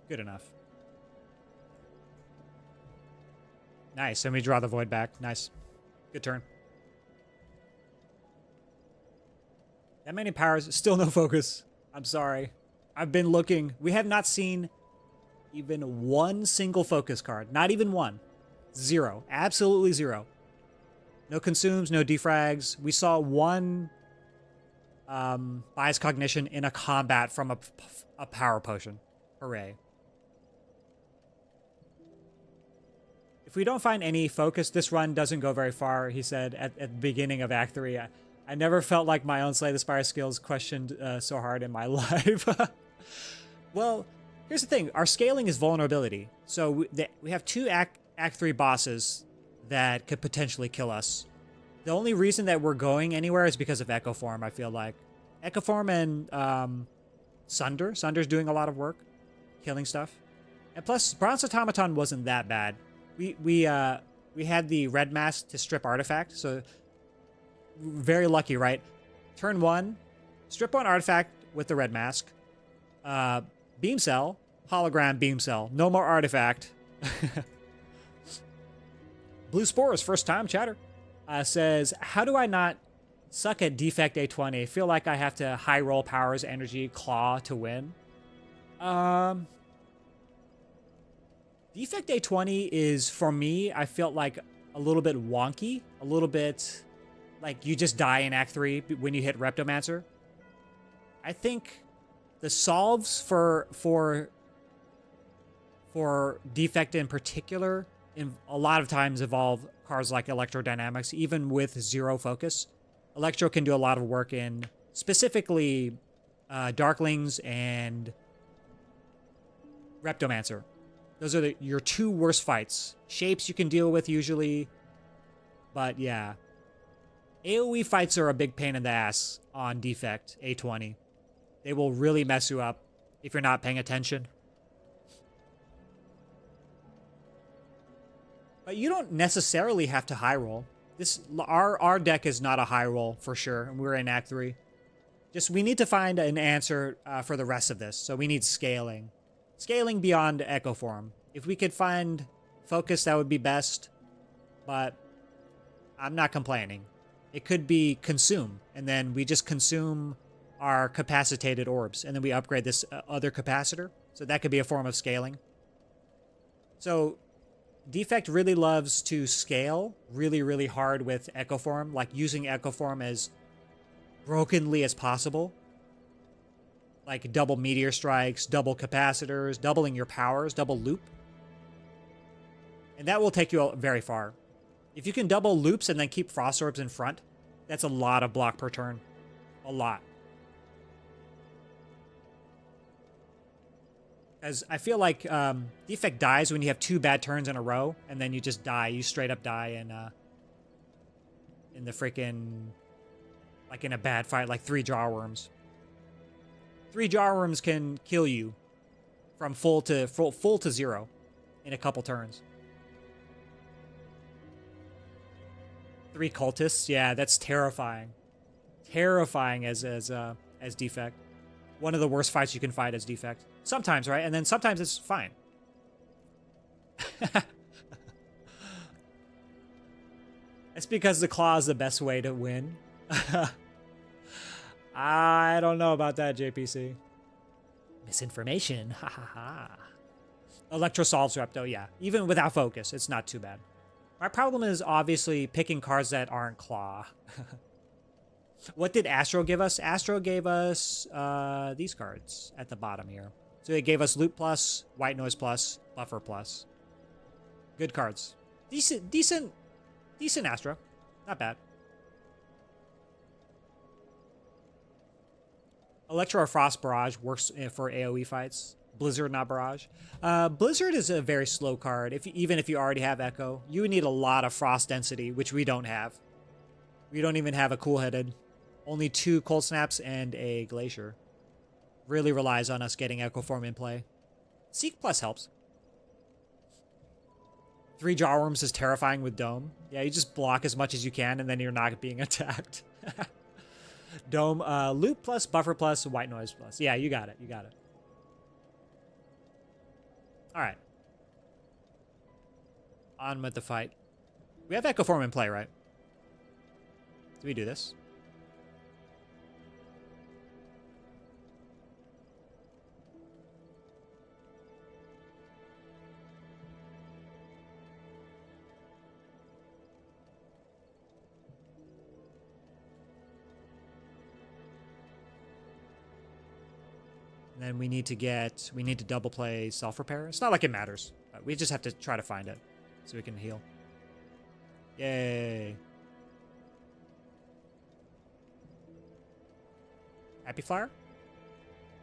Good enough. Nice, and we draw the Void back. Nice. Good turn. That many powers, still no focus. I'm sorry. I've been looking. We have not seen even one single focus card. Not even one. Zero. Absolutely zero. No consumes, no defrags. We saw one bias cognition in a combat from a power potion. Hooray. If we don't find any focus, this run doesn't go very far, he said at the beginning of Act 3. I never felt like my own Slay the Spire skills questioned so hard in my life. Well, here's the thing. Our scaling is vulnerability. So we have two Act 3 bosses that could potentially kill us. The only reason that we're going anywhere is because of Echo Form, I feel like. Echo Form and Sunder. Sunder's doing a lot of work, killing stuff. And plus, Bronze Automaton wasn't that bad. We had the red mask to strip artifact, so very lucky, right? Turn 1, strip 1 artifact with the red mask. Beam cell, hologram beam cell. No more artifact. Blue Spores, first time chatter, says, how do I not suck at Defect A20? I feel like I have to high roll powers, energy, claw to win. Defect A20 is, for me, I felt like a little bit wonky, a little bit like you just die in Act 3 when you hit Reptomancer. I think the solves for Defect in particular, a lot of times involve cards like Electrodynamics, even with zero focus. Electro can do a lot of work in specifically Darklings and Reptomancer. Those are your two worst fights. Shapes you can deal with usually, but yeah. AoE fights are a big pain in the ass on Defect A20. They will really mess you up if you're not paying attention. But you don't necessarily have to high roll. Our deck is not a high roll for sure, and we're in Act 3. Just we need to find an answer for the rest of this, so we need scaling. Scaling beyond Echo Form. If we could find focus, that would be best, but I'm not complaining. It could be consume, and then we just consume our capacitated orbs, and then we upgrade this other capacitor. So that could be a form of scaling. So Defect really loves to scale really, really hard with Echo Form, like using Echo Form as brokenly as possible. Like double meteor strikes, double capacitors, doubling your powers, double loop. And that will take you very far. If you can double loops and then keep frost orbs in front, that's a lot of block per turn. A lot. As I feel like Defect dies when you have 2 bad turns in a row, and then you just die. You straight up die in the freaking, like in a bad fight, like 3 Jawworms. 3 Jawworms can kill you from full to 0 in a couple turns. 3 cultists, yeah, that's terrifying. Terrifying as Defect. One of the worst fights you can fight as Defect. Sometimes, right? And then sometimes it's fine. It's because the claw is the best way to win. I don't know about that, JPC. Misinformation. Ha ha ha. Electro solves Repto, yeah. Even without focus, it's not too bad. My problem is obviously picking cards that aren't claw. What did Astro give us? Astro gave us these cards at the bottom here. So it gave us Loot Plus, White Noise Plus, Buffer Plus. Good cards. Decent Astro. Not bad. Electro or Frost Barrage works for AoE fights. Blizzard, not Barrage. Blizzard is a very slow card. Even if you already have Echo, you would need a lot of Frost density, which we don't have. We don't even have a Cool-Headed. Only 2 Cold Snaps and a Glacier. Really relies on us getting Echo Form in play. Seek Plus helps. 3 Jawworms is terrifying with Dome. Yeah, you just block as much as you can, and then you're not being attacked. Dome, Loop Plus, Buffer Plus, White Noise Plus. Yeah, you got it. You got it. All right. On with the fight. We have Echo Form in play, right? Do we do this? We do And then we need to double play self-repair. It's not like it matters. We just have to try to find it so we can heal. Yay. Happy Flower?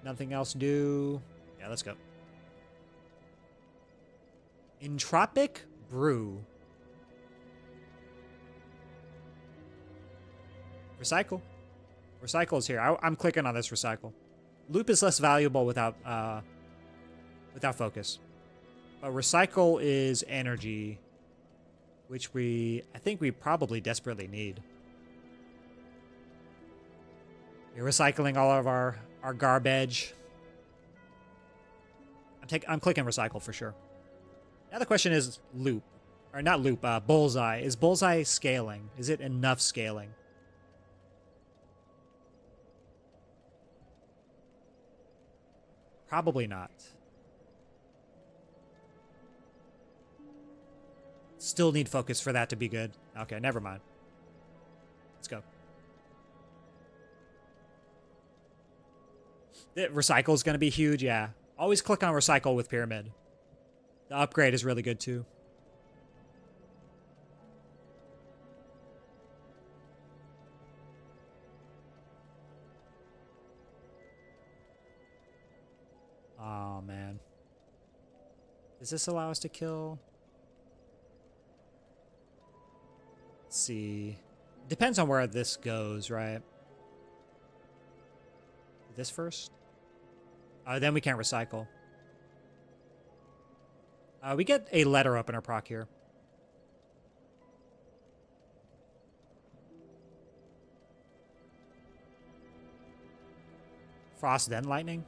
Nothing else do. Yeah, let's go. Entropic Brew. Recycle. Recycle is here. I'm clicking on this recycle. Loop is less valuable without focus. But recycle is energy, which I think we probably desperately need. We're recycling all of our garbage. I'm clicking recycle for sure. Now the question is loop. Or not loop, bullseye. Is bullseye scaling? Is it enough scaling? Probably not. Still need focus for that to be good. Okay, never mind. Let's go. The recycle is going to be huge, yeah. Always click on recycle with pyramid. The upgrade is really good too. Oh, man. Does this allow us to kill? Let's see. Depends on where this goes, right? This first? Then we can't recycle. We get a letter opener proc here. Frost, then lightning?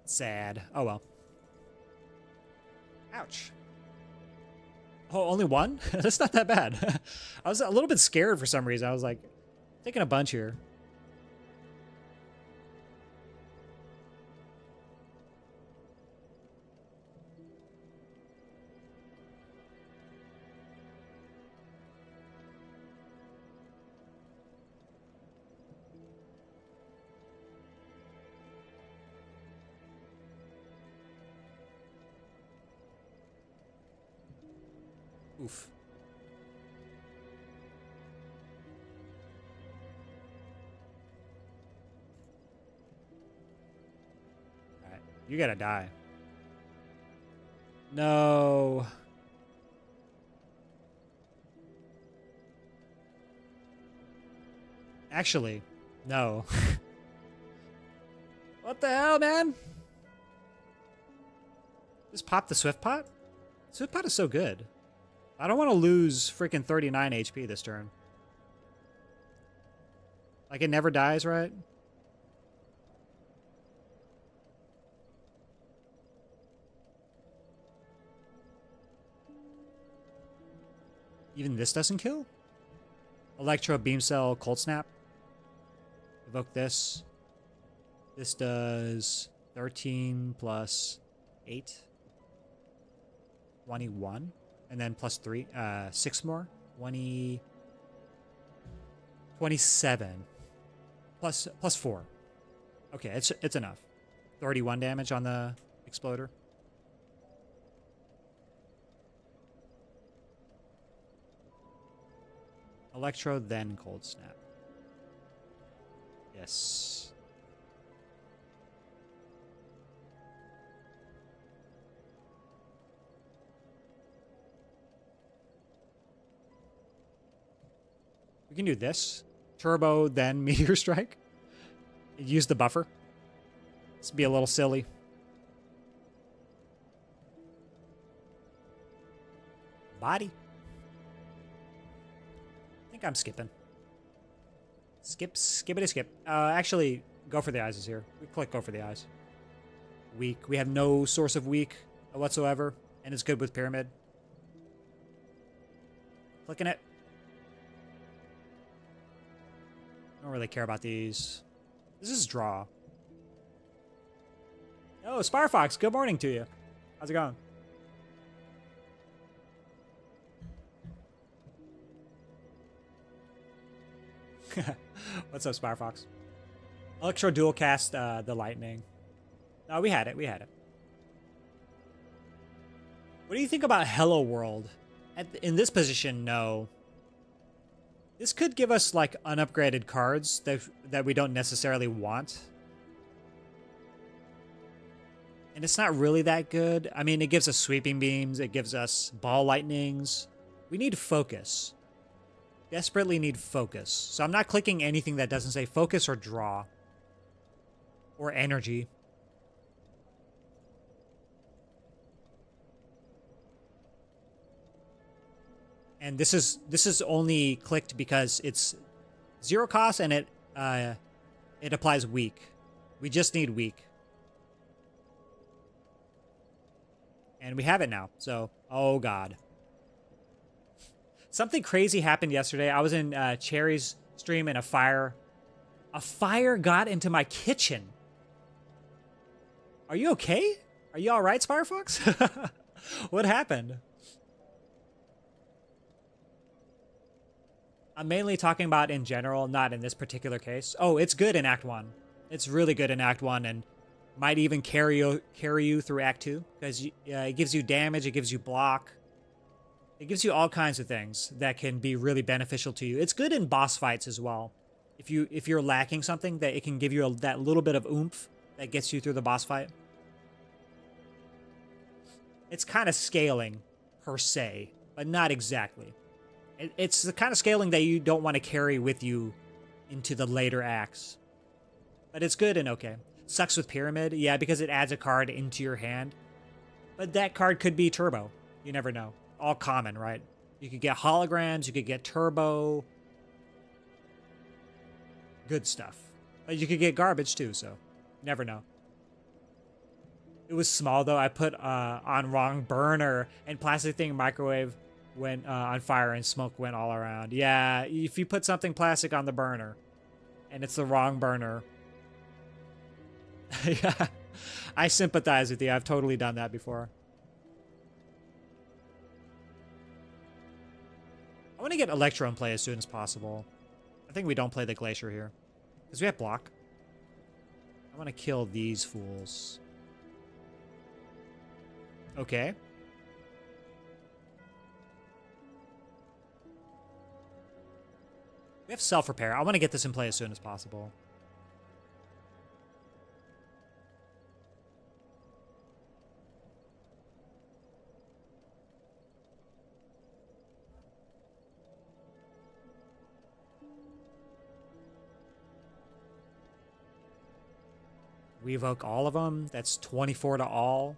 Sad. Oh well. Ouch. Oh, only one? That's not that bad. I was a little bit scared for some reason. I was like, taking a bunch here. Oof. Alright, you gotta die. No. Actually, no. What the hell, man? Just pop the Swift Pot? Swift Pot is so good. I don't want to lose freaking 39 HP this turn. Like, it never dies, right? Even this doesn't kill? Electro, Beam Cell, Cold Snap. Evoke this. This does 13 plus 8. 21. And then plus 3. 6 more. 27. Plus 4. Okay, it's enough. 31 damage on the exploder. Electro, then Cold Snap. Yes. We can do this. Turbo, then Meteor Strike. Use the buffer. Let's be a little silly. Body. I think I'm skipping. Skippity skip. Actually, go for the eyes is here. We click go for the eyes. Weak. We have no source of weak whatsoever, and it's good with pyramid. Clicking it. Don't really care about these. This is draw. Oh, Sparfox, good morning to you. How's it going? What's up, Sparfox? Electro dual cast the lightning. No, we had it. We had it. What do you think about Hello World? In this position, no. This could give us like unupgraded cards that we don't necessarily want. And it's not really that good. I mean, it gives us sweeping beams. It gives us ball lightnings. We need focus. Desperately need focus. So I'm not clicking anything that doesn't say focus or draw. Or energy. And this is only clicked because it's 0 cost and it applies weak. We just need weak. And we have it now. So, oh god. Something crazy happened yesterday. I was in Cherry's stream and a fire got into my kitchen. Are you okay? Are you all right, Spirefox? What happened? I'm mainly talking about in general, not in this particular case. Oh, it's good in Act 1. It's really good in Act 1 and might even carry you through Act 2 because it gives you damage, it gives you block. It gives you all kinds of things that can be really beneficial to you. It's good in boss fights as well. If you're lacking something, that it can give you that little bit of oomph that gets you through the boss fight. It's kind of scaling per se, but not exactly. It's the kind of scaling that you don't want to carry with you into the later acts. But it's good and okay. Sucks with Pyramid, yeah, because it adds a card into your hand. But that card could be Turbo. You never know. All common, right? You could get holograms, you could get Turbo. Good stuff. But you could get garbage too, so never know. It was small though. I put on wrong burner and plastic thing microwave went on fire and smoke went all around. Yeah, if you put something plastic on the burner and it's the wrong burner. Yeah, I sympathize with you. I've totally done that before. I want to get Electro in play as soon as possible. I think we don't play the Glacier here because we have block. I want to kill these fools. Okay. We have self-repair. I want to get this in play as soon as possible. We evoke all of them. That's 24 to all.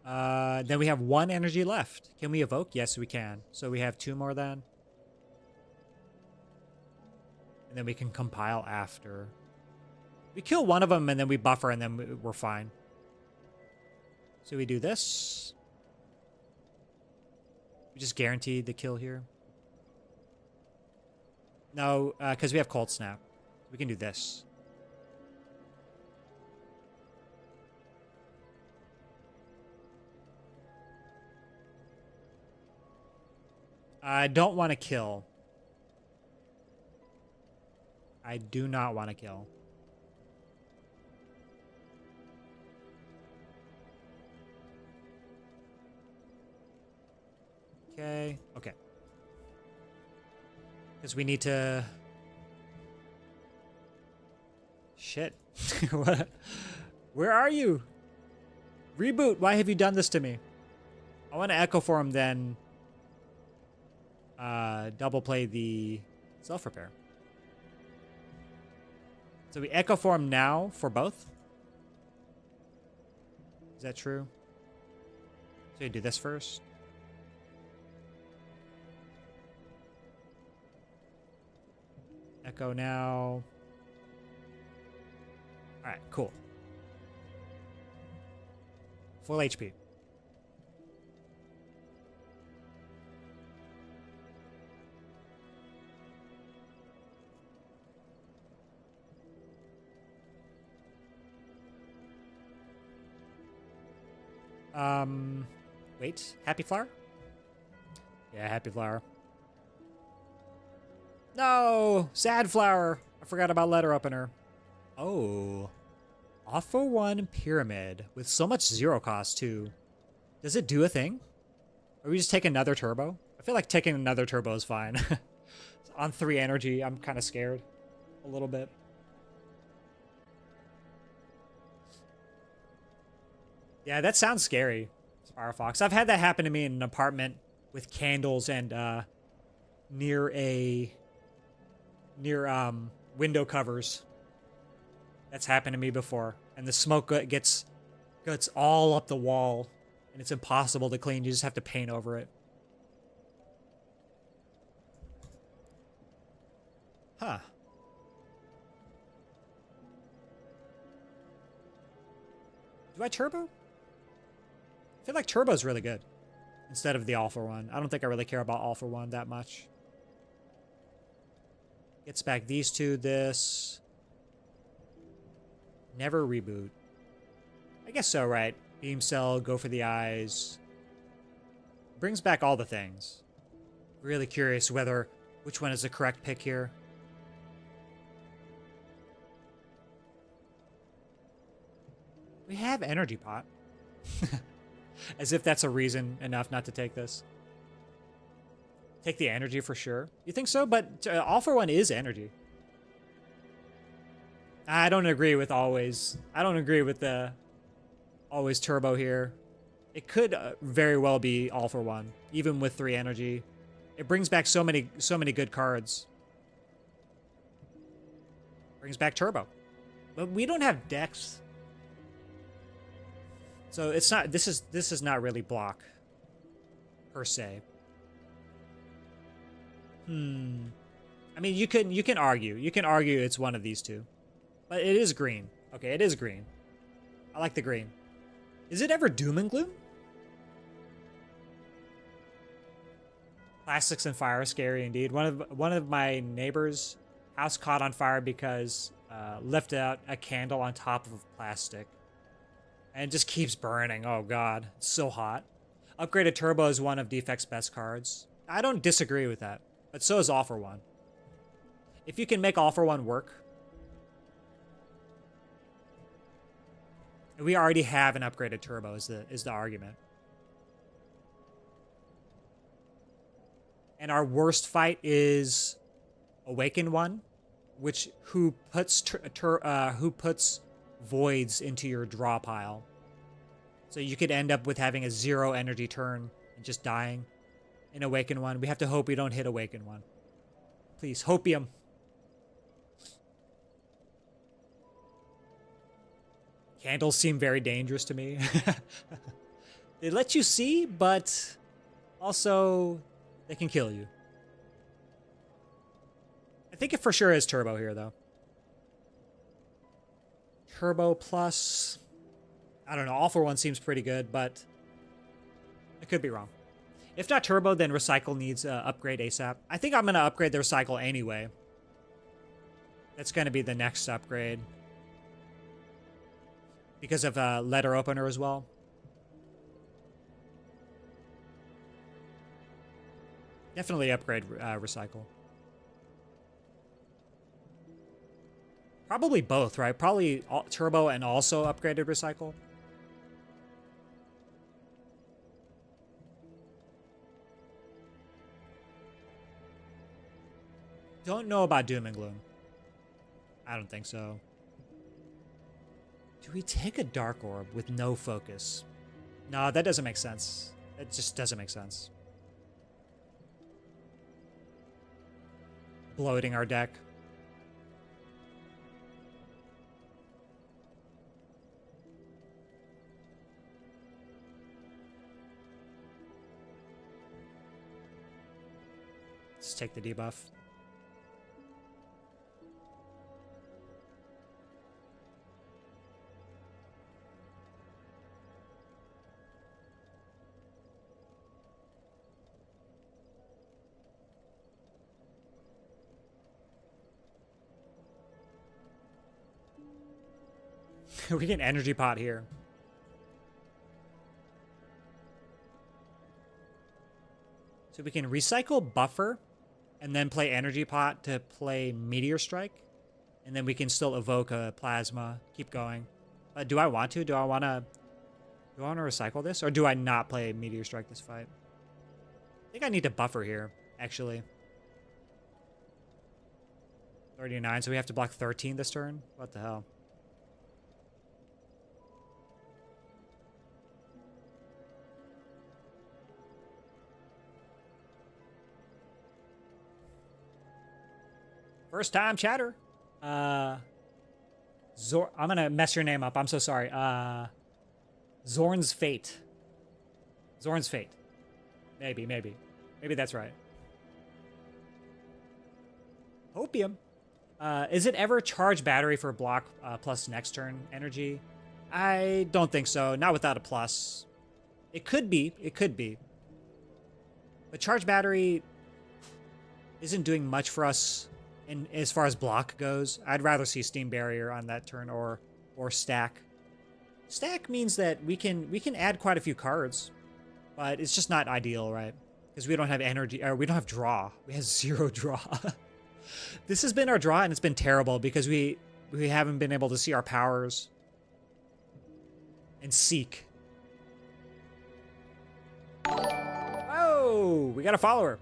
Then we have 1 energy left. Can we evoke? Yes, we can. So we have 2 more then. And then we can compile after. We kill one of them and then we buffer and then we're fine. So we do this. We just guaranteed the kill here. No, because we have Cold Snap. We can do this. I don't want to kill. I do not want to kill. Okay. Okay. Because we need to... Shit. What? Where are you? Reboot. Why have you done this to me? I want to Echo Form then... double play the self-repair. So we Echo Form now for both? Is that true? So you do this first. Echo now. Alright, cool. Full HP. Wait, Happy Flower? Yeah, Happy Flower. No! Sad flower! I forgot about letter opener. Oh. Offer one pyramid with so much zero cost too. Does it do a thing? Or we just take another turbo? I feel like taking another turbo is fine. On 3 energy, I'm kind of scared. A little bit. Yeah, that sounds scary, Firefox. I've had that happen to me in an apartment with candles and near window covers. That's happened to me before. And the smoke gets all up the wall. And it's impossible to clean. You just have to paint over it. Huh. Do I turbo? I feel like turbo's really good. Instead of the all for one. I don't think I really care about all for one that much. Gets back these two, this. Never reboot. I guess so, right? Beam cell, go for the eyes. Brings back all the things. Really curious which one is the correct pick here. We have energy pot. As if that's a reason enough not to take this. Take the energy for sure. You think so? But all for one is energy. I don't agree with always. I don't agree with the always turbo here. It could very well be all for one, even with 3 energy. It brings back so many good cards. Brings back turbo. But we don't have decks. So it's not this is not really block per se. I mean, you can argue. You can argue it's one of these two. But it is green. Okay, it is green. I like the green. Is it ever doom and gloom? Plastics and fire are scary indeed. One of my neighbors' house caught on fire because left out a candle on top of plastic. And it just keeps burning. Oh god, it's so hot. Upgraded Turbo is one of Defect's best cards. I don't disagree with that, but so is All for One. If you can make All for One work, we already have an upgraded Turbo is the argument. And our worst fight is Awakened One, who puts voids into your draw pile. So you could end up with having a 0 energy turn and just dying in Awakened One. We have to hope we don't hit Awakened One. Please, hopium. Candles seem very dangerous to me. They let you see, but also they can kill you. I think it for sure is Turbo here, though. Turbo plus... I don't know, All for One seems pretty good, but I could be wrong. If not Turbo, then Recycle needs upgrade ASAP. I think I'm going to upgrade the Recycle anyway. That's going to be the next upgrade. Because of Letter Opener as well. Definitely upgrade Recycle. Probably both, right? Probably Turbo and also upgraded Recycle. Don't know about Doom and Gloom. I don't think so. Do we take a Dark Orb with no focus? No, that doesn't make sense. It just doesn't make sense. Bloating our deck. Let's take the debuff. We get energy pot here. So we can recycle buffer and then play Energy Pot to play Meteor Strike, and then we can still evoke a Plasma. Keep going. Do I want to? Do I want to recycle this, or do I not play Meteor Strike this fight? I think I need to buffer here, actually. 39, so we have to block 13 this turn? What the hell? First time chatter. I'm gonna mess your name up. I'm so sorry. Zorn's Fate. Zorn's Fate. Maybe that's right. Hopium. Is it ever charge battery for block plus next turn energy? I don't think so. Not without a plus. It could be. It could be. But charge battery isn't doing much for us in as far as block goes. I'd rather see Steam Barrier on that turn or stack. Stack means that we can add quite a few cards, but it's just not ideal, right? Because we don't have energy, or we don't have draw. We have 0 draw. This has been our draw, and it's been terrible because we haven't been able to see our powers and seek. Oh, we got a follower.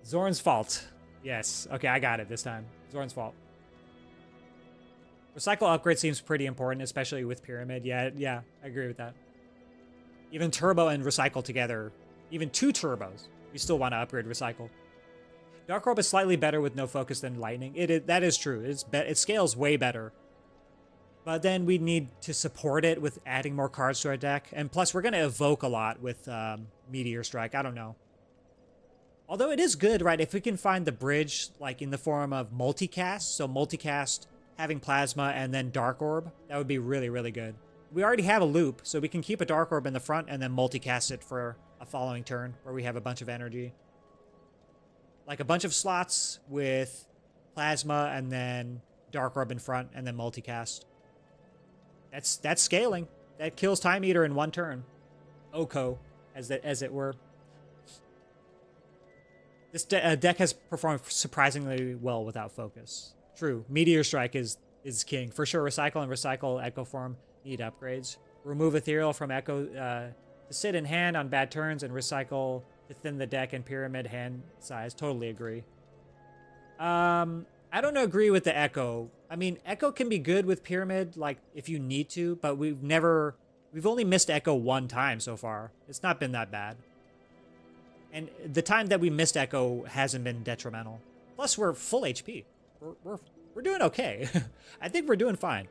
Zorn's fault. Yes. Okay, I got it this time. Zorn's fault. Recycle upgrade seems pretty important, especially with Pyramid. Yeah, I agree with that. Even Turbo and Recycle together, even 2 Turbos, we still want to upgrade Recycle. Dark Orb is slightly better with no focus than Lightning. That is true. It scales way better. But then we need to support it with adding more cards to our deck. And plus, we're going to evoke a lot with Meteor Strike. I don't know. Although it is good, right? If we can find the bridge, like in the form of multicast. So multicast, having Plasma, and then Dark Orb. That would be really, really good. We already have a loop, so we can keep a Dark Orb in the front and then multicast it for a following turn where we have a bunch of energy. Like a bunch of slots with Plasma and then Dark Orb in front and then multicast. That's scaling. That kills Time Eater in 1 turn. Oko, as it were. This deck has performed surprisingly well without focus. True. Meteor Strike is king. For sure, Recycle and Recycle Echo Form need upgrades. Remove Ethereal from Echo to sit in hand on bad turns, and Recycle to thin the deck and Pyramid hand size. Totally agree. I don't agree with the Echo. I mean, Echo can be good with Pyramid, like, if you need to, but we've only missed Echo 1 time so far. It's not been that bad. And the time that we missed Echo hasn't been detrimental. Plus, we're full HP. We're doing okay. I think we're doing fine.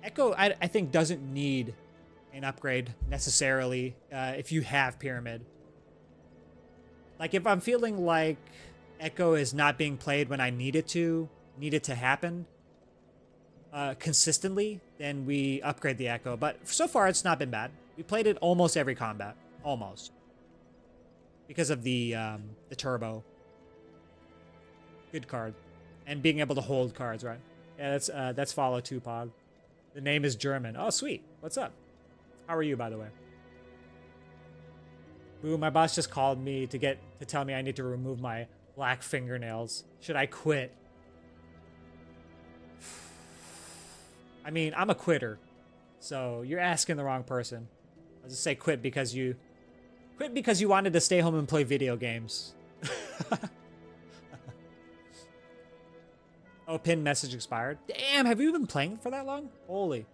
Echo, I think, doesn't need an upgrade necessarily if you have Pyramid. Like, if I'm feeling like Echo is not being played when I need it to happen consistently, then we upgrade the Echo. But so far, it's not been bad. We played it almost every combat. Almost. Because of the Turbo. Good card. And being able to hold cards, right? Yeah, that's follow too, Pog. The name is German. Oh, sweet. What's up? How are you, by the way? Boo, my boss just called me to tell me I need to remove my black fingernails. Should I quit? I mean, I'm a quitter. So you're asking the wrong person. I'll just say quit because you wanted to stay home and play video games. Oh, pin message expired. Damn, have you been playing for that long? Holy.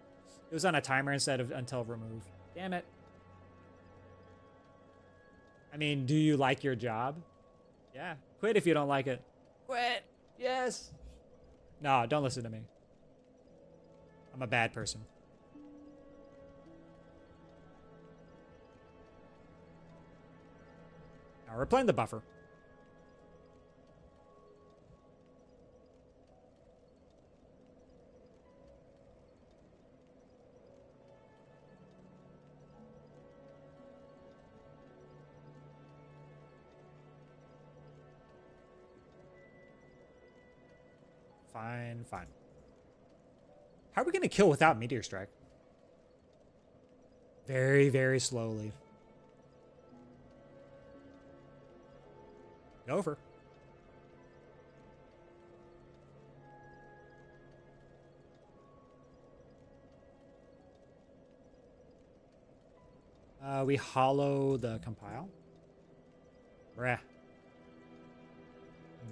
It was on a timer instead of until remove. Damn it. I mean, do you like your job? Yeah. Quit if you don't like it. Quit. Yes. No, don't listen to me. I'm a bad person. Now we're playing the buffer. Fine. How are we going to kill without Meteor Strike? Very, very slowly. Over. We hollow the compile. Bruh.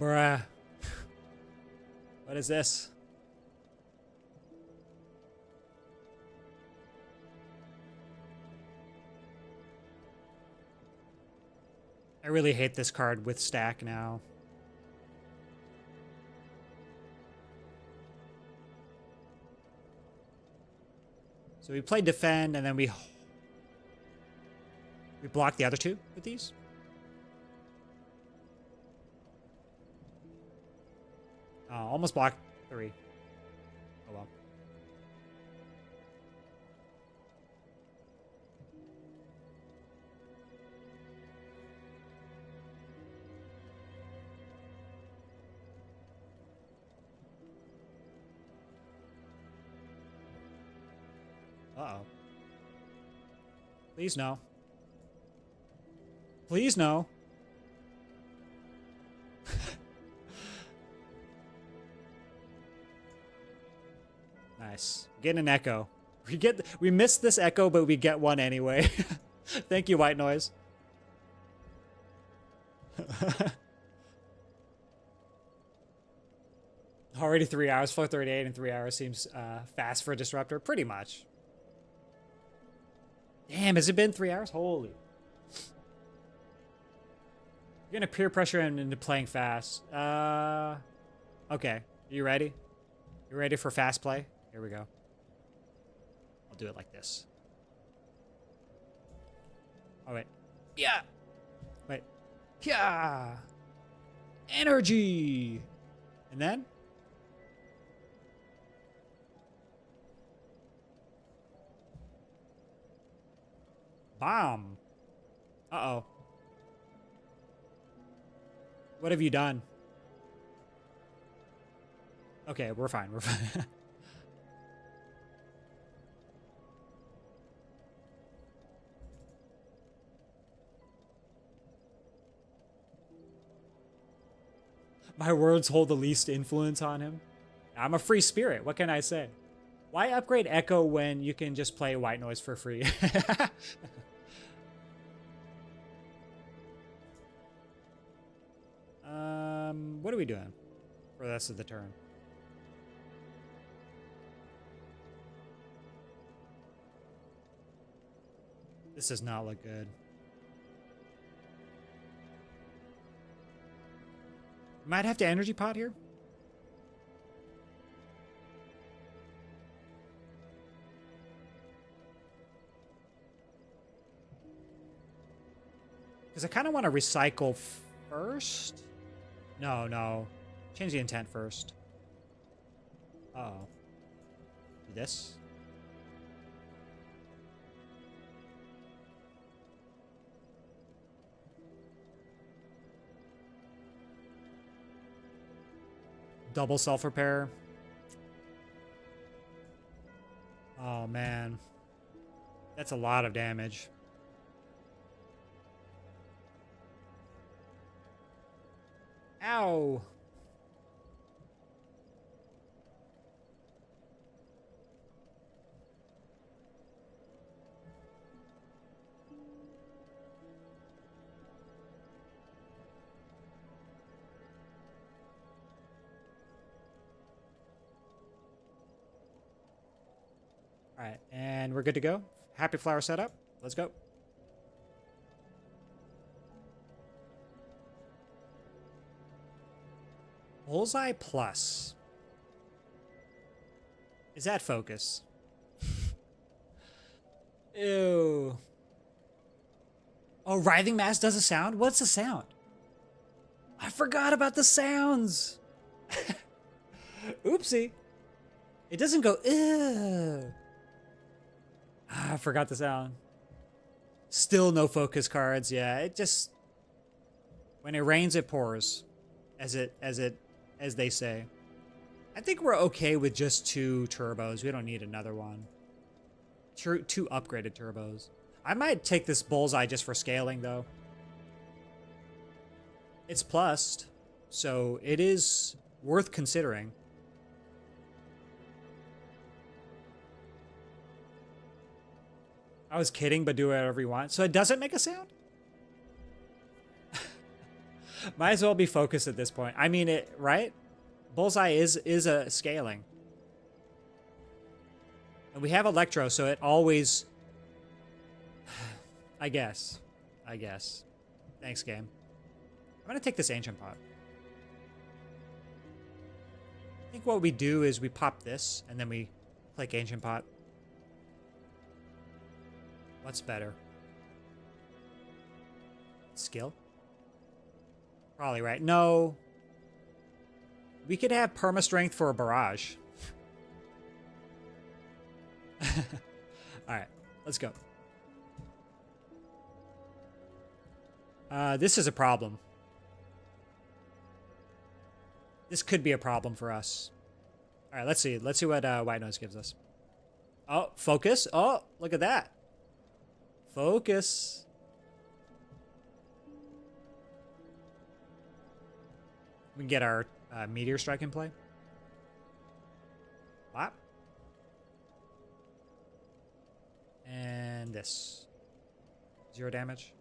Bruh. What is this? I really hate this card with stack now. So we play defend, and then we block the other two with these. Almost blocked 3. Oh well. Uh-oh. Please no. Please no. Nice. Getting an echo. We missed this echo, but we get one anyway. Thank you, white noise. Already 3 hours, 4:38 in 3 hours seems fast for a disruptor. Pretty much. Damn, has it been 3 hours? Holy. You're gonna peer pressure him into playing fast. Okay. You ready? You ready for fast play? Here we go. I'll do it like this. Oh, wait. Yeah! Wait. Yeah! Energy! And then? Bomb! Uh-oh. What have you done? Okay, we're fine. We're fine. My words hold the least influence on him. I'm a free spirit. What can I say? Why upgrade Echo when you can just play white noise for free? What are we doing for the rest of the turn? This does not look good. Might have to energy pot here. Because I kind of want to recycle first. No, no. Change the intent first. Uh-oh. Do this. Double self-repair. Oh, man. That's a lot of damage. Ow. All right, and we're good to go. Happy flower setup. Let's go. Bullseye plus. Is that focus? Ew. Oh, writhing mass does a sound? What's the sound? I forgot about the sounds. Oopsie. It doesn't go, ew. Ah, I forgot the sound. Still no focus cards. Yeah, it just, when it rains, it pours, as they say. I think we're okay with just 2 turbos. We don't need another one. 2 upgraded turbos. I might take this bullseye just for scaling, though. It's plussed, so it is worth considering. I was kidding, but do whatever you want. So it doesn't make a sound? Might as well be focused at this point. I mean, it, right? Bullseye is a scaling. And we have Electro, so it always... I guess. Thanks, game. I'm gonna take this Ancient Pot. I think what we do is we pop this, and then we click Ancient Pot. What's better? Skill? Probably right. No. We could have Perma Strength for a Barrage. Alright, let's go. This is a problem. This could be a problem for us. Alright, let's see. Let's see what White Noise gives us. Oh, focus. Oh, look at that. Focus. We can get our Meteor Strike in play. Wow. And this. 0 damage.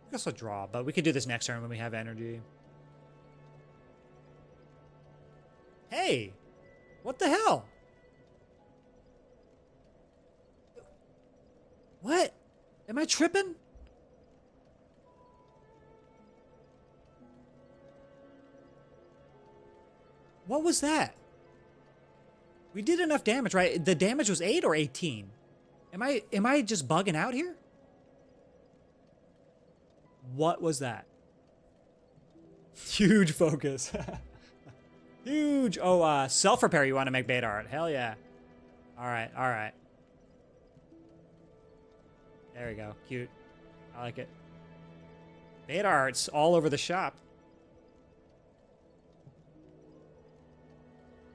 I guess I'll draw, but we could do this next turn when we have energy. Hey! What the hell? What? Am I tripping? What was that? We did enough damage, right? The damage was 8 or 18? Am I just bugging out here? What was that? Huge focus. Huge. Oh, self-repair you want to make beta art. Hell yeah. Alright, alright. There we go. Cute. I like it. Beta arts all over the shop.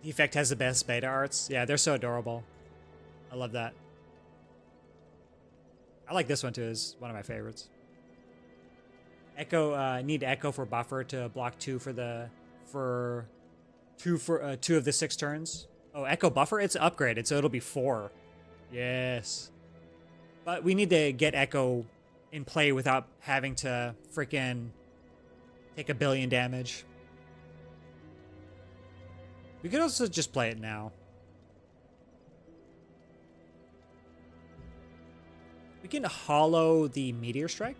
Defect has the best beta arts. Yeah, they're so adorable. I love that. I like this one too. It's one of my favorites. Echo, need Echo for buffer to block 2 for 2 of the 6 turns. Oh, Echo buffer? It's upgraded, so it'll be 4. Yes. But we need to get Echo in play without having to freaking take 1 billion damage. We could also just play it now. We can hollow the Meteor Strike.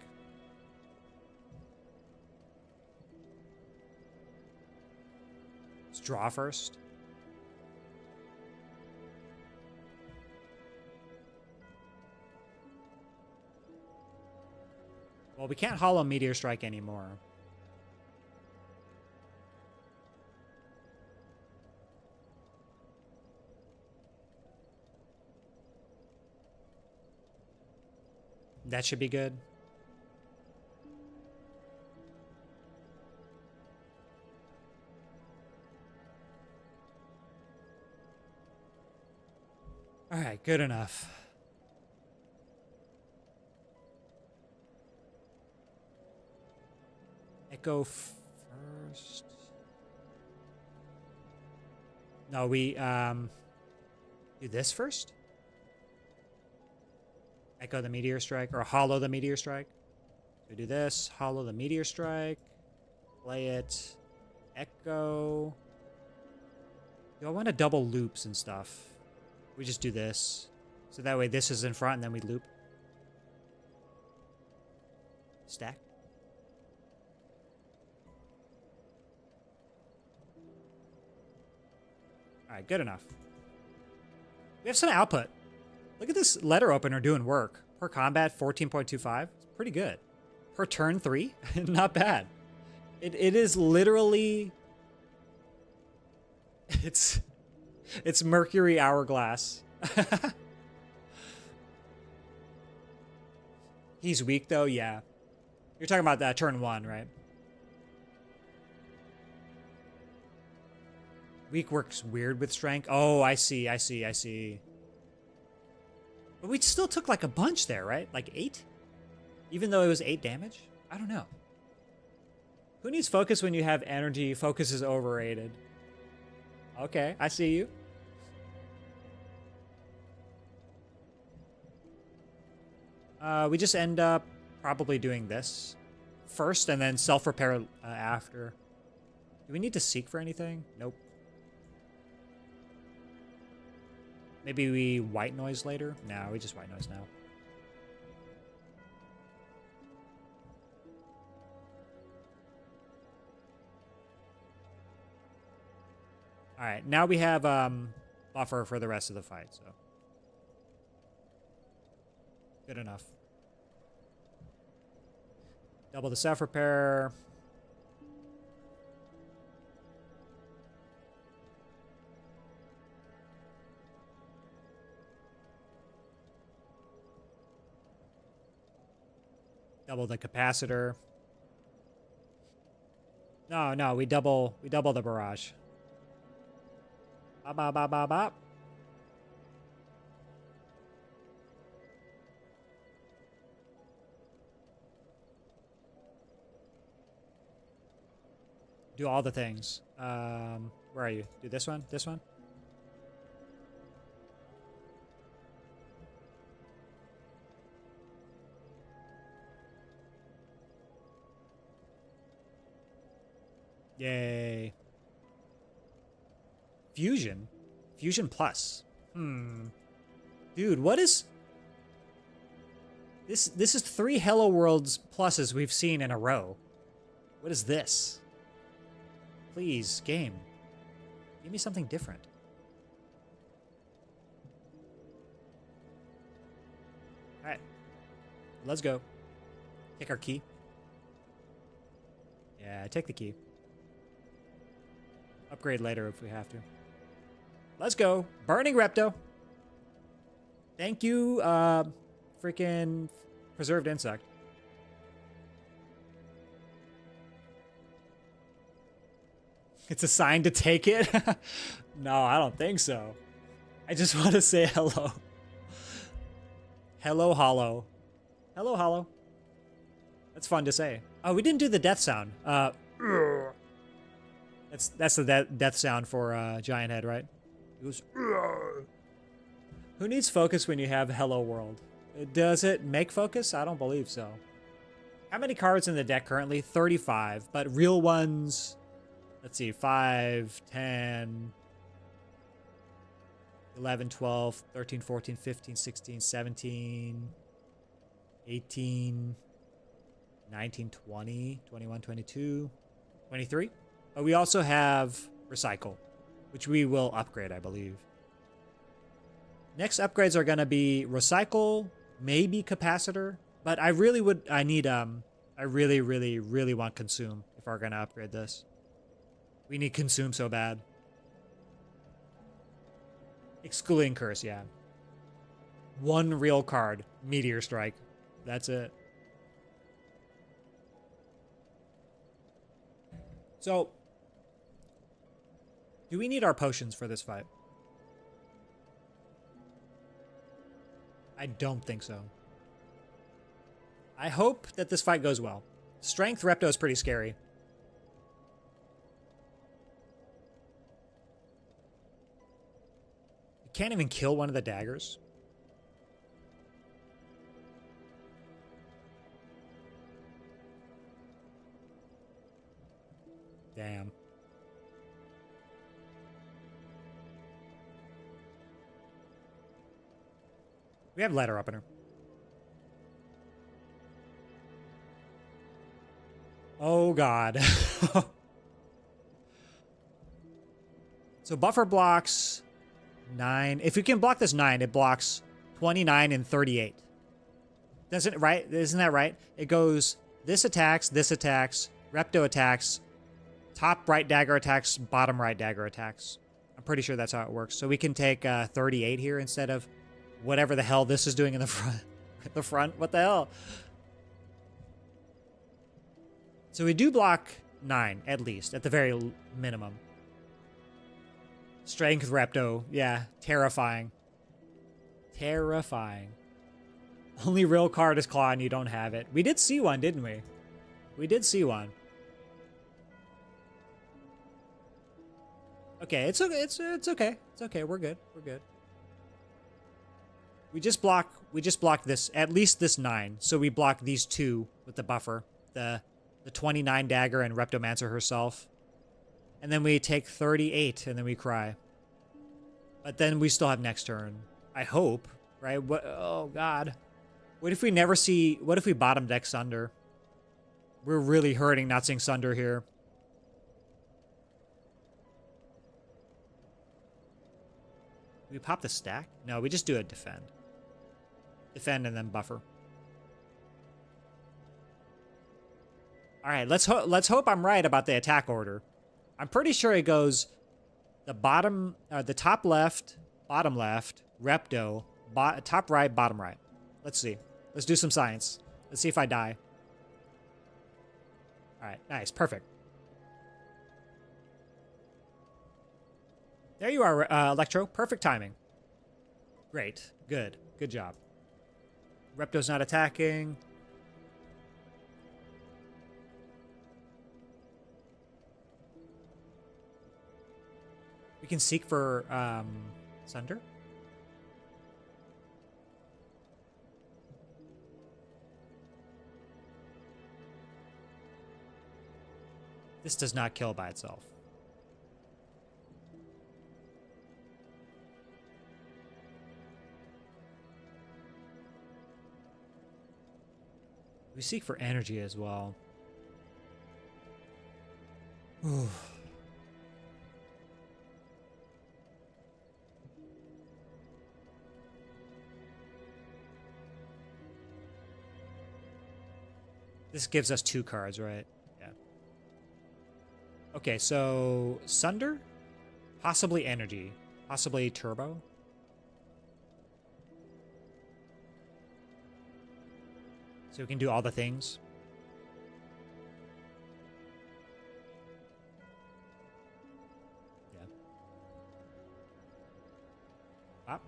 Let's draw first. Well, we can't hollow Meteor Strike anymore. That should be good. All right, good enough. Echo first. No, we do this first. Echo the Meteor Strike, or hollow the Meteor Strike. So we do this, hollow the Meteor Strike, play it, Echo. Do I want to double loops and stuff? We just do this. So that way this is in front and then we loop. Stack. Alright, good enough. We have some output. Look at this letter opener doing work. Per combat, 14.25. It's pretty good. Per turn, 3. Not bad. It is literally... It's Mercury Hourglass. He's weak, though? Yeah. You're talking about that turn 1, right? Weak works weird with strength. Oh, I see. But we still took like a bunch there, right? Like 8? Even though it was 8 damage? I don't know. Who needs focus when you have energy? Focus is overrated. Okay, I see you. We just end up probably doing this first and then self-repair after. Do we need to seek for anything? Nope. Maybe we white noise later? No, we just white noise now. All right, now we have buffer for the rest of the fight, so good enough. Double the self repair. Double the capacitor. No, we double the barrage. Bop, bop, bop, bop, bop. Do all the things. Where are you? Do this one? This one? Yay. Fusion? Fusion Plus. Dude, what is... This is 3 Hello Worlds pluses we've seen in a row. What is this? Please, game. Give me something different. Alright. Let's go. Take our key. Yeah, take the key. Upgrade later if we have to. Let's go. Burning Repto. Thank you, freaking Preserved Insect. It's a sign to take it? No, I don't think so. I just want to say hello. Hello, Hollow. Hello, Hollow. That's fun to say. Oh, we didn't do the death sound. That's the death sound for Giant Head, right? It goes. Who needs focus when you have Hello World? Does it make focus? I don't believe so. How many cards in the deck currently? 35, but real ones. Let's see, 5, 10, 11, 12, 13, 14, 15, 16, 17, 18, 19, 20, 21, 22, 23. But we also have Recycle, which we will upgrade, I believe. Next upgrades are going to be Recycle, maybe Capacitor, but I really want Consume if we're going to upgrade this. We need Consume so bad. Excluding Curse, yeah. One real card, Meteor Strike. That's it. So, do we need our potions for this fight? I don't think so. I hope that this fight goes well. Strength Repto is pretty scary. You can't even kill one of the daggers. Damn. We have Letter Opener. Oh, God. So buffer blocks 9. If you can block this 9, it blocks 29 and 38. Doesn't it, right? Isn't that right? It goes this attacks, Repto attacks, top right dagger attacks, bottom right dagger attacks. I'm pretty sure that's how it works. So we can take 38 here instead of whatever the hell this is doing in the front. The front? What the hell? So we do block 9, at least, at the very minimum. Strength Repto. Yeah, terrifying. Terrifying. Only real card is Claw and you don't have it. We did see one, didn't we? We did see one. Okay, it's okay. It's okay. It's okay. We're good. We're good. We just block this, at least this 9. So we block these 2 with the buffer. The 29 dagger and Reptomancer herself. And then we take 38 and then we cry. But then we still have next turn. I hope, right? What? Oh god. What if we never see, what if we bottom deck Sunder? We're really hurting not seeing Sunder here. We pop the stack? No, we just do a defend. Defend and then buffer. All right, let's hope I'm right about the attack order. I'm pretty sure it goes the bottom, the top left, bottom left, Repto, top right, bottom right. Let's see. Let's do some science. Let's see if I die. All right, nice, perfect. There you are, Electro. Perfect timing. Great, good job. Repto's not attacking. We can seek for Sunder. This does not kill by itself. We seek for energy as well. Ooh. This gives us 2 cards, right? Yeah. Okay, so Sunder? Possibly energy. Possibly turbo? So we can do all the things. Yeah. Up.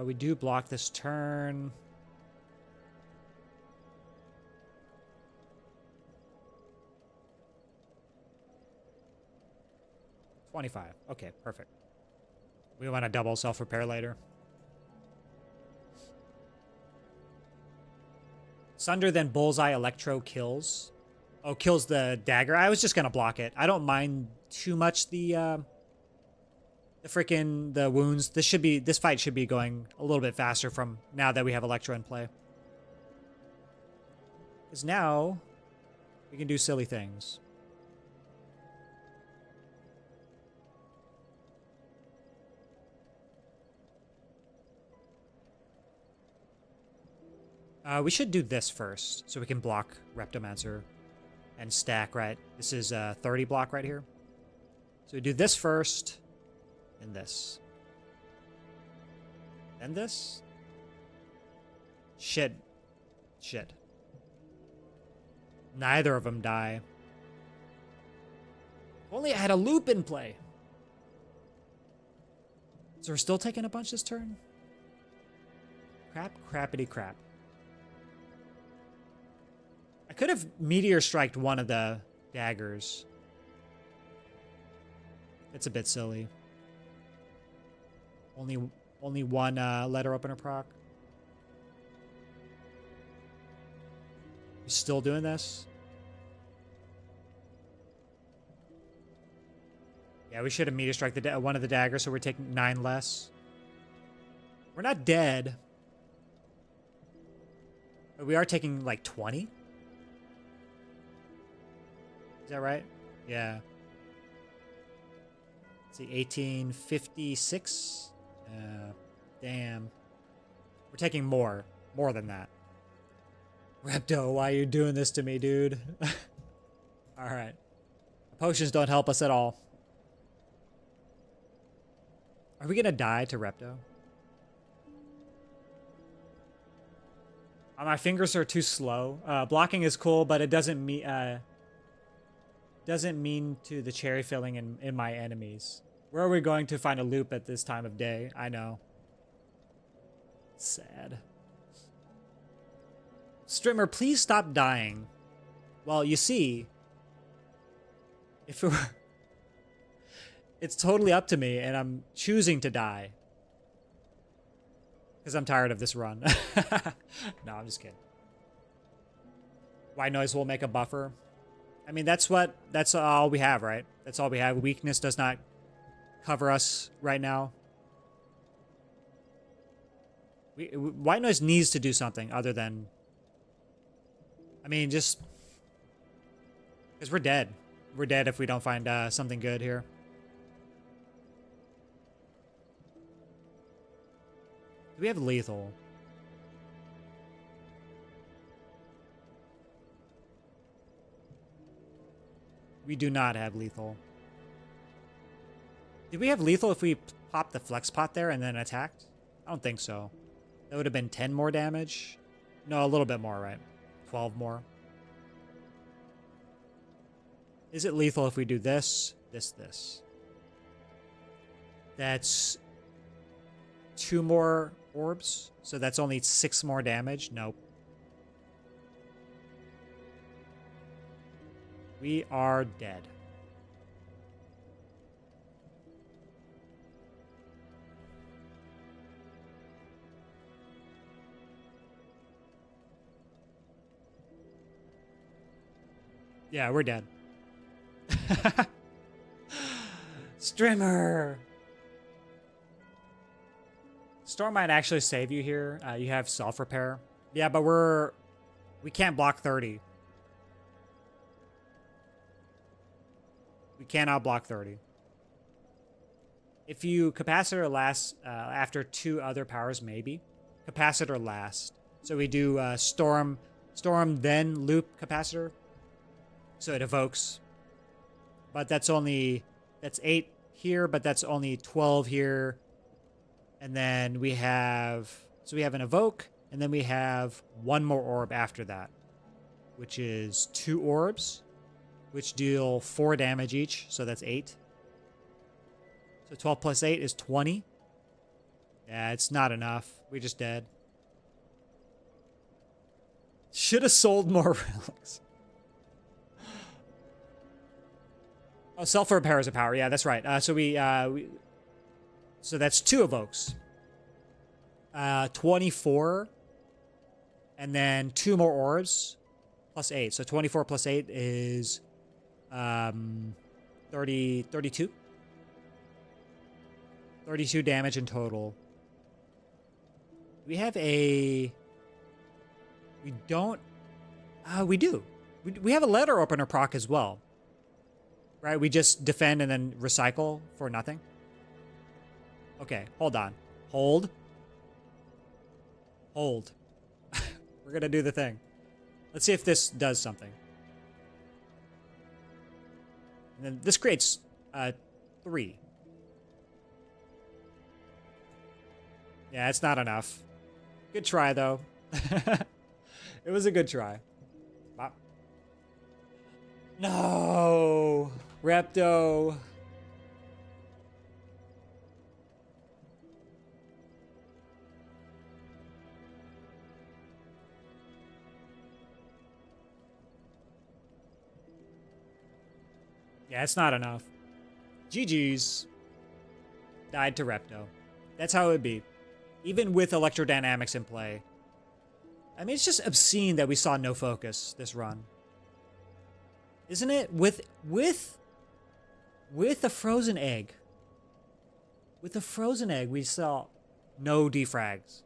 We do block this turn. $25. Okay, perfect. We want to double self-repair later. Sunder, then Bullseye Electro kills. Oh, kills the dagger. I was just gonna block it. I don't mind too much the wounds. This fight should be going a little bit faster from now that we have Electro in play. Because now we can do silly things. We should do this first, so we can block Reptomancer and stack, right? This is a 30 block right here. So we do this first, and this. And this? Shit. Neither of them die. If only I had a loop in play. So we're still taking a bunch this turn? Crappity crap. I could have Meteor Striked one of the daggers. It's a bit silly. Only one letter opener proc. You still doing this? Yeah, we should have Meteor Strike one of the daggers, so we're taking 9 less. We're not dead. But we are taking like 20? Is that right? Yeah. Let's see, 1856? Damn. We're taking more than that. Repto, why are you doing this to me, dude? Alright. Potions don't help us at all. Are we gonna die to Repto? My fingers are too slow. Blocking is cool, but it doesn't mean to the cherry filling in my enemies. Where are we going to find a loop at this time of day? I know. Sad. Streamer, please stop dying. Well, you see, if it were, it's totally up to me, and I'm choosing to die. Because I'm tired of this run. No, I'm just kidding. White noise will make a buffer. I mean, that's all we have, right? That's all we have. Weakness does not cover us right now. White noise needs to do something other than... I mean, just... Because we're dead. We're dead if we don't find something good here. Do we have lethal? We do not have lethal. Did we have lethal if we popped the flex pot there and then attacked? I don't think so. That would have been 10 more damage. No, a little bit more, right? 12 more. Is it lethal if we do this, this? That's 2 more orbs, so that's only 6 more damage. Nope. We are dead. Yeah, we're dead. Streamer! Storm might actually save you here. You have self-repair. Yeah, but we can't block 30. We cannot block 30. If you capacitor last after 2 other powers, maybe. Capacitor last. So we do storm then loop capacitor. So it evokes. But that's 8 here, but that's only 12 here. And then we have an evoke, and then we have 1 more orb after that, which is 2 orbs, which deal 4 damage each, so that's 8. So 12 plus 8 is 20. Yeah, it's not enough. We're just dead. Should have sold more relics. Oh, self-repair is a power. Yeah, that's right. So that's 2 evokes. 24. And then 2 more orbs. Plus 8. So 24 plus 8 is 32. 32 damage in total. We have a... We don't... we do. We have a letter opener proc as well. Right? We just defend and then recycle for nothing. Okay, hold on. Hold. Hold. We're gonna do the thing. Let's see if this does something. And then this creates 3. Yeah, it's not enough. Good try, though. It was a good try. Wow. No! Repto. Yeah, it's not enough. GG's. Died to Repto. That's how it would be. Even with electrodynamics in play. I mean, it's just obscene that we saw no focus this run. Isn't it? With a frozen egg. With a frozen egg, we saw no defrags.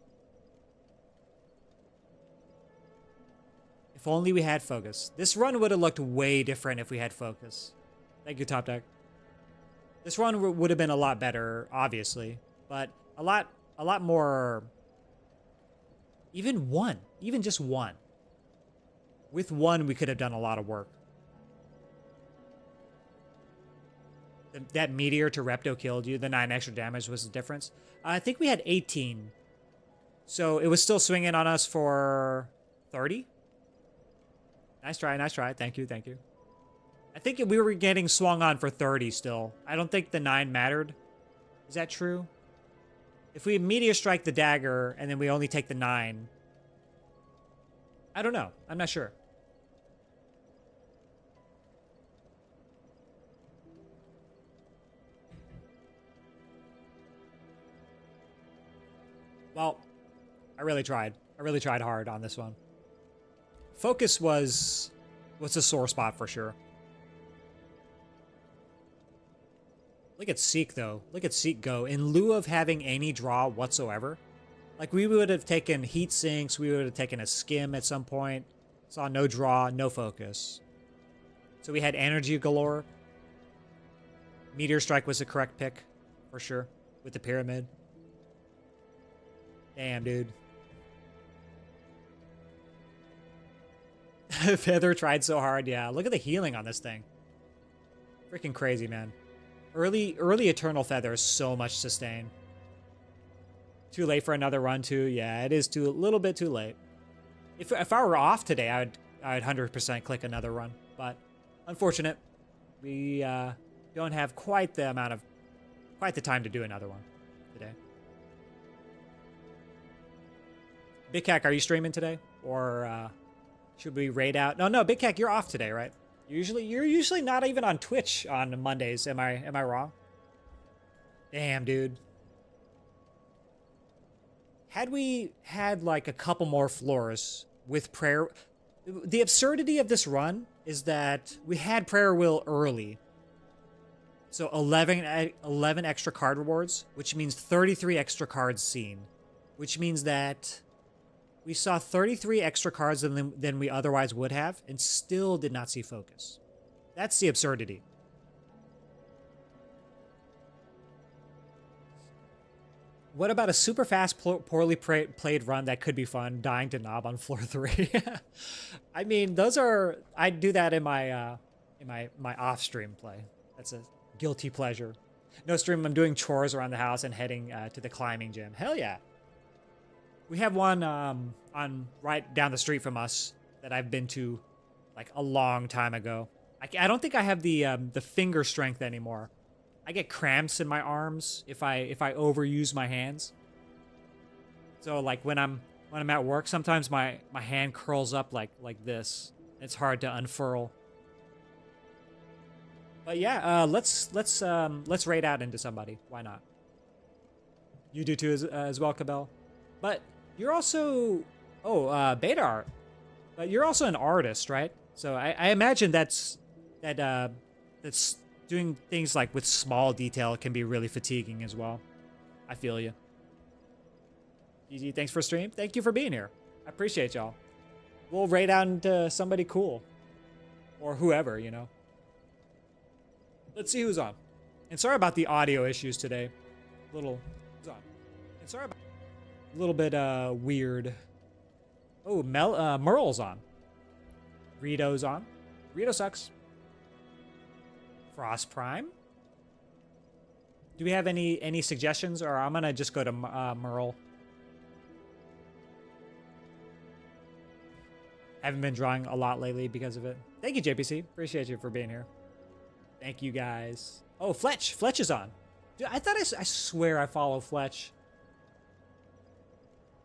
If only we had focus. This run would have looked way different if we had focus. Thank you, Top Deck. This run would have been a lot better, obviously. But a lot more... Even just 1. With 1, we could have done a lot of work. That meteor to Repto killed you. The 9 extra damage was the difference. I think we had 18. So it was still swinging on us for 30? Nice try, nice try. Thank you, thank you. I think we were getting swung on for 30 still. I don't think the 9 mattered. Is that true? If we Meteor Strike the dagger and then we only take the 9... I don't know. I'm not sure. Well, I really tried. I really tried hard on this one. Focus was a sore spot for sure. Look at Seek, though. Look at Seek go. In lieu of having any draw whatsoever. Like, we would have taken Heat Sinks. We would have taken a Skim at some point. Saw no draw, no focus. So we had energy galore. Meteor Strike was the correct pick, for sure, with the Pyramid. Damn, dude. Feather tried so hard, yeah. Look at the healing on this thing. Freaking crazy, man. Early Eternal Feather is so much sustain. Too late for another run, too. Yeah, it is a little bit too late. If I were off today, I would 100% click another run. But unfortunate, we don't have quite the time to do another one today. Big Cac, are you streaming today, or should we raid out? No, Big Cac, you're off today, right? You're usually not even on Twitch on Mondays. Am I wrong? Damn, dude. Had we had like a couple more floors with prayer, the absurdity of this run is that we had prayer wheel early. So 11 extra card rewards, which means 33 extra cards seen, which means that we saw 33 extra cards than we otherwise would have, and still did not see focus. That's the absurdity. What about a super fast, poorly played run that could be fun, dying to Knob on floor 3? I mean, I do that in my off-stream play. That's a guilty pleasure. No stream, I'm doing chores around the house and heading to the climbing gym. Hell yeah. We have one on right down the street from us that I've been to like a long time ago. I don't think I have the finger strength anymore. I get cramps in my arms if I overuse my hands. So like when I'm at work, sometimes my hand curls up like this. It's hard to unfurl. But yeah, let's raid out into somebody. Why not? You do too as well, Cabell. But you're also beta art. But you're also an artist, right? So I imagine that's doing things like with small detail can be really fatiguing as well. I feel you. GG, thanks for stream. Thank you for being here. I appreciate y'all. We'll raid out into somebody cool. Or whoever, you know. Let's see who's on. And sorry about the audio issues today. Who's on? And sorry about a little bit weird. Oh, Merle's on. Rito's on. Rito sucks. Frost Prime. Do we have any suggestions, or I'm gonna just go to Merle? Haven't been drawing a lot lately because of it. Thank you, JPC. Appreciate you for being here. Thank you, guys. Oh, Fletch. Fletch is on. Dude, I swear I follow Fletch.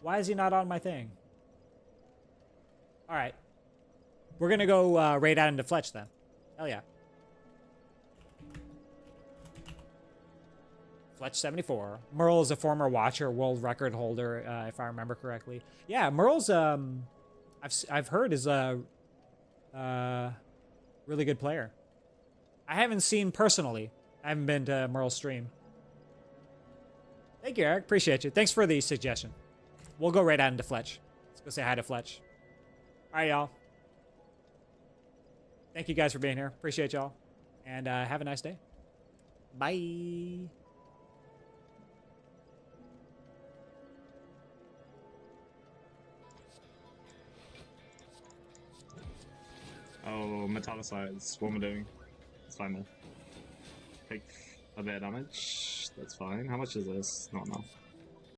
Why is he not on my thing? All right. We're gonna go raid out into Fletch then. Hell yeah. Fletch 74. Merle is a former Watcher world record holder, if I remember correctly. Yeah, Merle's I've heard is a really good player. I haven't seen personally. I haven't been to Merle's stream. Thank you, Eric. Appreciate you. Thanks for the suggestion. We'll go right out into Fletch. Let's go say hi to Fletch. All right, y'all. Thank you guys for being here. Appreciate y'all. And have a nice day. Bye. Oh, metallicize. What am I doing? It's fine though. Take a bit of damage. That's fine. How much is this? Not enough.